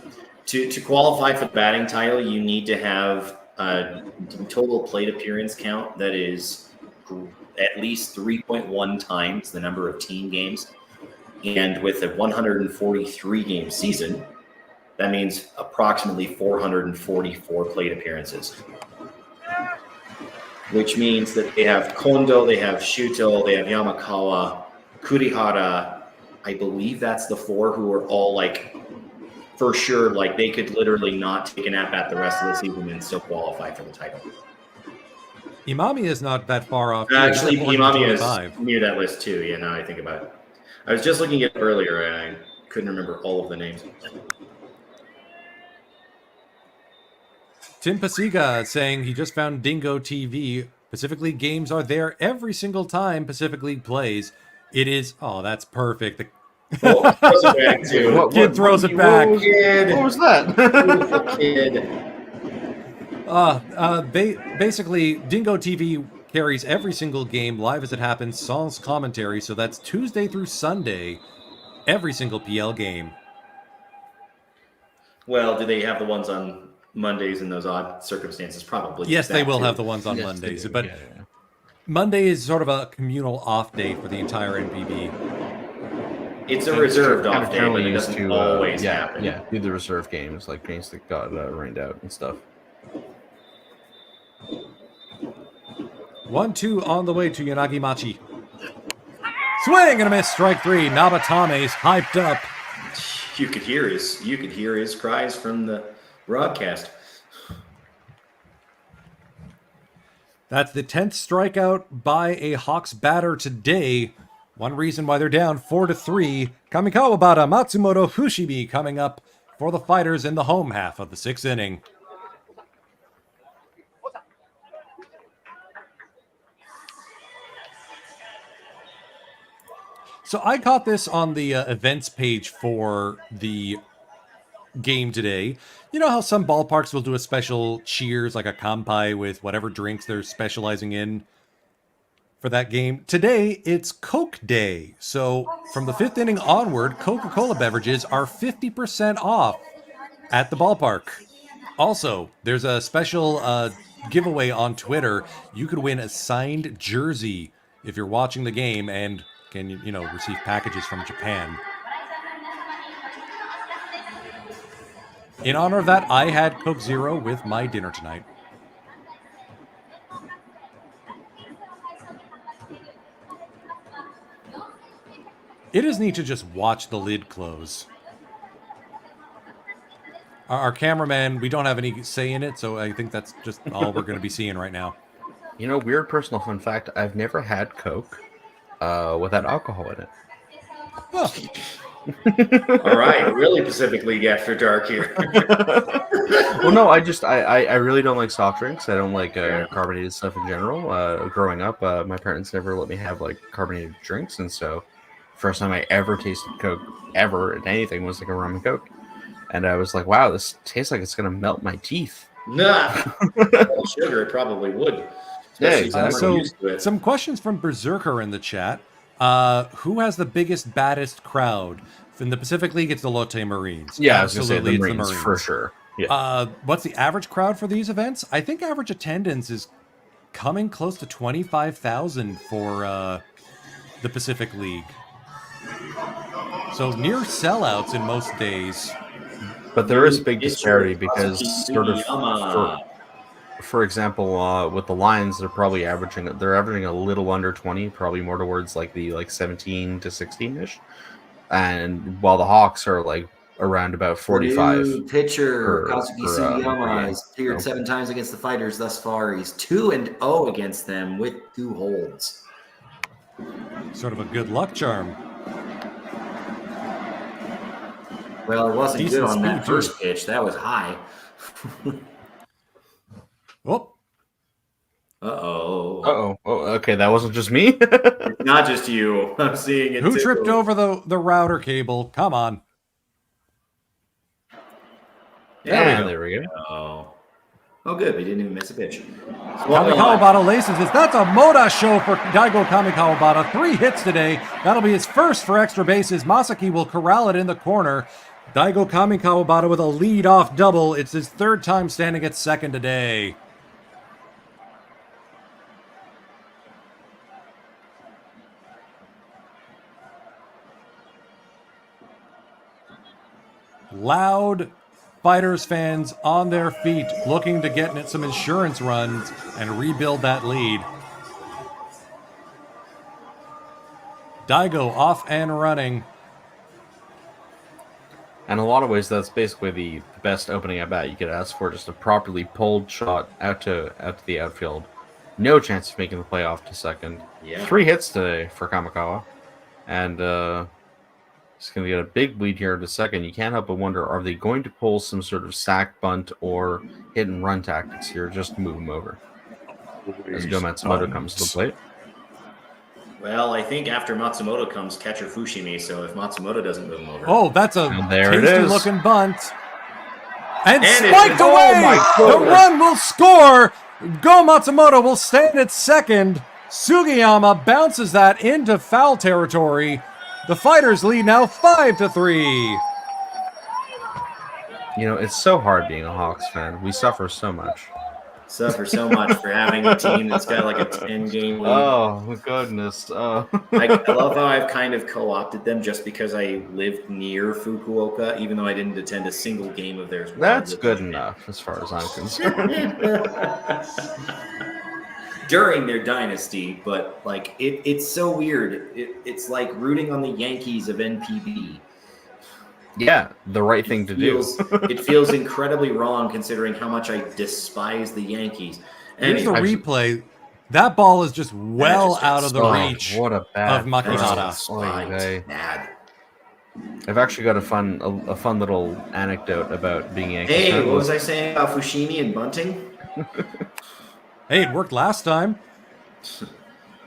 to qualify for the batting title, you need to have a total plate appearance count that is at least 3.1 times the number of team games. And with a 143 game season, that means approximately 444 plate appearances. Which means that they have Kondo, they have Shuto, they have Yamakawa, Kurihara. I believe that's the 4 who are all for sure, they could literally not take an at-bat the rest of the season and still qualify for the title. Imami is not that far off. Actually, Imami is near that list too. Yeah, now I think about it. I was just looking at it earlier and I couldn't remember all of the names. Tim Pasiga saying he just found Dingo TV. Pacific League games are there every single time Pacific League plays. It is, that's perfect. Throws it back too. Kid throws it back. What was that? Kid. Basically, Dingo TV carries every single game live as it happens, sans commentary, so that's Tuesday through Sunday, every single PL game. Well, do they have the ones on Mondays in those odd circumstances? Probably. Yes, they that will too. have the ones on Yes, Mondays, they do. but Yeah. Monday is sort of a communal off day for the entire NPB. It's a reserved Kind off of day, generally but it used doesn't to always happen. Yeah, do the reserve games like games that got rained out and stuff. 1-2 on the way to Yanagi-Machi. Swing and a miss, strike 3. Nabatame's hyped up. You could hear his cries from the broadcast. That's the 10th strikeout by a Hawks batter today. One reason why they're down 4-3. Kamikawa Bata, Matsumoto Fushimi coming up for the Fighters in the home half of the 6th inning. So I caught this on the events page for the game today. You know how some ballparks will do a special cheers, like a kampai with whatever drinks they're specializing in for that game? Today, it's Coke Day. So from the 5th inning onward, Coca-Cola beverages are 50% off at the ballpark. Also, there's a special giveaway on Twitter. You could win a signed jersey if you're watching the game and can, receive packages from Japan. In honor of that, I had Coke Zero with my dinner tonight. It is neat to just watch the lid close. Our cameraman, we don't have any say in it, so I think that's just all we're going to be seeing right now. Weird personal fun fact, I've never had Coke without alcohol in it. Oh. All right, really Pacific League after dark here. Well, no, I really don't like soft drinks. I don't like carbonated stuff in general. Growing up, my parents never let me have like carbonated drinks, and so first time I ever tasted Coke ever and anything was like a rum and Coke, and I was like, wow, this tastes like it's gonna melt my teeth. Nah, well, sugar it probably would. Yeah, exactly. So some questions from Berserker in the chat. Who has the biggest, baddest crowd? In the Pacific League, it's the Lotte Marines. Yeah, absolutely, it's the Marines for sure. Yeah. What's the average crowd for these events? I think average attendance is coming close to 25,000 for the Pacific League. So near sellouts in most days. But there is a big disparity because sort of for example, with the Lions, they're averaging a little under 20, probably more towards like 17 to 16ish. And while the Hawks are like around about 45. Pitcher Kazuki Sugiyama has cleared 7 times against the Fighters thus far. He's 2-0 against them with 2 holds. Sort of a good luck charm. Well, it wasn't Decent good on that speed, first too. pitch. That was high. Oh. Uh-oh. Oh, okay, that wasn't just me. Not just you. I'm seeing it Who too. tripped over the router cable? Come on. There we go. Oh, good. We didn't even miss a pitch. Kamikawabata laces this. That's a Moda show for Daigo Kamikawabata. 3 hits today. That'll be his first for extra bases. Masaki will corral it in the corner. Daigo Kamikawabata with a lead-off double. It's his 3rd time standing at second today. Loud Fighters fans on their feet, looking to get some insurance runs and rebuild that lead. Daigo off and running. And in a lot of ways, that's basically the best opening at bat you could ask for. Just a properly pulled shot out to the outfield. No chance of making the playoff to second. Yeah. 3 hits today for Kamikawa. And he's going to get a big lead here to second. You can't help but wonder, are they going to pull some sort of sack bunt or hit and run tactics here just to move him over? As Go Matsumoto comes to the plate. Well, I think after Matsumoto comes catcher Fushimi, so if Matsumoto doesn't move him over. Oh, that's a there tasty-looking bunt. And And spiked it's- away! oh The run will score! Go Matsumoto will stand at second. Sugiyama bounces that into foul territory. The Fighters lead now 5-3. You know, it's so hard being a Hawks fan. We suffer so much. Suffer so much for having a team that's got like a 10-game lead. Oh, goodness. Oh. I love how I've kind of co-opted them just because I lived near Fukuoka, even though I didn't attend a single game of theirs. That's good enough as far as I'm concerned. During their dynasty, but like it's so weird. It's like rooting on the Yankees of NPB. Yeah, the right thing to do. It feels incredibly wrong considering how much I despise the Yankees. Here's the replay. That ball is just well out of the reach what a bad of Makinata. Bad. I've actually got a fun little anecdote about being Yankee. Hey, what was I saying about Fushimi and bunting? Hey, it worked last time.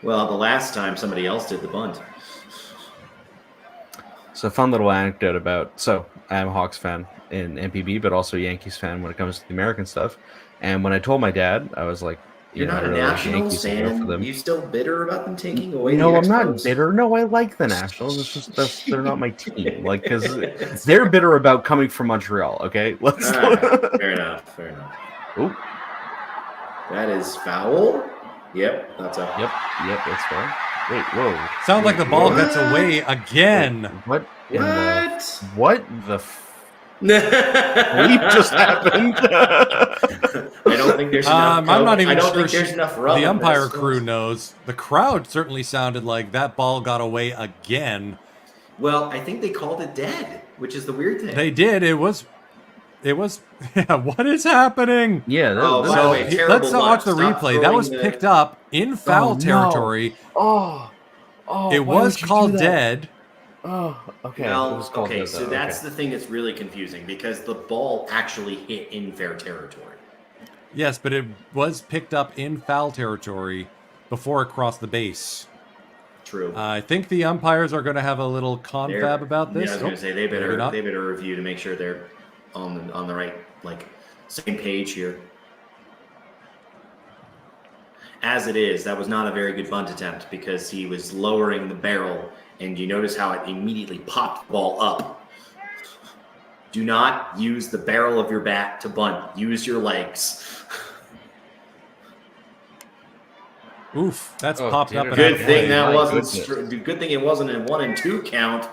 Well, the last time somebody else did the bunt. So, a fun little anecdote about. So, I'm a Hawks fan in NPB, but also a Yankees fan when it comes to the American stuff. And when I told my dad, I was like, "You're not a Nationals fan. You still bitter about them taking away?" No, I'm not bitter. No, I like the Nationals. It's just they're not my team. Like, because they're bitter about coming from Montreal. Okay, let's. Fair enough. Ooh. That is foul. Yep, that's up. Yep, that's fair. Wait, whoa. Sounds like the ball gets away again. Wait, what the leap just happened? I don't think there's enough. I'm not even sure there's enough the umpire crew knows. The crowd certainly sounded like that ball got away again. Well, I think they called it dead, which is the weird thing. They did. It was. Yeah, what is happening? Yeah. By the way, let's watch the replay. That was picked up in foul territory. Oh, it was called dead. Oh, okay. Okay, so that's the thing that's really confusing because the ball actually hit in fair territory. Yes, but it was picked up in foul territory before it crossed the base. True. I think the umpires are going to have a little confab about this. Yeah, I was going to say they better review to make sure they're on the right same page here. As it is, that was not a very good bunt attempt because he was lowering the barrel, and you notice how it immediately popped the ball up. Do not use the barrel of your bat to bunt. Use your legs. Oof, that's popped up. Good thing Good thing it wasn't a 1 and 2 count.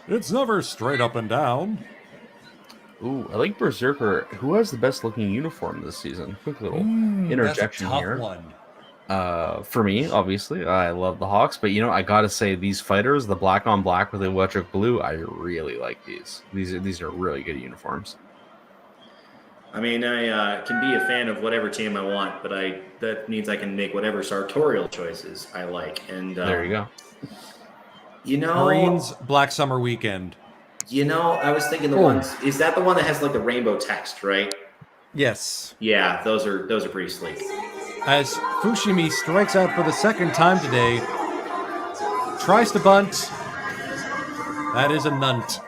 It's never straight up and down. Ooh, I like Berserker. Who has the best looking uniform this season? Quick little interjection that's a tough here. One. For me, obviously, I love the Hawks, but I gotta say these fighters, the black on black with the electric blue, I really like these. These are really good uniforms. I mean, I can be a fan of whatever team I want, but that means I can make whatever sartorial choices I like. And there you go. Marines Black Summer Weekend. I was thinking is that the one that has the rainbow text, right? Yes. Yeah, those are pretty sleek. As Fushimi strikes out for the second time today, tries to bunt. That is a nunt.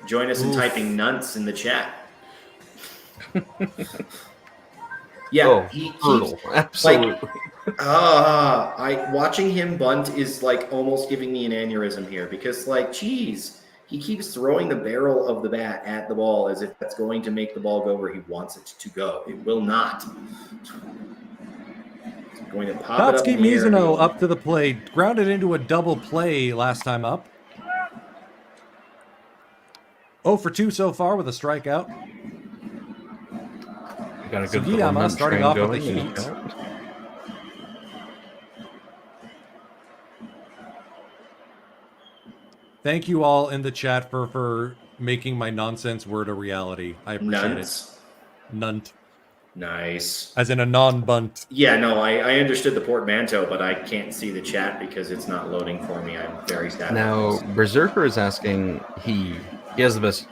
Join us in typing nunts in the chat. Yeah, he brutal. Absolutely. Watching him bunt is almost giving me an aneurysm here because geez, he keeps throwing the barrel of the bat at the ball as if that's going to make the ball go where he wants it to go. It will not. It's going to pop it up in the air. Mizuno up to the plate, grounded into a double play last time up. 0 for 2 so far with a strikeout. Got a good Sugiyama starting off with the heat. Thank you all in the chat for making my nonsense word a reality. I appreciate it. Nunt. Nice. As in a non-bunt. Yeah, no, I understood the portmanteau, but I can't see the chat because it's not loading for me. I'm very sad. Now, Berserker is asking, he has the best,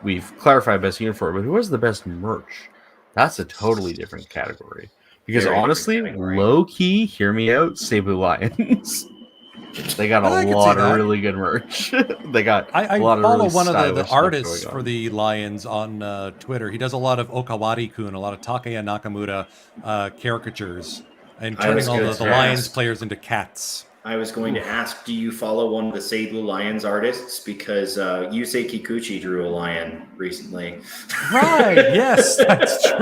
we've clarified best uniform, but who has the best merch? That's a totally different category. Because honestly, low-key, hear me out, Cebu Lions. They got a lot of really good merch. They got I a lot of follow really one of the stylish artists for the Lions on Twitter. He does a lot of Okawari-kun, a lot of Takeya Nakamura caricatures, and turning all the Lions players into cats. I was going to ask, do you follow one of the Say Blue Lions artists? Because Yusei Kikuchi drew a lion recently. Right, yes, that's true.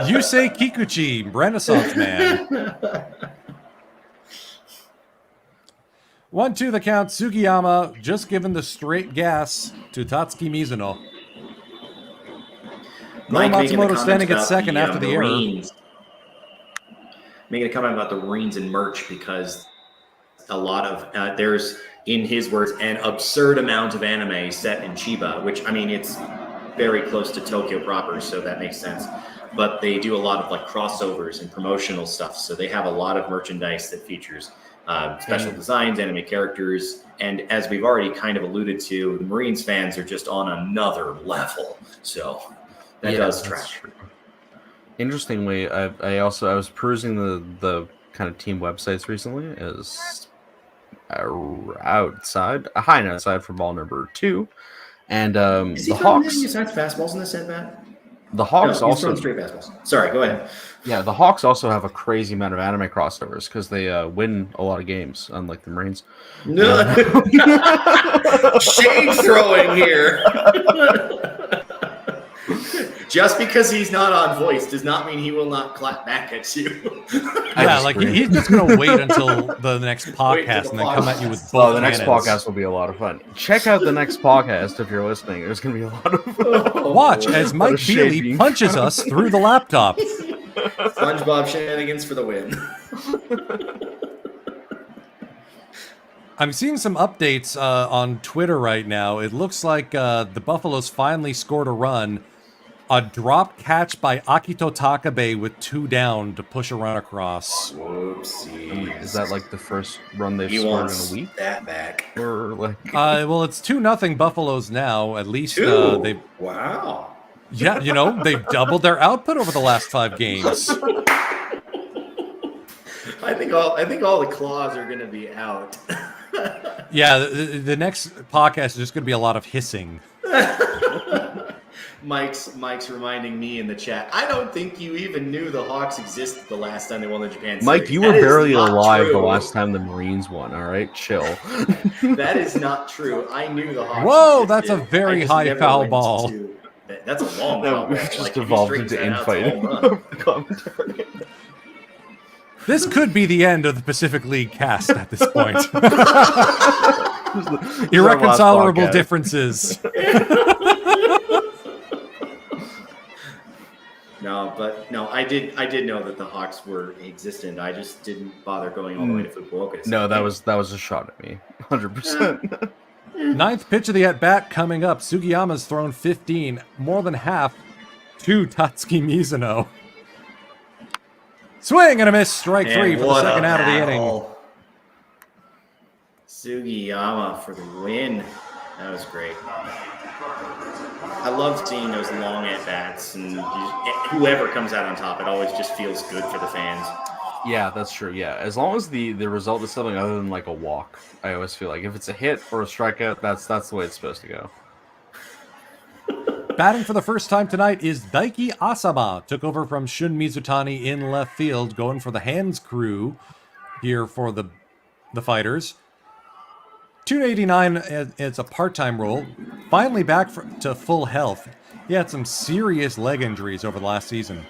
Yusei Kikuchi, Renaissance man. 1-2 the count. Sugiyama just given the straight gas to Tatsuki Mizuno. Mike making the Matsumoto standing at about second after the error. Marines. Making a comment about the Marines and merch because a lot of there's, in his words, an absurd amount of anime set in Chiba, which I mean it's very close to Tokyo proper, so that makes sense. But they do a lot of like crossovers and promotional stuff, so they have a lot of merchandise that features special designs, anime characters, and as we've already kind of alluded to, the Marines fans are just on another level. So that does track. Interestingly, I was perusing the kind of team websites recently. Is outside for ball number 2, and is he the Hawks. Besides fastballs in the set, Matt? The Hawks no, also straight fastballs. Sorry, go ahead. Yeah, the Hawks also have a crazy amount of anime crossovers because they win a lot of games, unlike the Marines. No, shade throwing here. Just because he's not on voice does not mean he will not clap back at you. Yeah, like he's just going to wait until the next podcast and then come at you with both the next podcast will be a lot of fun. Check out the next podcast if you're listening. There's going to be a lot of Watch as Mike Bealey punches us through the laptop. SpongeBob shenanigans for the win. I'm seeing some updates on Twitter right now. It looks like the Buffaloes finally scored a run. A drop catch by Akito Takabe with 2 down to push a run across. Whoopsie. Is that like the first run they've scored in a week? That back. Or like well, it's 2-0 Buffaloes now. At least they've. Wow. Yeah, they've doubled their output over the last 5 games. I think all the claws are going to be out. Yeah, the next podcast is just going to be a lot of hissing. Mike's reminding me in the chat. I don't think you even knew the Hawks existed the last time they won the Japan Series. Mike, you were barely alive the last time the Marines won. All right, chill. That is not true. I knew the Hawks. Whoa, existed. that's a very high foul ball. That's a long foul ball. We've just evolved into infighting. Commentary. This could be the end of the Pacific League cast at this point. Irreconcilable differences. No, I did know that the Hawks were existent. I just didn't bother going all the way to Fukuoka. No, that was a shot at me, 100%. 9th pitch of the at-bat coming up. Sugiyama's thrown 15, more than half to Tatsuki Mizuno. Swing and a miss, strike 3 for the second out of the inning. Sugiyama for the win. That was great. I love seeing those long at-bats, and whoever comes out on top, it always just feels good for the fans. Yeah, that's true. Yeah, as long as the result is something other than like a walk, I always feel like if it's a hit or a strikeout, that's the way it's supposed to go. Batting for the first time tonight is Daiki Asama. Took over from Shun Mizutani in left field, going for the hands crew here for the fighters. 289 as a part-time role. Finally back to full health. He had some serious leg injuries over the last season.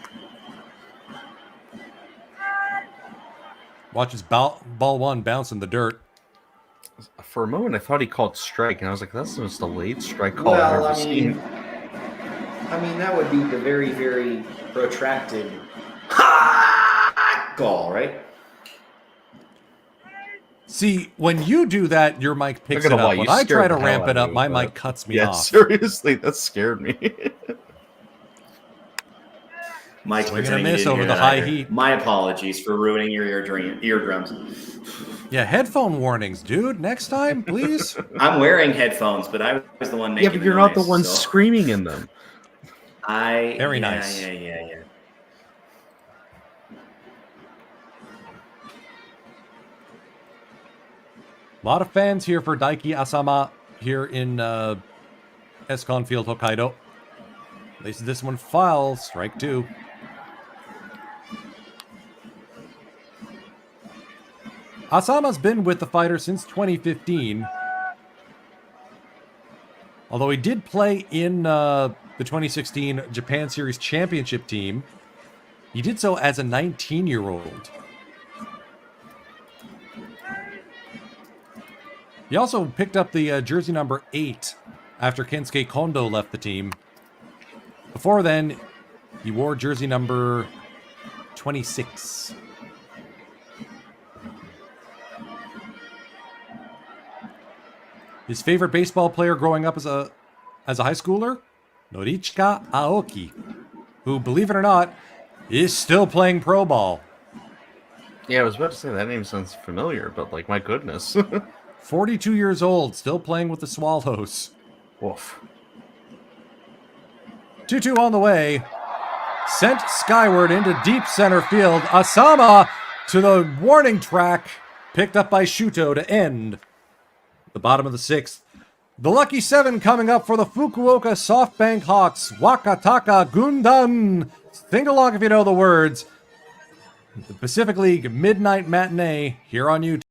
Watch his ball 1 bounce in the dirt. For a moment, I thought he called strike, and I was like, that's the most delayed strike call I've ever seen. I mean, that would be the very, very protracted call, right? See, when you do that, your mic picks it up. When I try to ramp it up, my mic cuts me off. Seriously, that scared me. Mike's swinging a miss over the high heat. My apologies for ruining your eardrums. Yeah, headphone warnings, dude. Next time, please. I'm wearing headphones, but I was the one making but you're not the one screaming in them. Very nice. Yeah. A lot of fans here for Daiki Asama here in Escon Field, Hokkaido. At least this one foul, strike 2. Asama's been with the fighter since 2015. Although he did play in the 2016 Japan Series Championship team. He did so as a 19-year-old. He also picked up the jersey number 8 after Kensuke Kondo left the team. Before then, he wore jersey number 26. His favorite baseball player growing up as a high schooler? Norichika Aoki, who, believe it or not, is still playing pro ball. Yeah, I was about to say that name sounds familiar, but like, my goodness. 42 years old, still playing with the Swallows. Woof. 2-2 on the way. Sent skyward into deep center field. Asama to the warning track. Picked up by Shuto to end the bottom of the 6th. The lucky 7 coming up for the Fukuoka SoftBank Hawks. Wakataka Gundan. Sing along if you know the words. The Pacific League Midnight Matinee here on YouTube.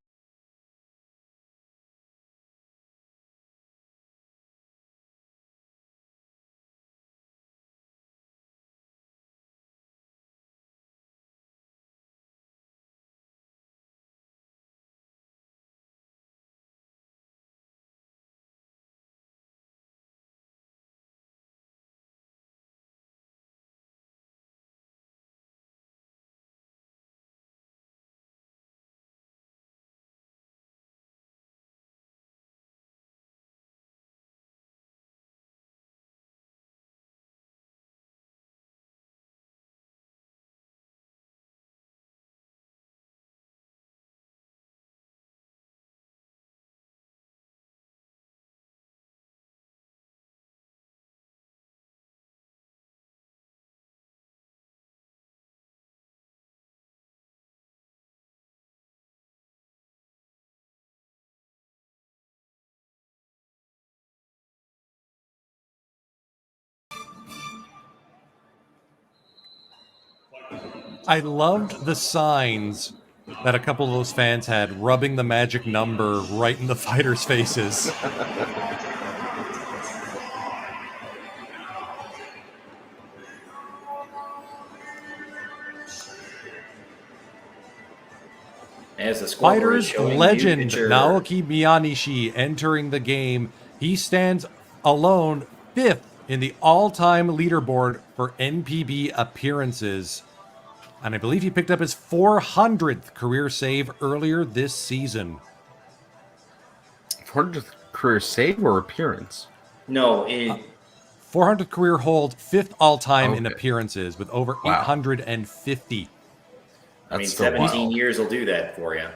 I loved the signs that a couple of those fans had rubbing the magic number right in the fighters' faces. As the scoreboard is Fighters showing, legend new pitcher- Naoki Miyanishi entering the game. He stands alone 5th in the all-time leaderboard for NPB appearances. And I believe he picked up his 400th career save earlier this season. 400th career save or appearance? No, 400th career hold, 5th all-time in Okay. appearances with over Wow. 850. I mean, That's still 17 wild. years will do that for you.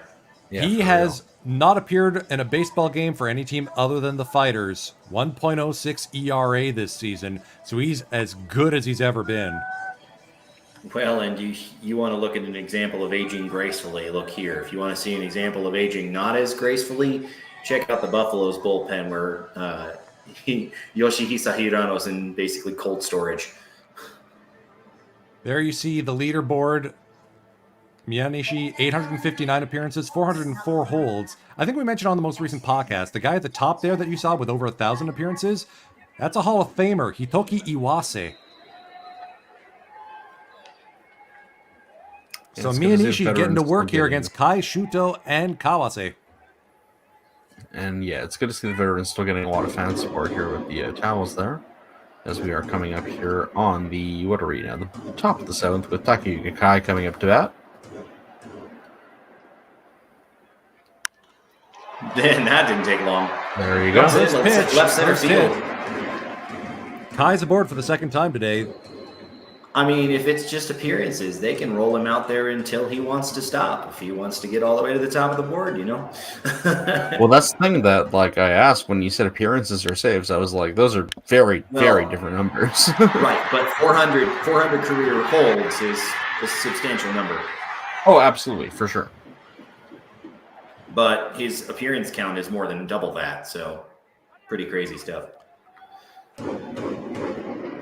Yeah, He for has not appeared in a baseball game for any team other than the Fighters. 1.06 ERA this season, so he's as good as he's ever been. Well, and you want to look at an example of aging gracefully, look here. If you want to see an example of aging not as gracefully, check out the Buffalo's bullpen where Yoshihisa Hirano's in basically cold storage. There you see the leaderboard. Miyanishi, 859 appearances, 404 holds. I think we mentioned on the most recent podcast, the guy at the top there that you saw with over 1,000 appearances, that's a Hall of Famer, Hitoki Iwase. So it's good to see Miyanishi getting to veterans work still here getting- against Kai, Shuto, and Kawase. And yeah, it's good to see the veterans still getting a lot of fan support here with the towels there. As we are coming up here on the, what are we now? The top of the 7th with Takayuki Kai coming up to bat. Then that didn't take long. There you go. That's it. Pitch, Left center first field. hit. Kai's aboard for the second time today. I mean, if it's just appearances, they can roll him out there until he wants to stop. If he wants to get all the way to the top of the board, you know. Well, that's the thing that, like, I asked when you said appearances or saves. I was like, those are very, very Well, different numbers. Right, but 400 career holds is a substantial number. Oh, absolutely, for sure. But his appearance count is more than double that, so pretty crazy stuff.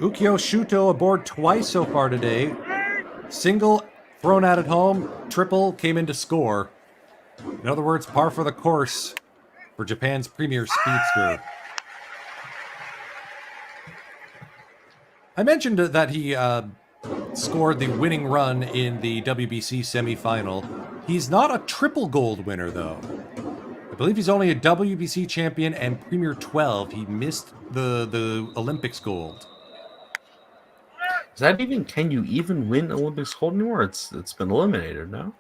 Ukyo Shuto aboard twice so far today. Single thrown out at home, triple came in to score. In other words, par for the course for Japan's premier speedster. I mentioned that he scored the winning run in the WBC semifinal. He's not a triple gold winner, though. I believe he's only a WBC champion and Premier 12. He missed the Olympics gold. Is that even? Can you even win Olympics gold anymore? It's been eliminated, no?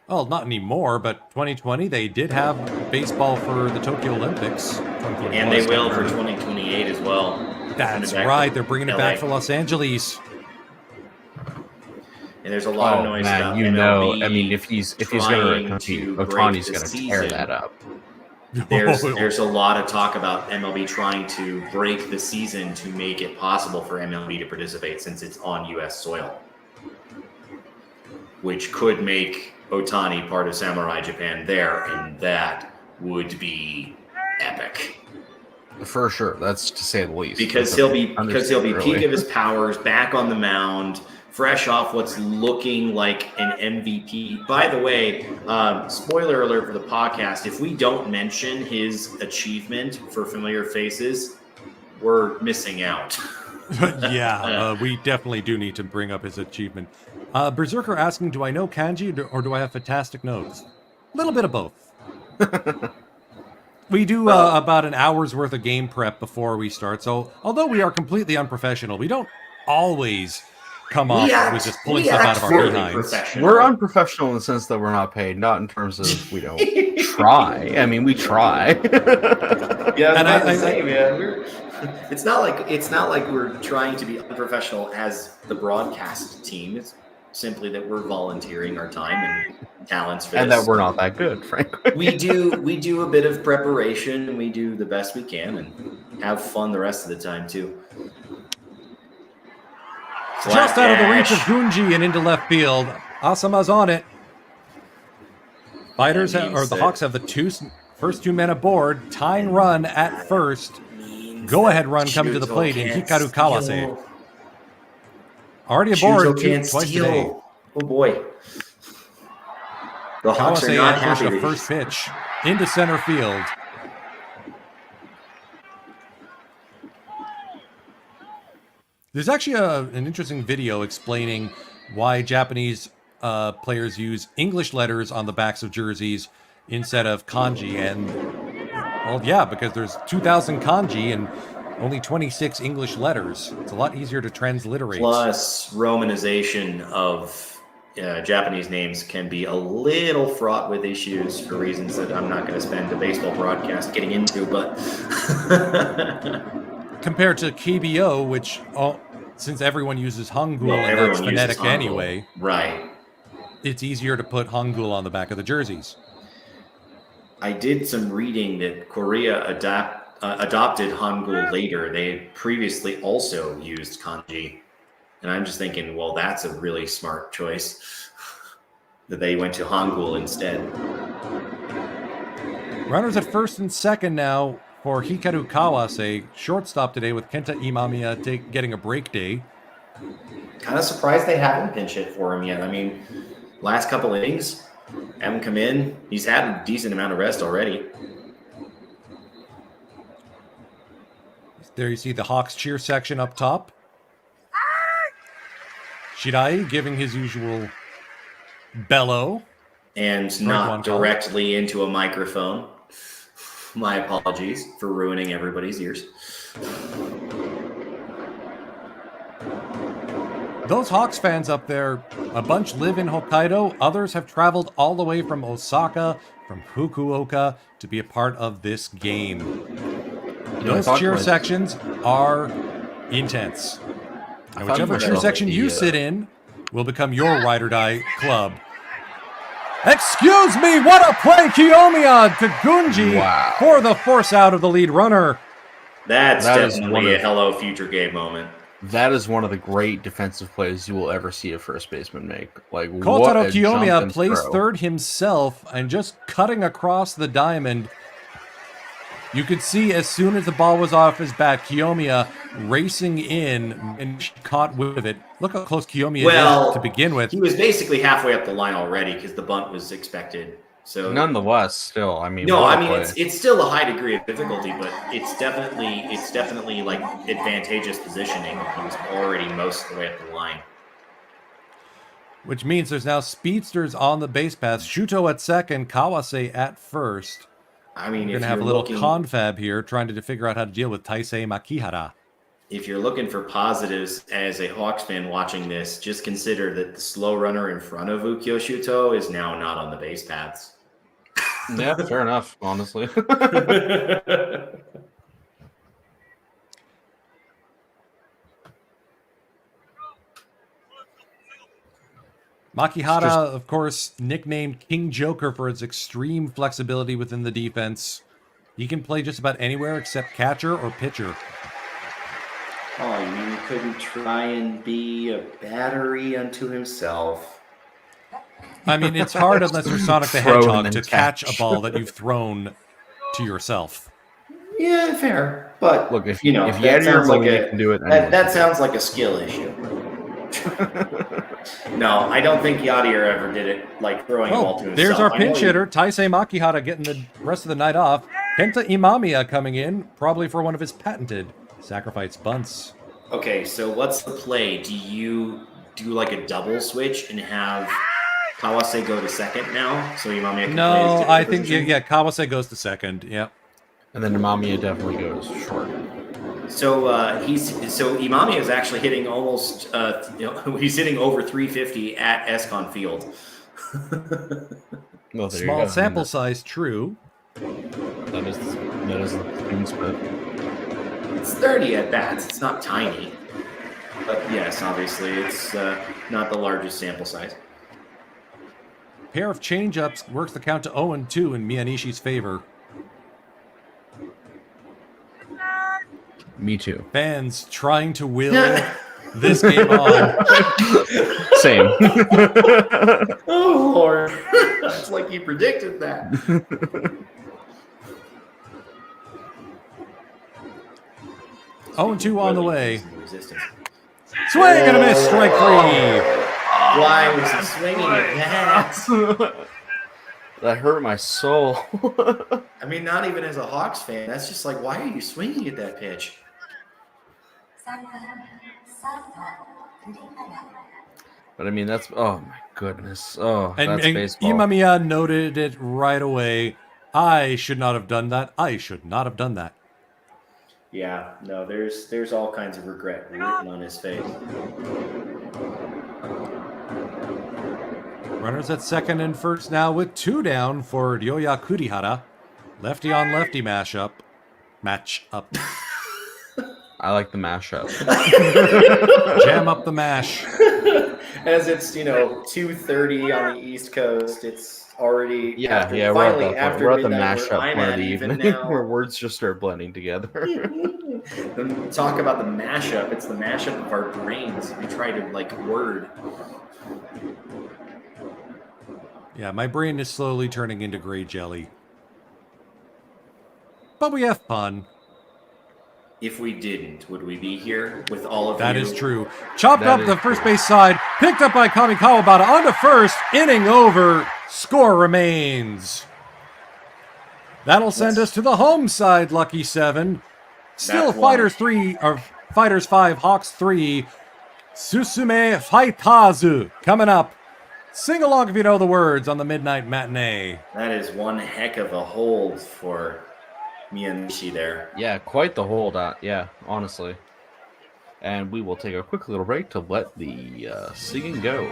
Well, not anymore, but 2020 they did have baseball for the Tokyo Olympics. And they will for 2028 as well. That's right. They're bringing it back for Los Angeles. And there's a lot of noise about MLB. I mean, if he's going to compete, Ohtani's going to tear that up. There's a lot of talk about MLB trying to break the season to make it possible for MLB to participate since it's on U.S. soil, which could make Ohtani part of Samurai Japan there, and that would be epic. For sure, that's to say the least. Because he'll be peak of his powers, back on the mound, fresh off what's looking like an MVP. By the way, spoiler alert for the podcast, if we don't mention his achievement for Familiar Faces, we're missing out. Yeah, we definitely do need to bring up his achievement. Berserker asking, do I know kanji or do I have fantastic notes? A little bit of both. We do about an hour's worth of game prep before we start, so although we are completely unprofessional, we don't always come off with just pulling stuff out of our behinds. We're unprofessional in the sense that we're not paid, not in terms of we don't try. I mean, we try. Yeah, and I say, man, it's not like we're trying to be unprofessional as the broadcast team. It's simply that we're volunteering our time and talents for and this. That we're not that good, frankly. we do a bit of preparation, and we do the best we can, and have fun the rest of the time too. Just out of the reach of Gunji and into left field. Asama's on it. The Hawks have the first two men aboard. Tying run at first. Go-ahead run coming to the plate in Hikaru Kawase. Already aboard twice today. Oh boy. The Hawks are not happy. The first pitch into center field. There's actually an interesting video explaining why Japanese players use English letters on the backs of jerseys instead of kanji. And, well, yeah, because there's 2,000 kanji and only 26 English letters. It's a lot easier to transliterate. Plus, romanization of Japanese names can be a little fraught with issues for reasons that I'm not going to spend a baseball broadcast getting into, but... Compared to KBO, which, since everyone uses Hangul and that's phonetic anyway, right? It's easier to put Hangul on the back of the jerseys. I did some reading that Korea adopted Hangul later. They previously also used kanji, and I'm just thinking, well, that's a really smart choice that they went to Hangul instead. Runners at first and second now for Hikaru Kawase, shortstop today with Kenta Imamiya getting a break day. Kind of surprised they haven't pinch hit for him yet. I mean, last couple innings, have him come in. He's had a decent amount of rest already. There you see the Hawks cheer section up top. Shirai giving his usual bellow. And not directly into a microphone. My apologies for ruining everybody's ears. Those Hawks fans up there, a bunch live in Hokkaido. Others have traveled all the way from Osaka, from Fukuoka, to be a part of this game. Those cheer sections are intense. And whichever cheer section you sit in will become your ride or die club. Excuse me, what a play! Kiyomiya to Gunji for the force out of the lead runner. That's definitely a hello future game moment. That is one of the great defensive plays you will ever see a first baseman make. Like Kotaro Kiyomiya placed third himself and just cutting across the diamond. You could see as soon as the ball was off his bat, Kiyomiya racing in and caught with it. Look how close Kiyomiya is to begin with. He was basically halfway up the line already because the bunt was expected. So nonetheless, still, I mean, no, what I a mean play. it's still a high degree of difficulty, but it's definitely like advantageous positioning. He was already most of the way up the line. Which means there's now speedsters on the base path. Shuto at second, Kawase at first. I mean, We're going if to you're have a little looking, confab here, trying to figure out how to deal with Taisei Makihara. if you're looking for positives as a Hawks fan watching this, just consider that the slow runner in front of Ukyo Shuto is now not on the base paths. Yeah, fair enough, honestly. Makihara, just- of course, nicknamed King Joker for his extreme flexibility within the defense. He can play just about anywhere except catcher or pitcher. Oh, you mean he couldn't try and be a battery unto himself? I mean, it's hard unless you're Sonic the Throw and Hedgehog then to catch a ball that you've thrown to yourself. Yeah, fair. But Look, if you know, if that Yadier sounds like Molina can do it, that sounds like a skill issue. No, I don't think Yadier ever did it like throwing a ball to himself. There's our I know pinch hitter, Taisei Makihara, getting the rest of the night off. Kenta Imamiya coming in, probably for one of his patented sacrifice bunts. Okay, so what's the play? Do you do like a double switch and have Kawase go to second now, so Imamiya can play his No, different I think position? yeah, Kawase goes to second. Yeah. And then Mamiya definitely goes short. So Imamiya is actually hitting almost he's hitting over 350 at Escon Field. Well, there you Small go. sample size, true. That is the spoon split. It's 30 at bats. It's not tiny, but yes, obviously it's not the largest sample size. Pair of changeups works the count to 0-2 in Miyanishi's favor. Me too. Fans trying to will this game on. Same. Oh Lord, it's like you predicted that. 0-2 on the way. Resistance. Swing and a miss, strike three. Why was he swinging at that? That hurt my soul. I mean, not even as a Hawks fan. That's just like, why are you swinging at that pitch? But I mean, that's oh my goodness. Oh, And that's baseball. Imamiya noted it right away. I should not have done that. I should not have done that. Yeah, no, there's all kinds of regret written on his face. Runners at second and first now with 2 down for Ryoya Kurihara. Lefty on lefty matchup. I like the mashup. Jam up the mash. As it's 2:30 on the East Coast, it's already Yeah, after, we're finally at that point. after We're at the midnight, mashup where I'm point of at the even evening, now. where words just start blending together. When we talk about the mashup, it's the mashup of our brains. We try to word. Yeah, my brain is slowly turning into gray jelly. But we have fun. If we didn't, would we be here with all of That you? is true. Chopped That up is the first true. base side. Picked up by Kami Kawabata onto first. Inning over. Score remains. That'll send us to the home side, Lucky 7. Still That's one. Fighters 3, or Fighters 5, Hawks 3. Susume Faitazu coming up. Sing along if you know the words on the Midnight Matinee. That is one heck of a hold for Miyanishi there. Yeah, quite the hold. Yeah, honestly. And we will take a quick little break to let the singing go.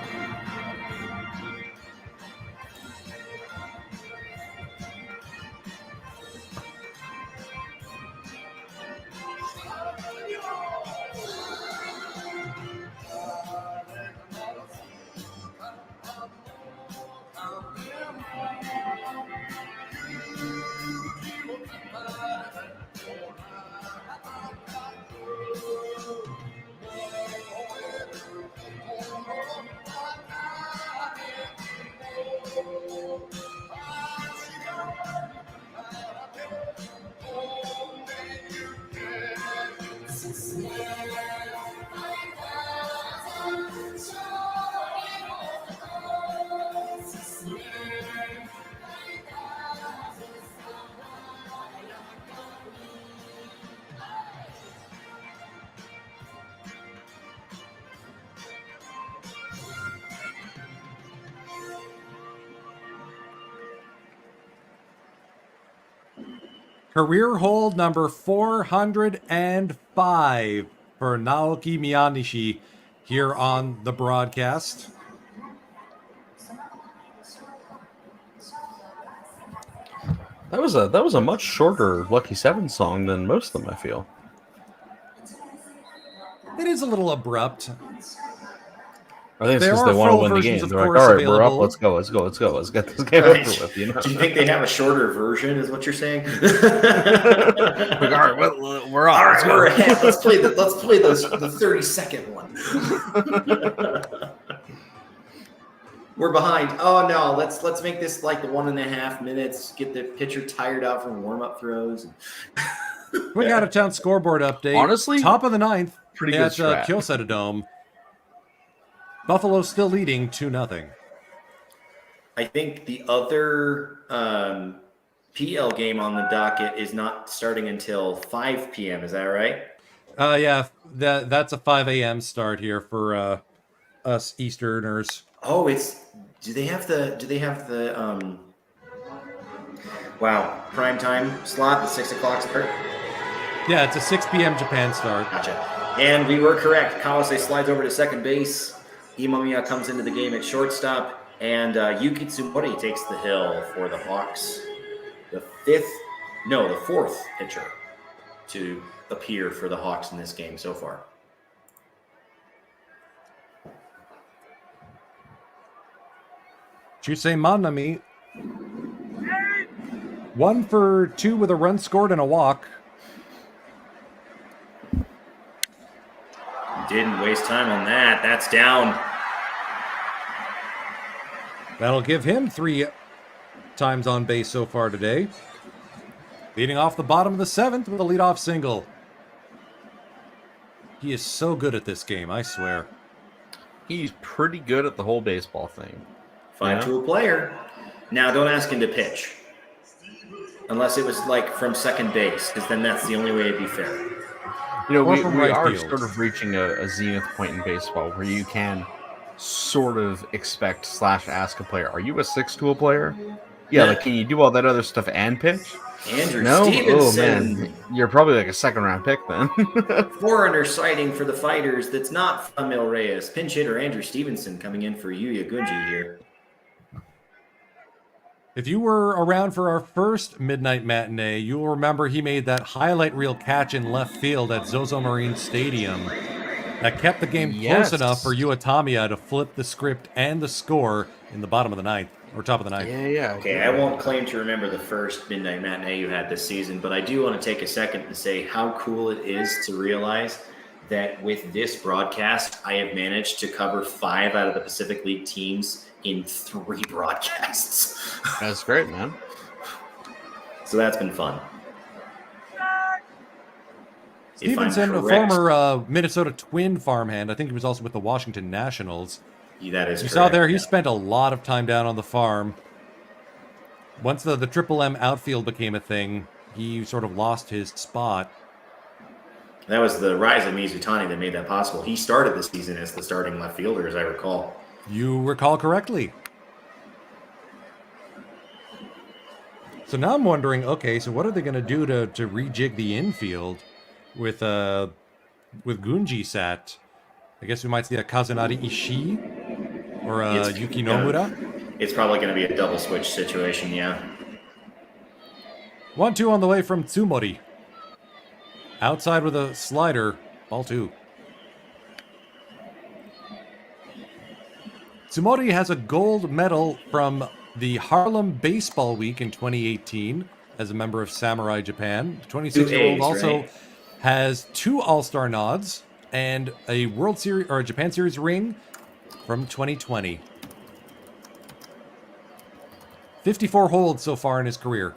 Career hold number 405 for Naoki Miyanishi here on the broadcast. That was a much shorter Lucky Seven song than most of them, I feel. It is a little abrupt. I think it's There because are they want to full win the versions, game. of They're like, course, all right, we're up. available. Let's go. Let's get this game over with. You know? Do you think they have a shorter version? Is what you're saying? Like, all right, we're up. All Let's right, go. we're ahead. Let's play the 30-second one. We're behind. Oh no, let's make this like the 1.5 minutes. Get the pitcher tired out from warm-up throws. Quick out-of-town scoreboard update. Honestly, top of the ninth pretty good at strat. Kyocera Dome. Buffalo still leading 2-0. I think the other PL game on the docket is not starting until 5 p.m. Is that right? Yeah, that's a 5 a.m. start here for us Easterners. Oh, do they have the prime time slot, the 6 o'clock start? Yeah, it's a 6 p.m. Japan start. Gotcha. And we were correct. Kawase slides over to second base. Imamiya comes into the game at shortstop, and Yuki Tsumori takes the hill for the Hawks. The fourth pitcher to appear for the Hawks in this game so far. Chusei Manami, 1 for 2 with a run scored and a walk. Didn't waste time on that. That's down. That'll give him 3 times on base so far today. Leading off the bottom of the 7th with a leadoff single. He is so good at this game, I swear. He's pretty good at the whole baseball thing. 5-tool player. Now, don't ask him to pitch. Unless it was like from second base, because then that's the only way it'd be fair. You know, Or we from right are field. sort of reaching a zenith point in baseball where you can sort of expect / ask a player, are you a 6-tool player? Yeah, like, can you do all that other stuff and pitch? Andrew No? Oh, Stevenson. man. You're probably like a 2nd-round pick then. Foreigner sighting for the Fighters that's not from Mil Reyes. Pinch hitter Andrew Stevenson coming in for Yuya Gunji here. If you were around for our first midnight matinee, you'll remember he made that highlight reel catch in left field at Zozo Marine Stadium that kept the game Yes. close enough for Tamiya to flip the script and the score in the bottom of the 9th, or top of the 9th. Yeah. Okay, I won't claim to remember the first midnight matinee you had this season, but I do want to take a second to say how cool it is to realize that with this broadcast, I have managed to cover 5 out of the Pacific League teams in 3 broadcasts. That's great, man. So that's been fun. If I'm Stevenson, a correct, former Minnesota Twin farmhand, I think he was also with the Washington Nationals. that is You correct. saw there, he yeah. spent a lot of time down on the farm. Once the Triple M outfield became a thing, he sort of lost his spot. That was the rise of Mizutani that made that possible. He started the season as the starting left fielder, as I recall. You recall correctly. So now I'm wondering, okay, so what are they going to do to rejig the infield with Gunji sat? I guess we might see a Kazunari Ishii or a It's- Yuki Nomura. It's probably going to be a double switch situation, yeah. 1-2 on the way from Tsumori. Outside with a slider, ball 2. Tsumori has a gold medal from the Harlem Baseball Week in 2018 as a member of Samurai Japan. The 26-year-old A's, also right? has 2 All-Star nods and a World Series or a Japan Series ring from 2020. 54 holds so far in his career.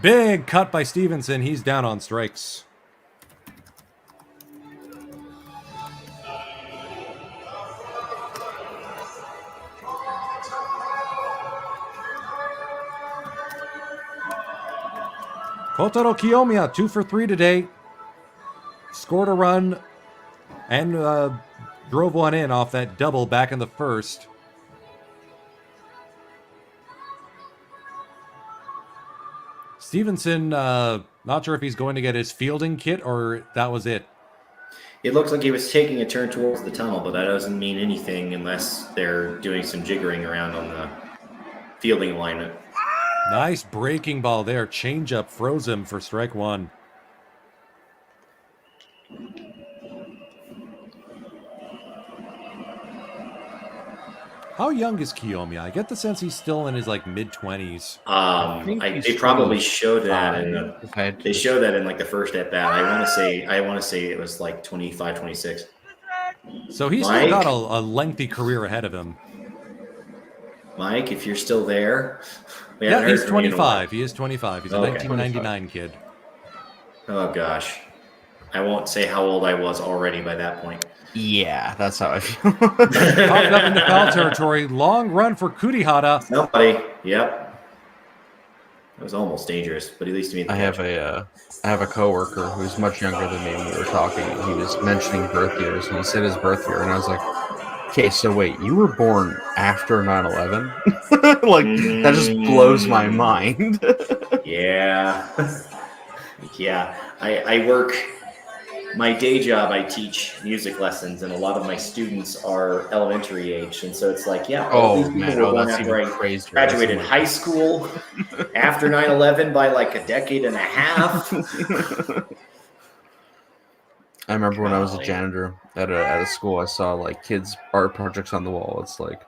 Big cut by Stevenson. He's down on strikes. Kotaro Kiyomiya, 2 for 3 today. Scored a run and drove one in off that double back in the first. Stevenson, not sure if he's going to get his fielding kit or that was it. It looks like he was taking a turn towards the tunnel, but that doesn't mean anything unless they're doing some jiggering around on the fielding alignment. Nice breaking ball there. Change up froze him for strike one. How young is Kiyomi? I get the sense he's still in his like mid-20s. They probably showed that they showed that in like the first at bat. I want to say it was like 25, 26. So he's still got a lengthy career ahead of him. Mike, if you're still there. Yeah, he's 25. He is 25. He's a 1999 kid. Oh, gosh. I won't say how old I was already by that point. Yeah, that's how I feel. Popped up into foul territory. Long run for Kurihara. Nobody. Yep. It was almost dangerous, but at least to me. I have a coworker who's much younger than me, and we were talking. And he was mentioning birth years, and he said his birth year, and I was like, "Okay, so wait, you were born after 9/11?" Like that just blows my mind. Yeah. Yeah. I work. My day job, I teach music lessons, and a lot of my students are elementary age, and so it's like, yeah. That's even crazy. Graduated high school after 9/11 by like a decade and a half. I remember when I was a janitor at a school, I saw like kids' art projects on the wall. It's like,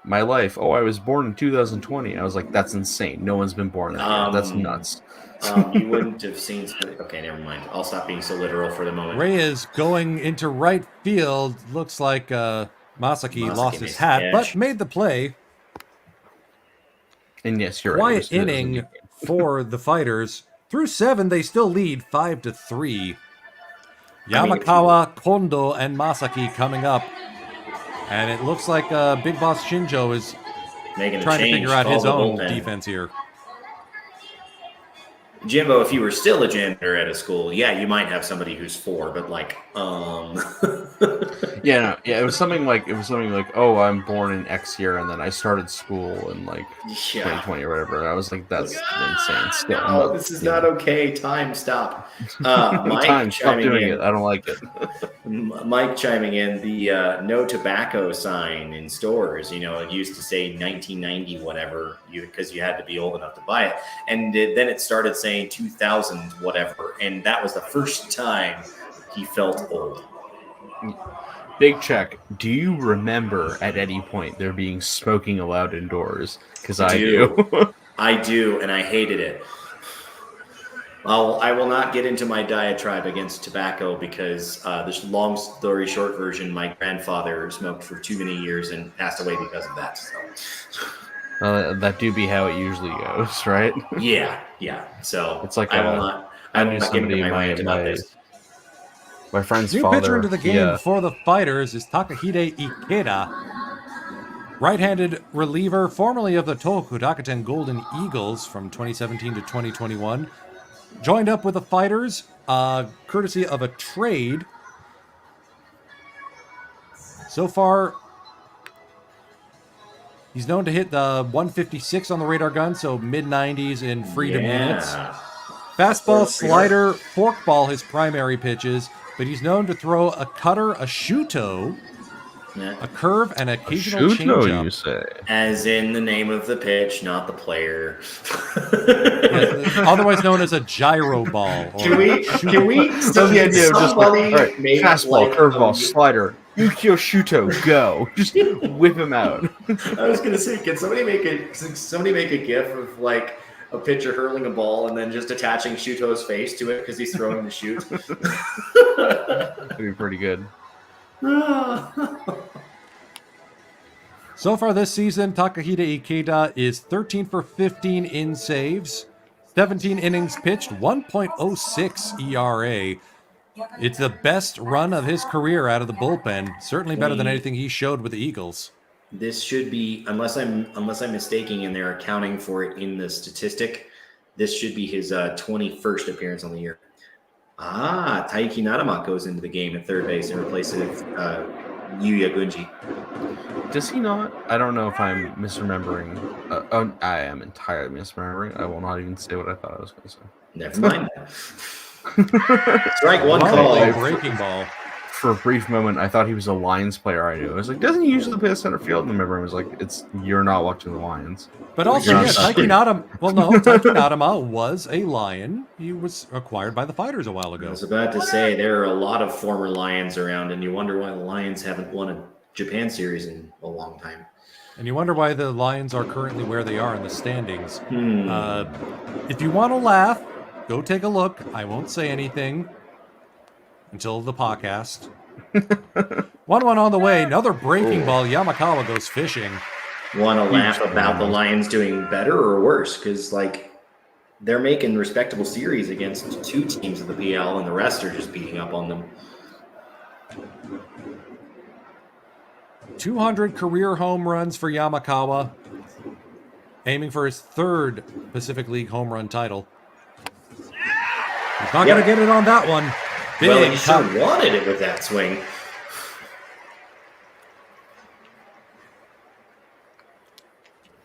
my life. Oh, I was born in 2020. I was like, that's insane. No one's been born that year. That's nuts. You wouldn't have seen. Okay, never mind. I'll stop being so literal for the moment. Reyes going into right field. Looks like Masaki lost his hat, but made the play. And yes, you're right. Quiet inning for the Fighters. Through 7, they still lead 5-3. Yamakawa, Kondo, and Masaki coming up. And it looks like Big Boss Shinjo is trying to figure out his own defense here. Jimbo, if you were still a janitor at a school, yeah, you might have somebody who's 4, but like, it was something like, oh, I'm born in X year, and then I started school in like 2020 or whatever. And I was like, that's insane. Still, no, this is not okay. Time, stop. Mike stop doing it. I don't like it. Mike chiming in, the no tobacco sign in stores. You know, it used to say 1990 whatever, because you had to be old enough to buy it, and then it started saying 2000 whatever, and that was the first time he felt old. Big check. Do you remember at any point there being smoking allowed indoors? Because I do. I do, and I hated it. I will not get into my diatribe against tobacco because this long story short version, my grandfather smoked for too many years and passed away because of that. So. That do be how it usually goes, right? Yeah. So it's like I will not get into my rant about this. My friend's New father. pitcher into the game for the Fighters is Takahide Ikeda. Right-handed reliever, formerly of the Tohoku Rakuten Golden Eagles from 2017 to 2021. Joined up with the Fighters, courtesy of a trade. So far, he's known to hit the 156 on the radar gun, so mid-90s in freedom units. Fastball, slider, forkball his primary pitches, but he's known to throw a cutter, a shuto, a curve, and occasional changeup. You say? As in the name of the pitch, not the player. Otherwise known as a gyro ball. Can we still the idea of just like, fastball, curveball, slider, Yukio Shuto, go. Just whip him out. I was gonna say, can somebody make a gif of like a pitcher hurling a ball and then just attaching Shuto's face to it because he's throwing the shoot? That'd be pretty good. So far this season, Takahide Ikeda is 13 for 15 in saves, 17 innings pitched, 1.06 ERA. It's the best run of his career out of the bullpen. Certainly better than anything he showed with the Eagles. This should be, unless I'm mistaken, and they're accounting for it in the statistic, this should be his 21st appearance on the year. Taiki Narama goes into the game at third base in replace of Yuya Gunji. does he not? I don't know if I'm misremembering. I am entirely misremembering. I will not even say what I thought I was going to say. Never mind. Strike one Wow, call. breaking ball. For a brief moment, I thought he was a Lions player. I knew. I was like, doesn't he usually play center field? And my brain was like, you're not watching the Lions. But also, You're yeah, not- Taiki Nadama. Well, no, Taiki Nadama was a Lion. He was acquired by the Fighters a while I ago. was about to say there are a lot of former Lions around, and you wonder why the Lions haven't won a Japan series in a long time. And you wonder why the Lions are currently where they are in the standings. If you want to laugh, go take a look. I won't say anything until the podcast. 1-1 on the way. Another breaking ball. Yamakawa goes fishing. Want to laugh about the Lions doing better or worse? Because, like, they're making respectable series against 2 teams of the PL, and the rest are just beating up on them. 200 career home runs for Yamakawa. Aiming for his 3rd Pacific League home run title. He's not going to get it on that one. Big Well, he cut. sure wanted it with that swing.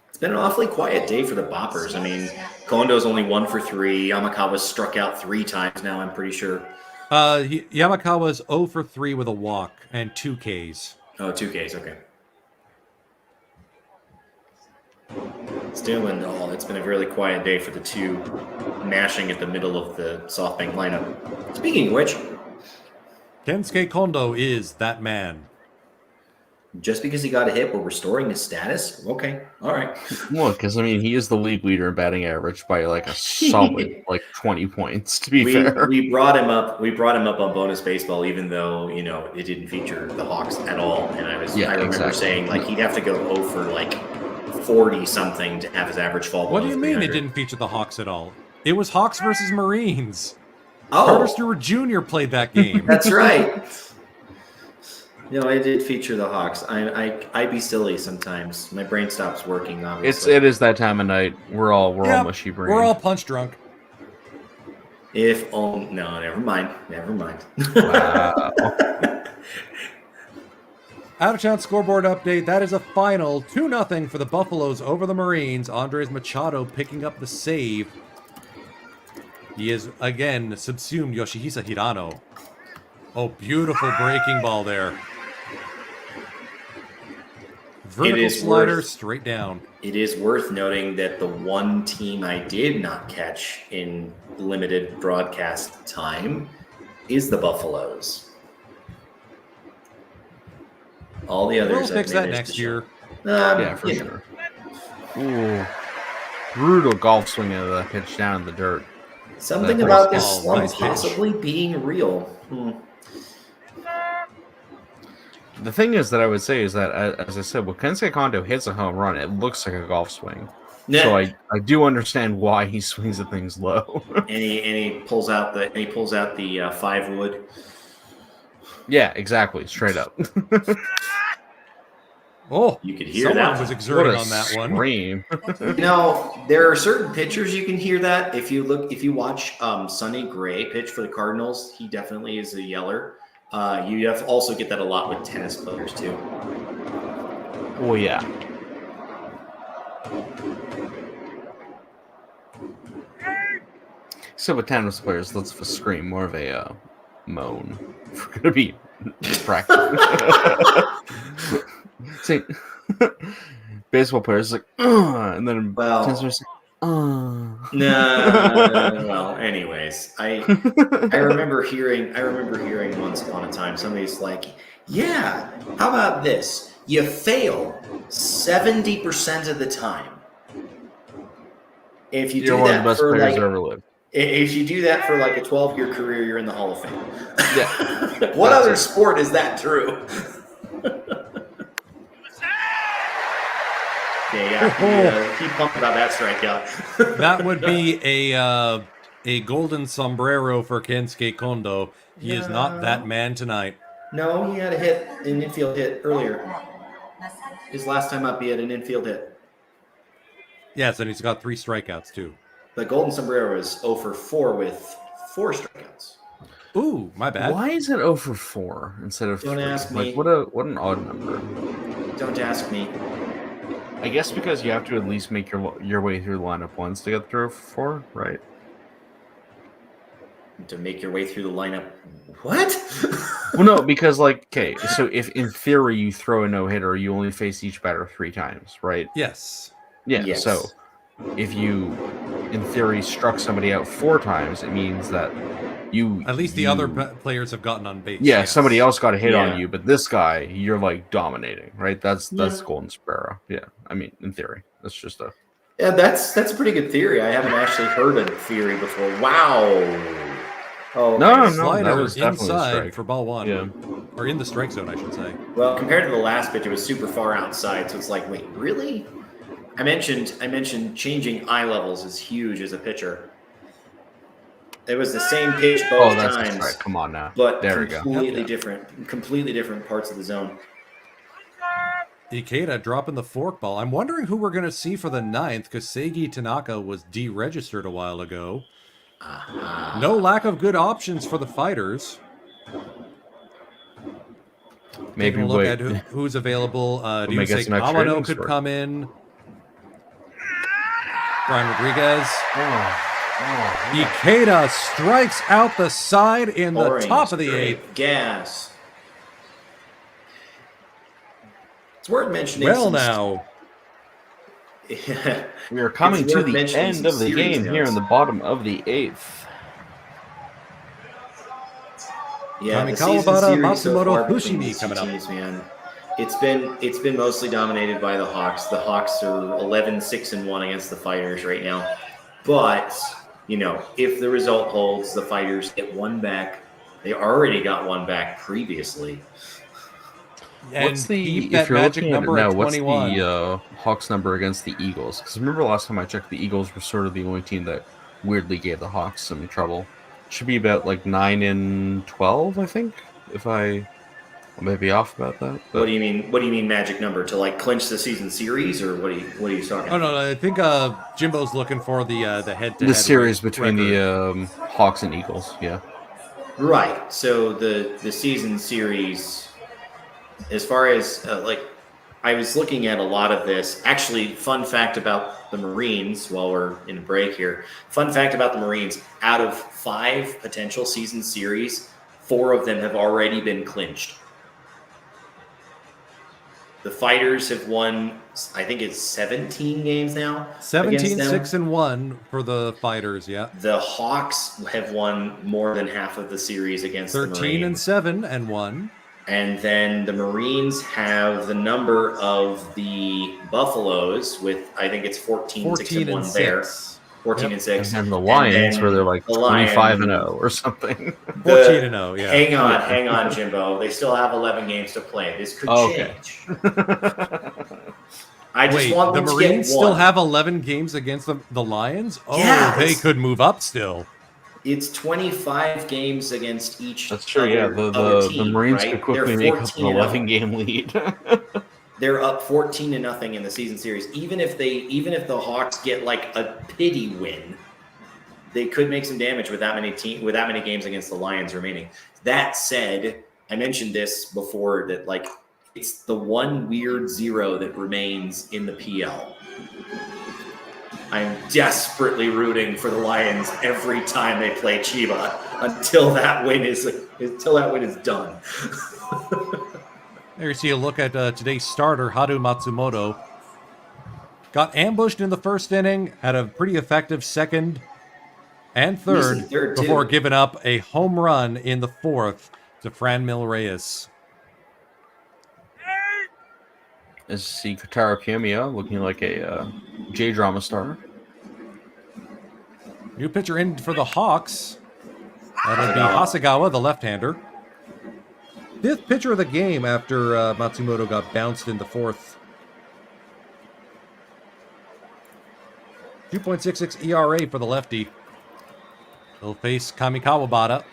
It's been an awfully quiet day for the Boppers. I mean, Kondo's only 1 for 3. Yamakawa's struck out 3 times now, I'm pretty sure. Yamakawa's 0 for 3 with a walk and 2 Ks. Oh, 2 Ks, okay. Still, it's been a really quiet day for the 2 mashing at the middle of the SoftBank lineup. Speaking of which, Kensuke Kondo is that man. just because he got a hit, we're restoring his status? Okay, all right. Well, because I mean, he is the league leader in batting average by like a solid 20 points. To be fair, We brought him up. We brought him up on bonus baseball, even though it didn't feature the Hawks at all. And I remember exactly. saying like he'd have to go 0 for like 40 something to have his average fall. What do below you mean it 300. didn't feature the Hawks at all? It was Hawks versus Marines. Oh, Carter Stewart Jr. played that game. that's right. No, I did feature the Hawks. I be silly sometimes. My brain stops working. Obviously, it is that time of night. We're all mushy brain. We're all punch drunk. no, never mind. Wow. Out of town scoreboard update. That is a final 2-0 for the Buffaloes over the Marines. Andres Machado picking up the save. He has again subsumed Yoshihisa Hirano. Oh, beautiful breaking ball there. Vertical slider straight down. It is worth noting that the one team I did not catch in limited broadcast time is the Buffaloes. All the others We'll fix I've that managed next to year. Yeah, for sure. Ooh, brutal golf swing of that pitch down in the dirt. Something That about was this all slump nice pitch. possibly being real. The thing is that I would say is that, as I said, when Kensuke Kondo hits a home run, it looks like a golf swing. Yeah. So I do understand why he swings at things low. and he pulls out the 5 wood. Yeah, exactly. Straight up. Oh, You could hear someone that. was exerting What a on that one. scream. There are certain pitchers you can hear that. If you watch Sonny Gray pitch for the Cardinals, he definitely is a yeller. You have also get that a lot with tennis players too. Oh, yeah. So with tennis players, let's scream more of a moan. If we're gonna be practical. See, baseball players like, and then tennis players like, No. Well, anyways, I remember hearing once upon a time somebody's like, "Yeah, how about this? You fail 70% of the time. If you You're do one of that the best for players like, ever lived." if you do that for like a 12-year career, you're in the Hall of Fame." Yeah. What other sport is that true? Yeah, he pumped about that strikeout. That would be a golden sombrero for Kensuke Kondo. He is not that man tonight. No, he had an infield hit earlier. His last time up, he had an infield hit. Yes, and he's got 3 strikeouts too. The golden sombrero is 0 for 4 with 4 strikeouts. Ooh, my bad. Why is it 0 for 4 instead of Don't 3? ask Like, me. what an odd number. Don't ask me. I guess because you have to at least make your way through the lineup once to get through 4, right? To make your way through the lineup. What? Well, no, because like, okay, so if in theory you throw a no-hitter, you only face each batter 3 times, right? Yes. Yeah. Yes. So if you, in theory, struck somebody out 4 times, it means that you At least the other players have gotten on base. Yeah, yes. somebody else got a hit Yeah. on you, but this guy, you're like dominating, right? That's Yeah. Golden Sparrow. Yeah, I mean, in theory, that's just a. Yeah, that's a pretty good theory. I haven't actually heard a theory before. Wow. Oh, No, Slider that was definitely a inside strike. for ball 1. Yeah. Or in the strike zone, I should say. Well, compared to the last pitch, it was super far outside. So it's like, wait, really? I mentioned changing eye levels is huge as a pitcher. It was the same pitch both that's times. right. Come on now. But There we go. completely different parts of the zone. Ikeda dropping the forkball. I'm wondering who we're going to see for the 9th, because Seiji Tanaka was deregistered a while ago. No lack of good options for the fighters. Maybe Taking a look wait. at who's available. We may get Ryusei some extra Kawano innings could for it. come in. Brian Rodriguez. Ikeda strikes out the side in the Pouring top of the straight 8th. Gas. It's worth mentioning. Well, now. We are coming It's to worth the mentioning end some of the series game here notes. in the bottom of the 8th. Yeah, the Kami season Kawabata, series so Matsumoto, far between Fushimi these two coming up. teams, man. It's been mostly dominated by the Hawks. The Hawks are 11-6-1 against the Fighters right now. But, if the result holds, the Fighters get one back. They already got one back previously. And keep that magic number at 21. What's the Hawks number against the Eagles? Because remember last time I checked, the Eagles were sort of the only team that weirdly gave the Hawks some trouble. Should be about like 9-12, I think. If I may be off about that. But... What do you mean? What do you mean magic number to like clinch the season series, or what are you talking? Oh no, I think Jimbo's looking for the head-to-head. The series between record. the Hawks and Eagles, yeah. Right. So the season series, as far as I was looking at a lot of this. Actually, fun fact about the Marines while we're in a break here. Fun fact about the Marines, out of 5 potential season series, 4 of them have already been clinched. The Fighters have won, I think it's 17 games now. 17, 6-1 for the Fighters, yeah. The Hawks have won more than half of the series against the Marines. 13 and 7-1. And then the Marines have the number of the Buffaloes with, I think it's 14-6-1 there. 14-6. And the Lions, where they're like 25-0 or something. 14-0, yeah. Hang on, Jimbo. They still have 11 games to play. This could change. I just want the them to Marines get still one. have 11 games against the Lions? Oh, Yes. They could move up still. It's 25 games against each. That's true, yeah. other The team, Marines right? could quickly They're make up an 14-0. 11-game lead. They're up 14-0 in the season series. Even if the Hawks get like a pity win, they could make some damage with that many games against the Lions remaining. That said, I mentioned this before that like it's the one weird 0 that remains in the PL. I'm desperately rooting for the Lions every time they play Chiba until that win is done. There you see a look at today's starter, Haru Matsumoto. Got ambushed in the first inning, had a pretty effective second and third before giving up a home run in the 4th to Franmil Reyes. Is see Kotaro Kiyomiya looking like a J-drama star. New pitcher in for the Hawks. That'll be Hasegawa, the left-hander. 5th pitcher of the game after Matsumoto got bounced in the 4th. 2.66 ERA for the lefty. He'll face Kami Kawabata,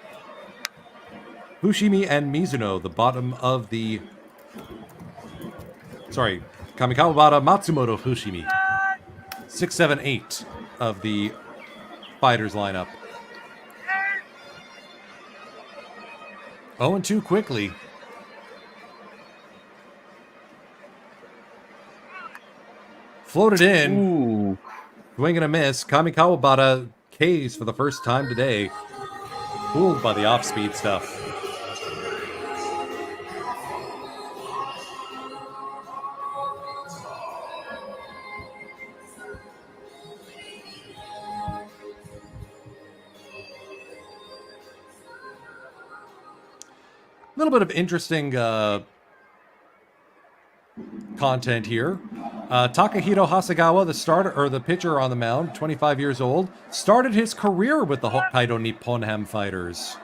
Fushimi, and Mizuno, the bottom of the... Sorry, Kami Kawabata, Matsumoto, Fushimi. 6, 7, 8 of the Fighters lineup. 0-2 quickly. Floated in. Ooh. Swing and a miss. Kami Kawabata K's for the first time today. Fooled by the off-speed stuff. A little bit of interesting content here. Takahito Hasegawa, the starter or the pitcher on the mound, 25 years old, started his career with the Hokkaido Nippon Ham Fighters.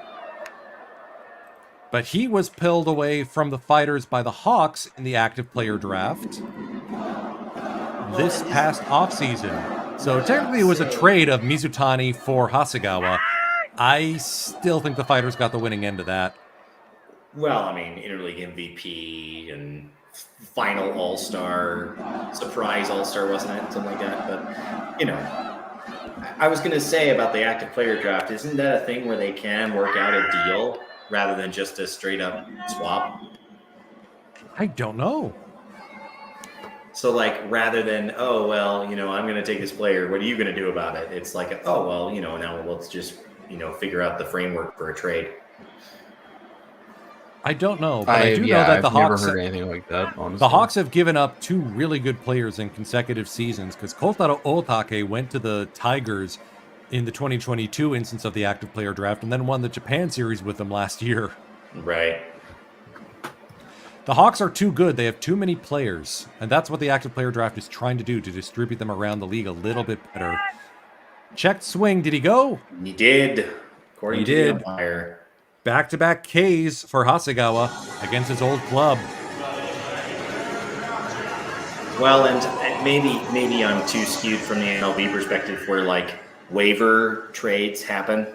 But he was pulled away from the Fighters by the Hawks in the active player draft this past offseason. So technically it was a trade of Mizutani for Hasegawa. I still think the Fighters got the winning end of that. Well, I mean, interleague MVP and final All-Star, surprise All-Star, wasn't it? Something like that. But, you know, I was going to say about the active player draft, isn't that a thing where they can work out a deal rather than just a straight-up swap? I don't know. So, like, rather than, oh, well, you know, I'm going to take this player, what are you going to do about it? It's like, oh, well, you know, now let's just, you know, figure out the framework for a trade. I don't know, but I do know that the Hawks. I've never heard anything like that, honestly. The Hawks have given up two really good players in consecutive seasons because Kotaro Otake went to the Tigers in the 2022 instance of the active player draft and then won the Japan series with them last year. Right. The Hawks are too good. They have too many players, and that's what the active player draft is trying to do, to distribute them around the league a little bit better. Checked swing. Did he go? He did. According to the umpire. Back-to-back Ks for Hasegawa against his old club. Well, and maybe I'm too skewed from the MLB perspective where, like, waiver trades happen.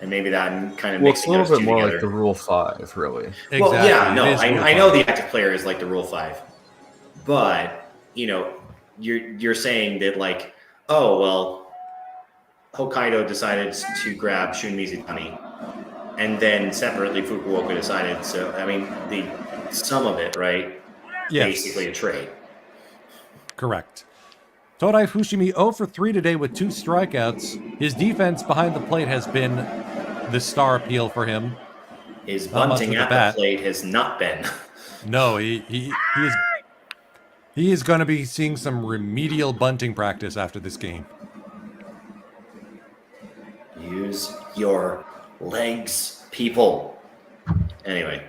And maybe that kind of makes it's a little bit more together. Like the Rule 5, really. Exactly. Well, yeah, no, I know the active player is like the Rule 5. But, you know, you're saying that, like, oh, well, Hokkaido decided to grab Shun Mizutani. And then separately, Fukuoka decided. So, I mean, the sum of it, right? Yes. Basically a trade. Correct. Todai Fushimi 0 for 3 today with 2 strikeouts. His defense behind the plate has been the star appeal for him. His bunting at the plate has not been. No, he is going to be seeing some remedial bunting practice after this game. Use your legs, people. Anyway.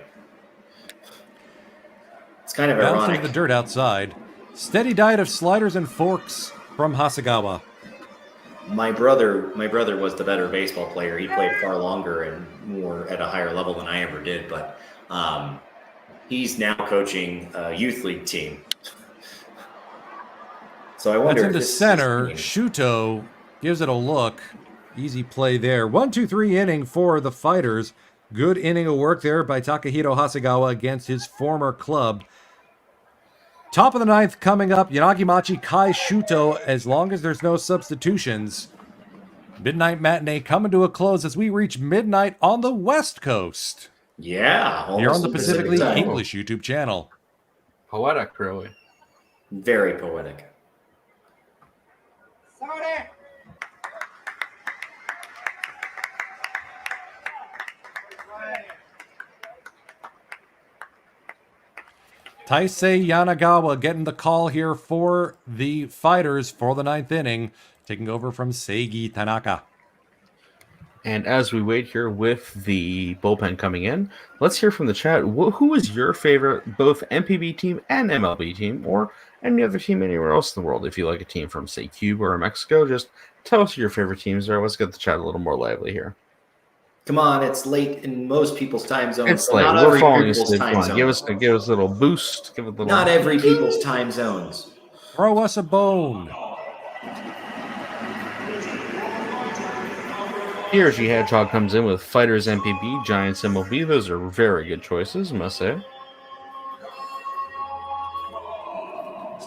It's kind of ironic. Bouncing the dirt outside. Steady diet of sliders and forks from Hasegawa. My brother was the better baseball player. He played far longer and more at a higher level than I ever did, but he's now coaching a youth league team. So I wonder. That's into center. Shuto gives it a look. Easy play there. 1-2-3 inning for the Fighters. Good inning of work there by Takahito Hasegawa against his former club. Top of the 9th coming up. Yanagimachi Kai Shuto, as long as there's no substitutions. Midnight matinee coming to a close as we reach midnight on the West Coast. Yeah. Here on the Pacifically English YouTube channel. Poetic, really. Very poetic. Sorry. Taisei Yanagawa getting the call here for the Fighters for the 9th inning, taking over from Seigi Tanaka. And as we wait here with the bullpen coming in, let's hear from the chat. Who is your favorite, both MPB team and MLB team, or any other team anywhere else in the world? If you like a team from, say, Cuba or Mexico, just tell us who your favorite teams are. Let's get the chat a little more lively here. Come on, it's late in most people's time zones. It's late. We're falling asleep. Give us a little boost. Give it a little. Not every people's time zones. Throw us a bone. Here, G Hedgehog comes in with Fighters MPB, Giants MLB. Those are very good choices, I must say.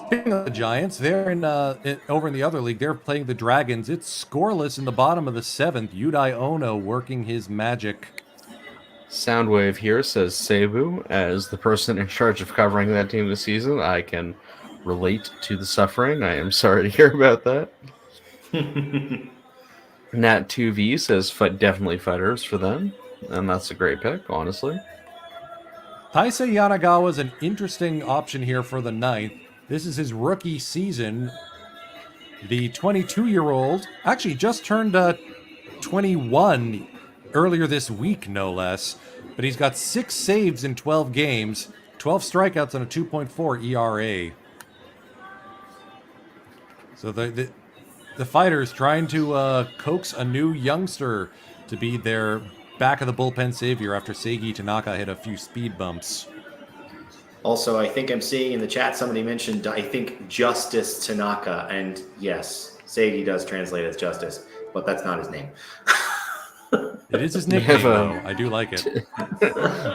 Speaking of the Giants, they're over in the other league. They're playing the Dragons. It's scoreless in the bottom of the 7th. Yudai Ono working his magic. Soundwave here says Seibu, as the person in charge of covering that team this season. I can relate to the suffering. I am sorry to hear about that. Nat2V says definitely fighters for them, and that's a great pick, honestly. Taisei Yanagawa is an interesting option here for the 9th. This is his rookie season. The 22-year-old actually just turned 21 earlier this week, no less. But he's got 6 saves in 12 games, 12 strikeouts, and a 2.4 ERA. So the fighters trying to coax a new youngster to be their back of the bullpen savior after Seiji Tanaka hit a few speed bumps. Also, I think I'm seeing in the chat somebody mentioned, I think, Justice Tanaka. And yes, Seiji does translate as Justice, but that's not his name. It is his nickname, though. I do like it.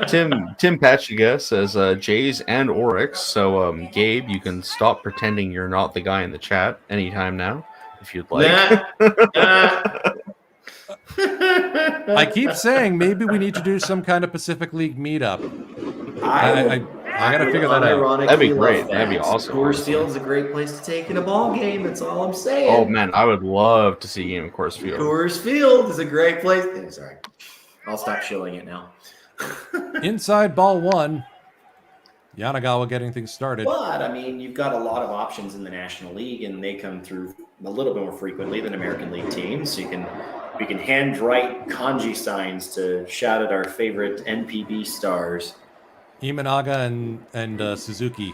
Tim Pachiga says Jays and Oryx. So, Gabe, you can stop pretending you're not the guy in the chat anytime now, if you'd like. I keep saying maybe we need to do some kind of Pacific League meetup. I gotta figure that out. That'd be great. That'd be awesome. Coors Field is a great place to take in a ball game. That's all I'm saying. Oh man, I would love to see a game at Coors Field. Coors Field is a great place. Sorry, I'll stop shilling it now. Inside ball 1. Yanagawa getting things started. But I mean, you've got a lot of options in the National League, and they come through a little bit more frequently than American League teams. So we can handwrite kanji signs to shout at our favorite NPB stars. Imanaga and Suzuki.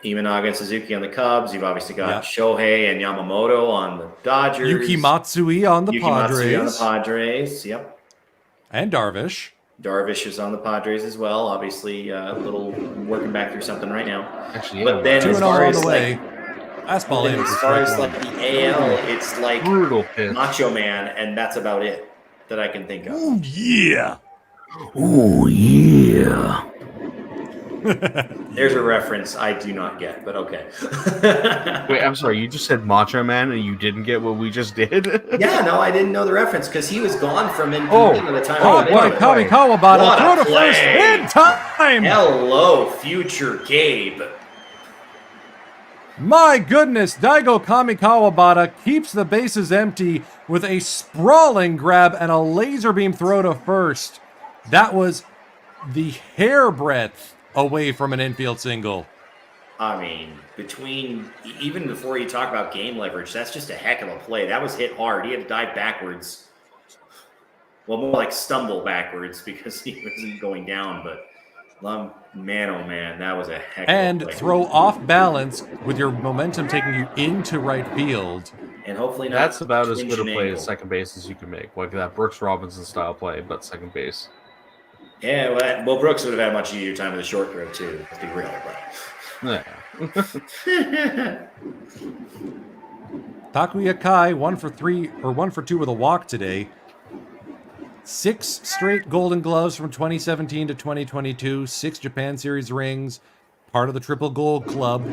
Imanaga and Suzuki on the Cubs. You've obviously got Shohei and Yamamoto on the Dodgers. Yuki Matsui on the Padres. Yep. And Darvish. Darvish is on the Padres as well. Obviously, a little working back through something right now. Actually, but then as far as fastball in. As far as like the AL, it's like brutal pitch. Macho Man, and that's about it that I can think of. Oh yeah. Oh yeah. There's a reference I do not get, but okay. Wait, I'm sorry. You just said Macho Man and you didn't get what we just did? Yeah, no, I didn't know the reference because he was gone from NPB by the time I got it. Kami Kawabata throw to first in time. Hello, future Gabe. My goodness, Daigo Kami Kawabata keeps the bases empty with a sprawling grab and a laser beam throw to first. That was the hairbreadth away from an infield single. I mean, even before you talk about game leverage, that's just a heck of a play. That was hit hard. He had to dive backwards. Well, more like stumble backwards because he wasn't going down, but man, oh man, that was a heck of a play. And throw off balance with your momentum taking you into right field. And hopefully that's about as good a play at second base as you can make. Like that Brooks Robinson style play, but second base. Yeah, well, Brooks would have had much easier time with the short throw too. Let's be real, but Takuya Kai 1 for 3 or 1 for 2 with a walk today. 6 straight Golden Gloves from 2017 to 2022. 6 Japan Series rings. Part of the Triple Gold Club.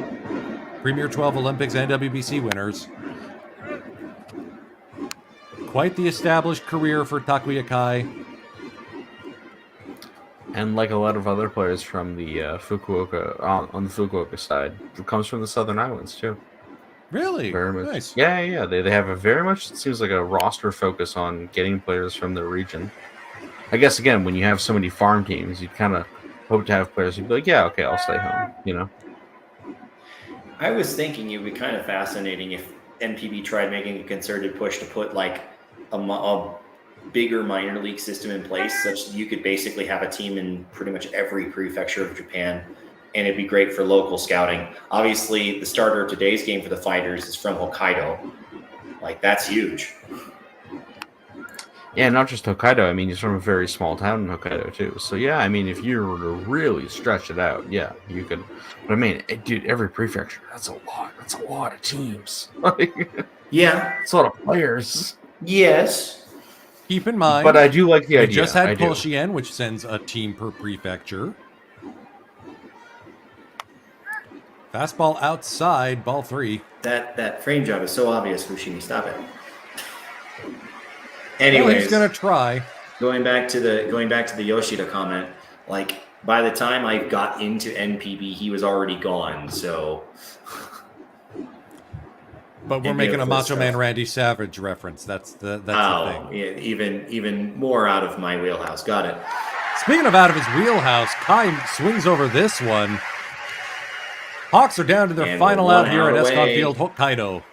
Premier 12 Olympics and WBC winners. Quite the established career for Takuya Kai. And like a lot of other players from the Fukuoka, on the Fukuoka side, it comes from the Southern Islands too. Really? Very much. Nice. Yeah. They have a very much, it seems like a roster focus on getting players from the region. I guess, again, when you have so many farm teams, you kind of hope to have players who'd be like, yeah, okay, I'll stay home, you know? I was thinking it would be kind of fascinating if NPB tried making a concerted push to put like a bigger minor league system in place such that you could basically have a team in pretty much every prefecture of Japan, and it'd be great for local scouting. Obviously, the starter of today's game for the Fighters is from Hokkaido. Like, that's huge. Yeah, not just Hokkaido. I mean, he's from a very small town in Hokkaido, too. So, yeah, I mean, if you were to really stretch it out, yeah, you could. But, I mean, dude, every prefecture, that's a lot. That's a lot of teams. Yeah. It's a lot of players. Yes. Keep in mind, but I do like the idea. We just had Polshien, which sends a team per prefecture. Fastball outside, ball 3. That frame job is so obvious, Fushimi. Stop it. Anyways, he's gonna try. Going back to the Yoshida comment, like by the time I got into NPB, he was already gone. So, But we're making a Macho Man Randy Savage reference. That's the thing. Yeah, even more out of my wheelhouse. Got it. Speaking of out of his wheelhouse, Kai swings over this one. Hawks are down to their And final we're out one here at out Escon away. Field, Hokkaido.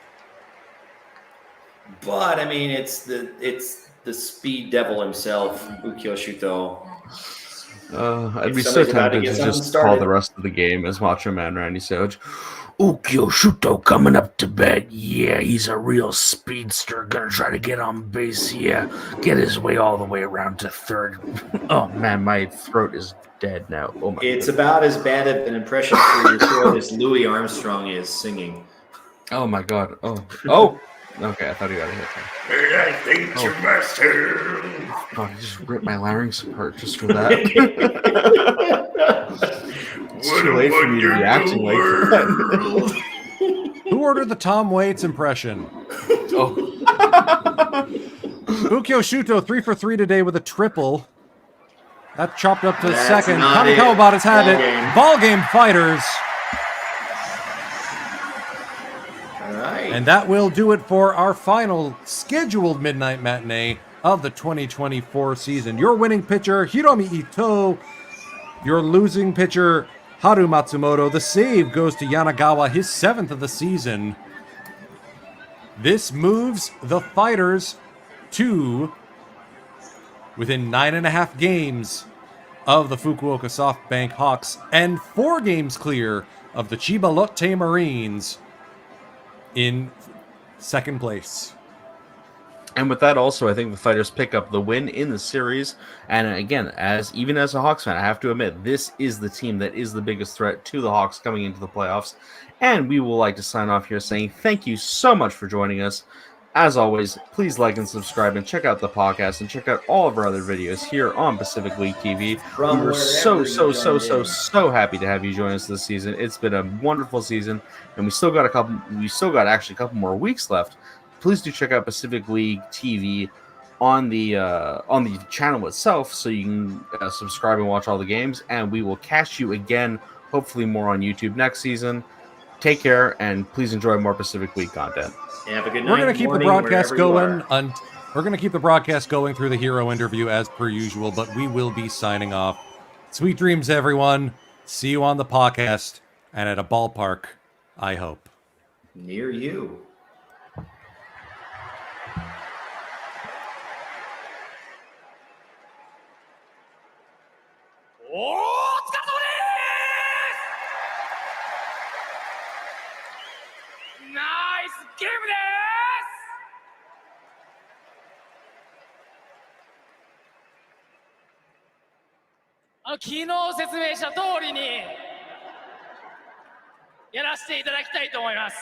But I mean, it's the speed devil himself, Ukyo Shuto. I'd If be so somebody's about to tempted get to something just call started. the rest of the game as Macho Man Randy Savage. Ukyo Shuto coming up to bat. Yeah, he's a real speedster. Gonna try to get on base. Yeah, get his way all the way around to third. Oh man, my throat is dead now. Oh my. It's about as bad of an impression for your throat as Louis Armstrong is singing. Oh my god. Oh. Okay, I thought he got a hit there. I think to myself. God, I just ripped my larynx apart just for that. It's too late for me to be acting like that. Who ordered the Tom Waits impression? Oh. Ukyo Shuto 3 for 3 today with a triple. That chopped up to That's second. not Kami it. Kawaba's had Ball it. game. Ball game fighters. All right. And that will do it for our final scheduled midnight matinee of the 2024 season. Your winning pitcher, Hiromi Ito. Your losing pitcher, Haru Matsumoto. The save goes to Yanagawa, his 7th of the season. This moves the fighters to within 9.5 games of the Fukuoka SoftBank Hawks and 4 games clear of the Chiba Lotte Marines in second place. And with that, also, I think the fighters pick up the win in the series. And again, even as a Hawks fan, I have to admit, this is the team that is the biggest threat to the Hawks coming into the playoffs. And we will like to sign off here saying thank you so much for joining us. As always, please like and subscribe and check out the podcast and check out all of our other videos here on Pacific League TV. From We were so wherever you joined in. happy to have you join us this season. It's been a wonderful season, and we still got actually a couple more weeks left. Please do check out Pacific League TV on the channel itself, so you can subscribe and watch all the games. And we will catch you again, hopefully more on YouTube next season. Take care, and please enjoy more Pacific League content. Have a good night. We're going to keep the morning, broadcast wherever you going. are. We're going to keep the broadcast going through the hero interview as per usual, but we will be signing off. Sweet dreams, everyone. See you on the podcast and at a ballpark, I hope. Near you.昨日説明した通りにやらせていただきたいと思います。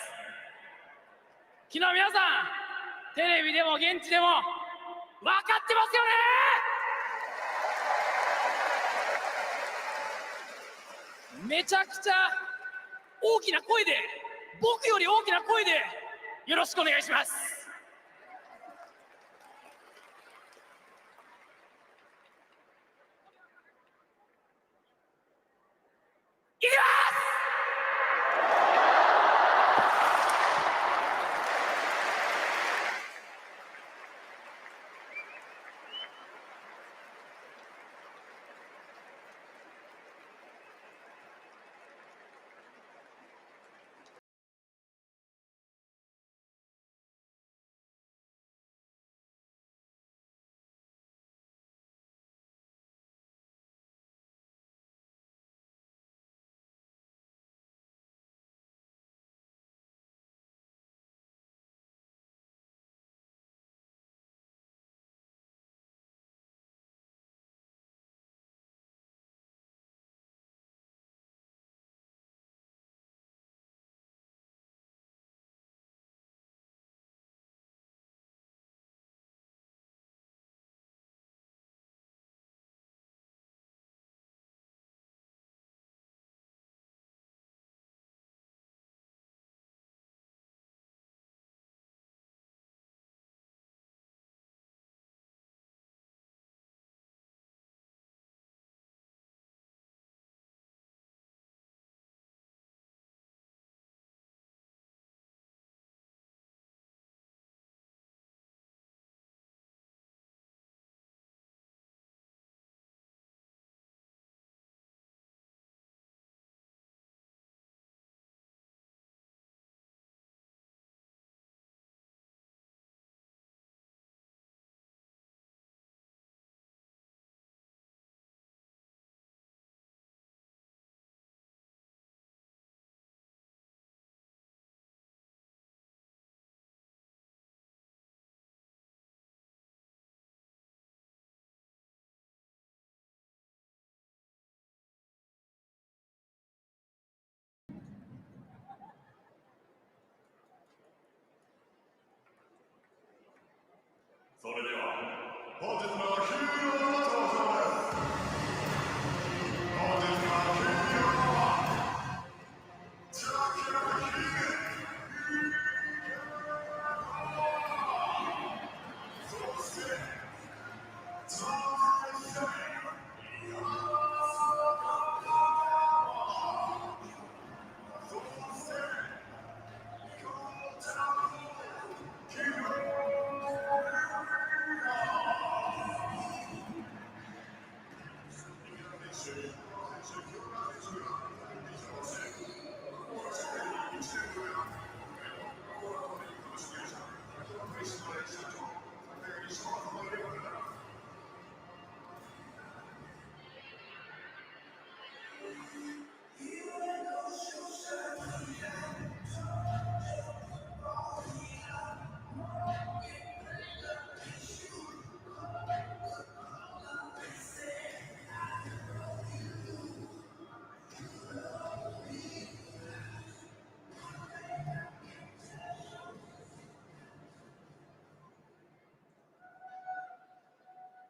昨日皆さんテレビでも現地でも分かってますよね。めちゃくちゃ大きな声で、僕より大きな声でよろしくお願いします。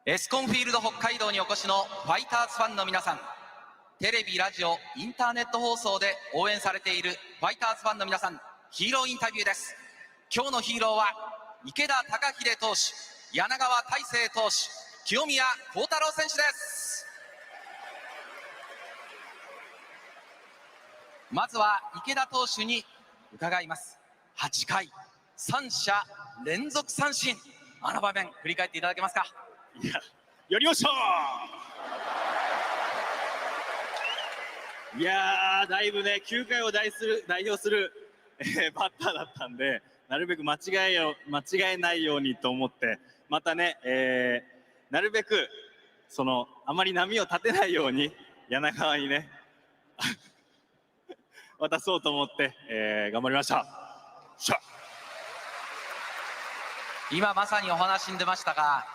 エスコンフィールド北海道にお越しのファイターズファンの皆さん、テレビ、ラジオ、インターネット放送で応援されているファイターズファンの皆さん、ヒーローインタビューです。今日のヒーローは池田貴秀投手、柳川大成投手、清宮幸太郎選手です。まずは池田投手に伺います。8回3者連続三振、あの場面振り返っていただけますか。いや、やりましたいやー、だいぶね、9回を代表する、バッターだったんで、なるべく間違えないようにと思って、またね、なるべく、あまり波を立てないように、柳川にね、渡そうと思って、頑張りました。今まさにお話に出ましたが、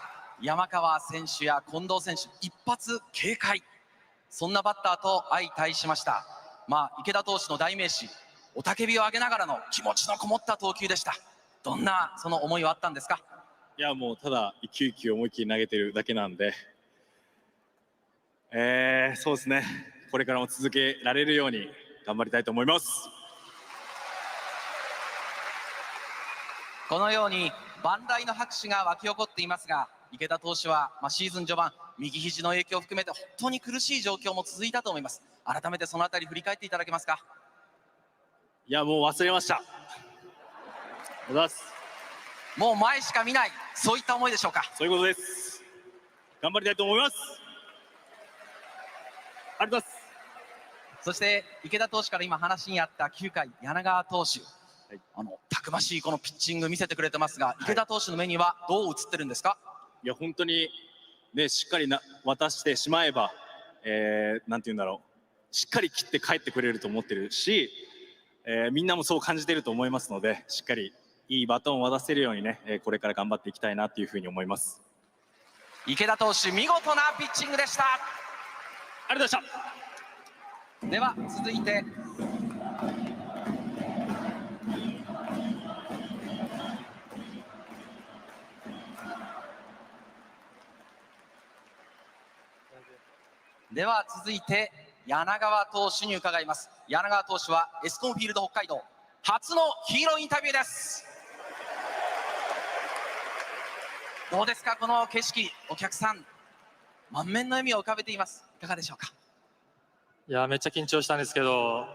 山川選手や近藤選手、一発警戒、そんなバッターと相対しました。池田投手の代名詞、雄たけびを上げながらの気持ちのこもった投球でした。どんなその思いはあったんですか。いや、もうただ一球一球思いっきり投げてるだけなんで、そうですね、これからも続けられるように頑張りたいと思います。このように万来の拍手が沸き起こっていますが、池田投手はシーズン序盤、右肘の影響を含めて本当に苦しい状況も続いたと思います。改めてそのあたり振り返っていただけますか。いや、もう忘れました。もう前しか見ない、そういった思いでしょうか。そういうことです。頑張りたいと思います。ありがとうございます。そして池田投手から今話にあった9回柳川投手、たくましいこのピッチング見せてくれてますが、池田投手の目にはどう映ってるんですか。いや、本当にね、しっかり渡してしまえば、なんていうんだろう、しっかり切って帰ってくれると思ってるし、みんなもそう感じてると思いますので、しっかりいいバトンを渡せるようにね、これから頑張っていきたいなというふうに思います。池田投手、見事なピッチングでした。ありがとうございました。では続いて柳川投手に伺います。柳川投手はエスコンフィールド北海道初のヒーローインタビューです。どうですか、この景色、お客さん満面の笑みを浮かべています。いかがでしょうか。いや、めっちゃ緊張したんですけど、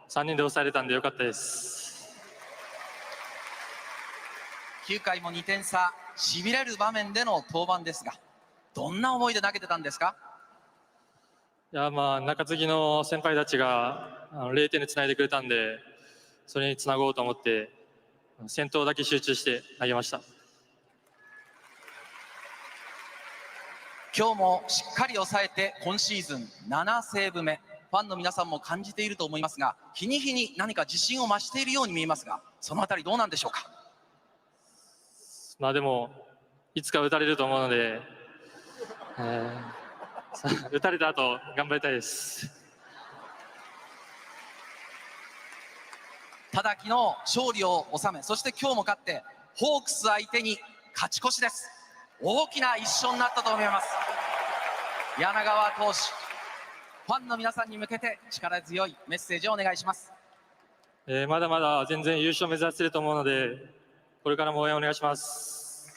3人で抑えれたんでよかったです。9回も2点差、しびれる場面での登板ですが、どんな思いで投げてたんですか。いや、中継ぎの先輩たちが0点でつないでくれたんで、それにつなごうと思って先頭だけ集中して投げました。今日もしっかり抑えて今シーズン7セーブ目、ファンの皆さんも感じていると思いますが、日に日に何か自信を増しているように見えますが、そのあたりどうなんでしょうか。でもいつか打たれると思うので、打たれた後頑張りたいです。ただ昨日勝利を収め、そして今日も勝ってホークス相手に勝ち越しです。大きな一勝になったと思います。柳川投手、ファンの皆さんに向けて力強いメッセージをお願いします。まだまだ全然優勝目指していると思うので、これからも応援お願いします。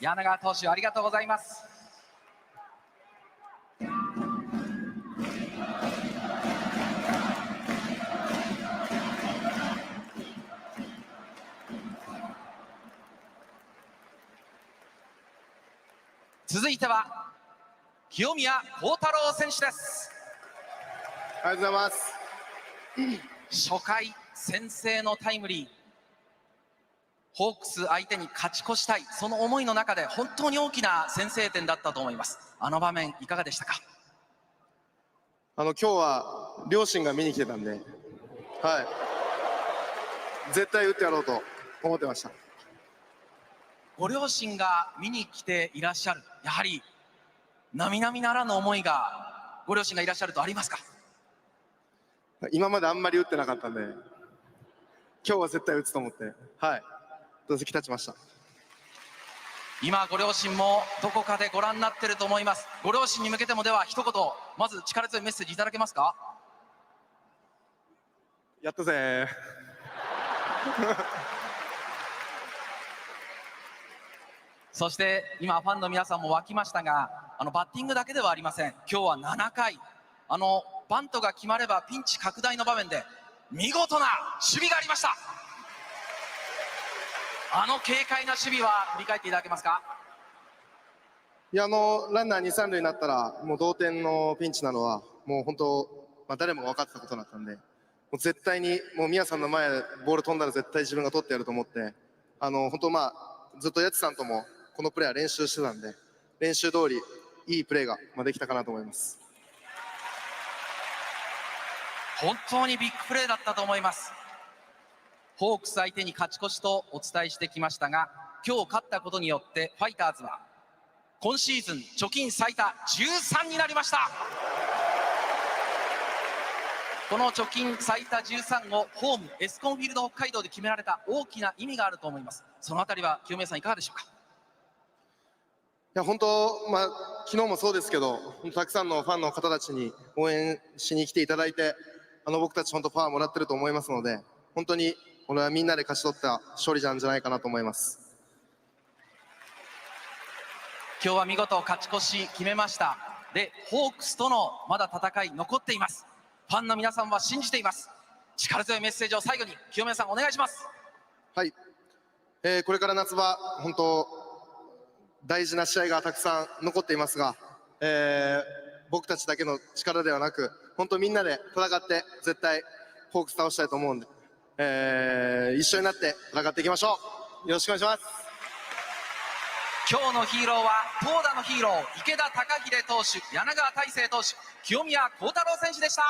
柳川投手、ありがとうございます。続いては清宮幸太郎選手です。ありがとうございます。初回先制のタイムリー、ホークス相手に勝ち越したい、その思いの中で本当に大きな先制点だったと思います。あの場面いかがでしたか？今日は両親が見に来てたんで、はい、絶対打ってやろうと思ってました。ご両親が見に来ていらっしゃる、やはり並々ならぬ思いがご両親がいらっしゃるとありますか？今まであんまり打ってなかったんで、今日は絶対打つと思って、はい、打席立ちました。今ご両親もどこかでご覧になっていると思います。ご両親に向けてもでは一言、まず力強いメッセージいただけますか？やったぜそして今ファンの皆さんも沸きましたが、バッティングだけではありません。今日は7回、バントが決まればピンチ拡大の場面で見事な守備がありました。軽快な守備は振り返っていただけますか？いや、ランナー2、3塁になったらもう同点のピンチなのはもう本当、誰もが分かってたことだったんで、もう絶対にもう宮さんの前でボール飛んだら絶対自分が取ってやると思って、本当ずっとやつさんともこのプレーは練習してたんで、練習通りいいプレーができたかなと思います。本当にビッグプレーだったと思います。ホークス相手に勝ち越しとお伝えしてきましたが、今日勝ったことによってファイターズは今シーズン貯金最多13になりました。この貯金最多13をホームエスコンフィールド北海道で決められた大きな意味があると思います。そのあたりは清宮さんいかがでしょうか？いや、本当、昨日もそうですけど、たくさんのファンの方たちに応援しに来ていただいて、僕たち本当パワーもらってると思いますので、本当にこれはみんなで勝ち取った勝利なんじゃないかなと思います。今日は見事勝ち越し決めました。で、ホークスとのまだ戦い残っています。ファンの皆さんは信じています。力強いメッセージを最後に清宮さんお願いします。はい、これから夏場本当大事な試合がたくさん残っていますが、僕たちだけの力ではなく、本当みんなで戦って絶対ホークス倒したいと思うんで、一緒になって戦っていきましょう。よろしくお願いします。今日のヒーローは投打のヒーロー、池田貴秀投手、柳川大成投手、清宮幸太郎選手でした。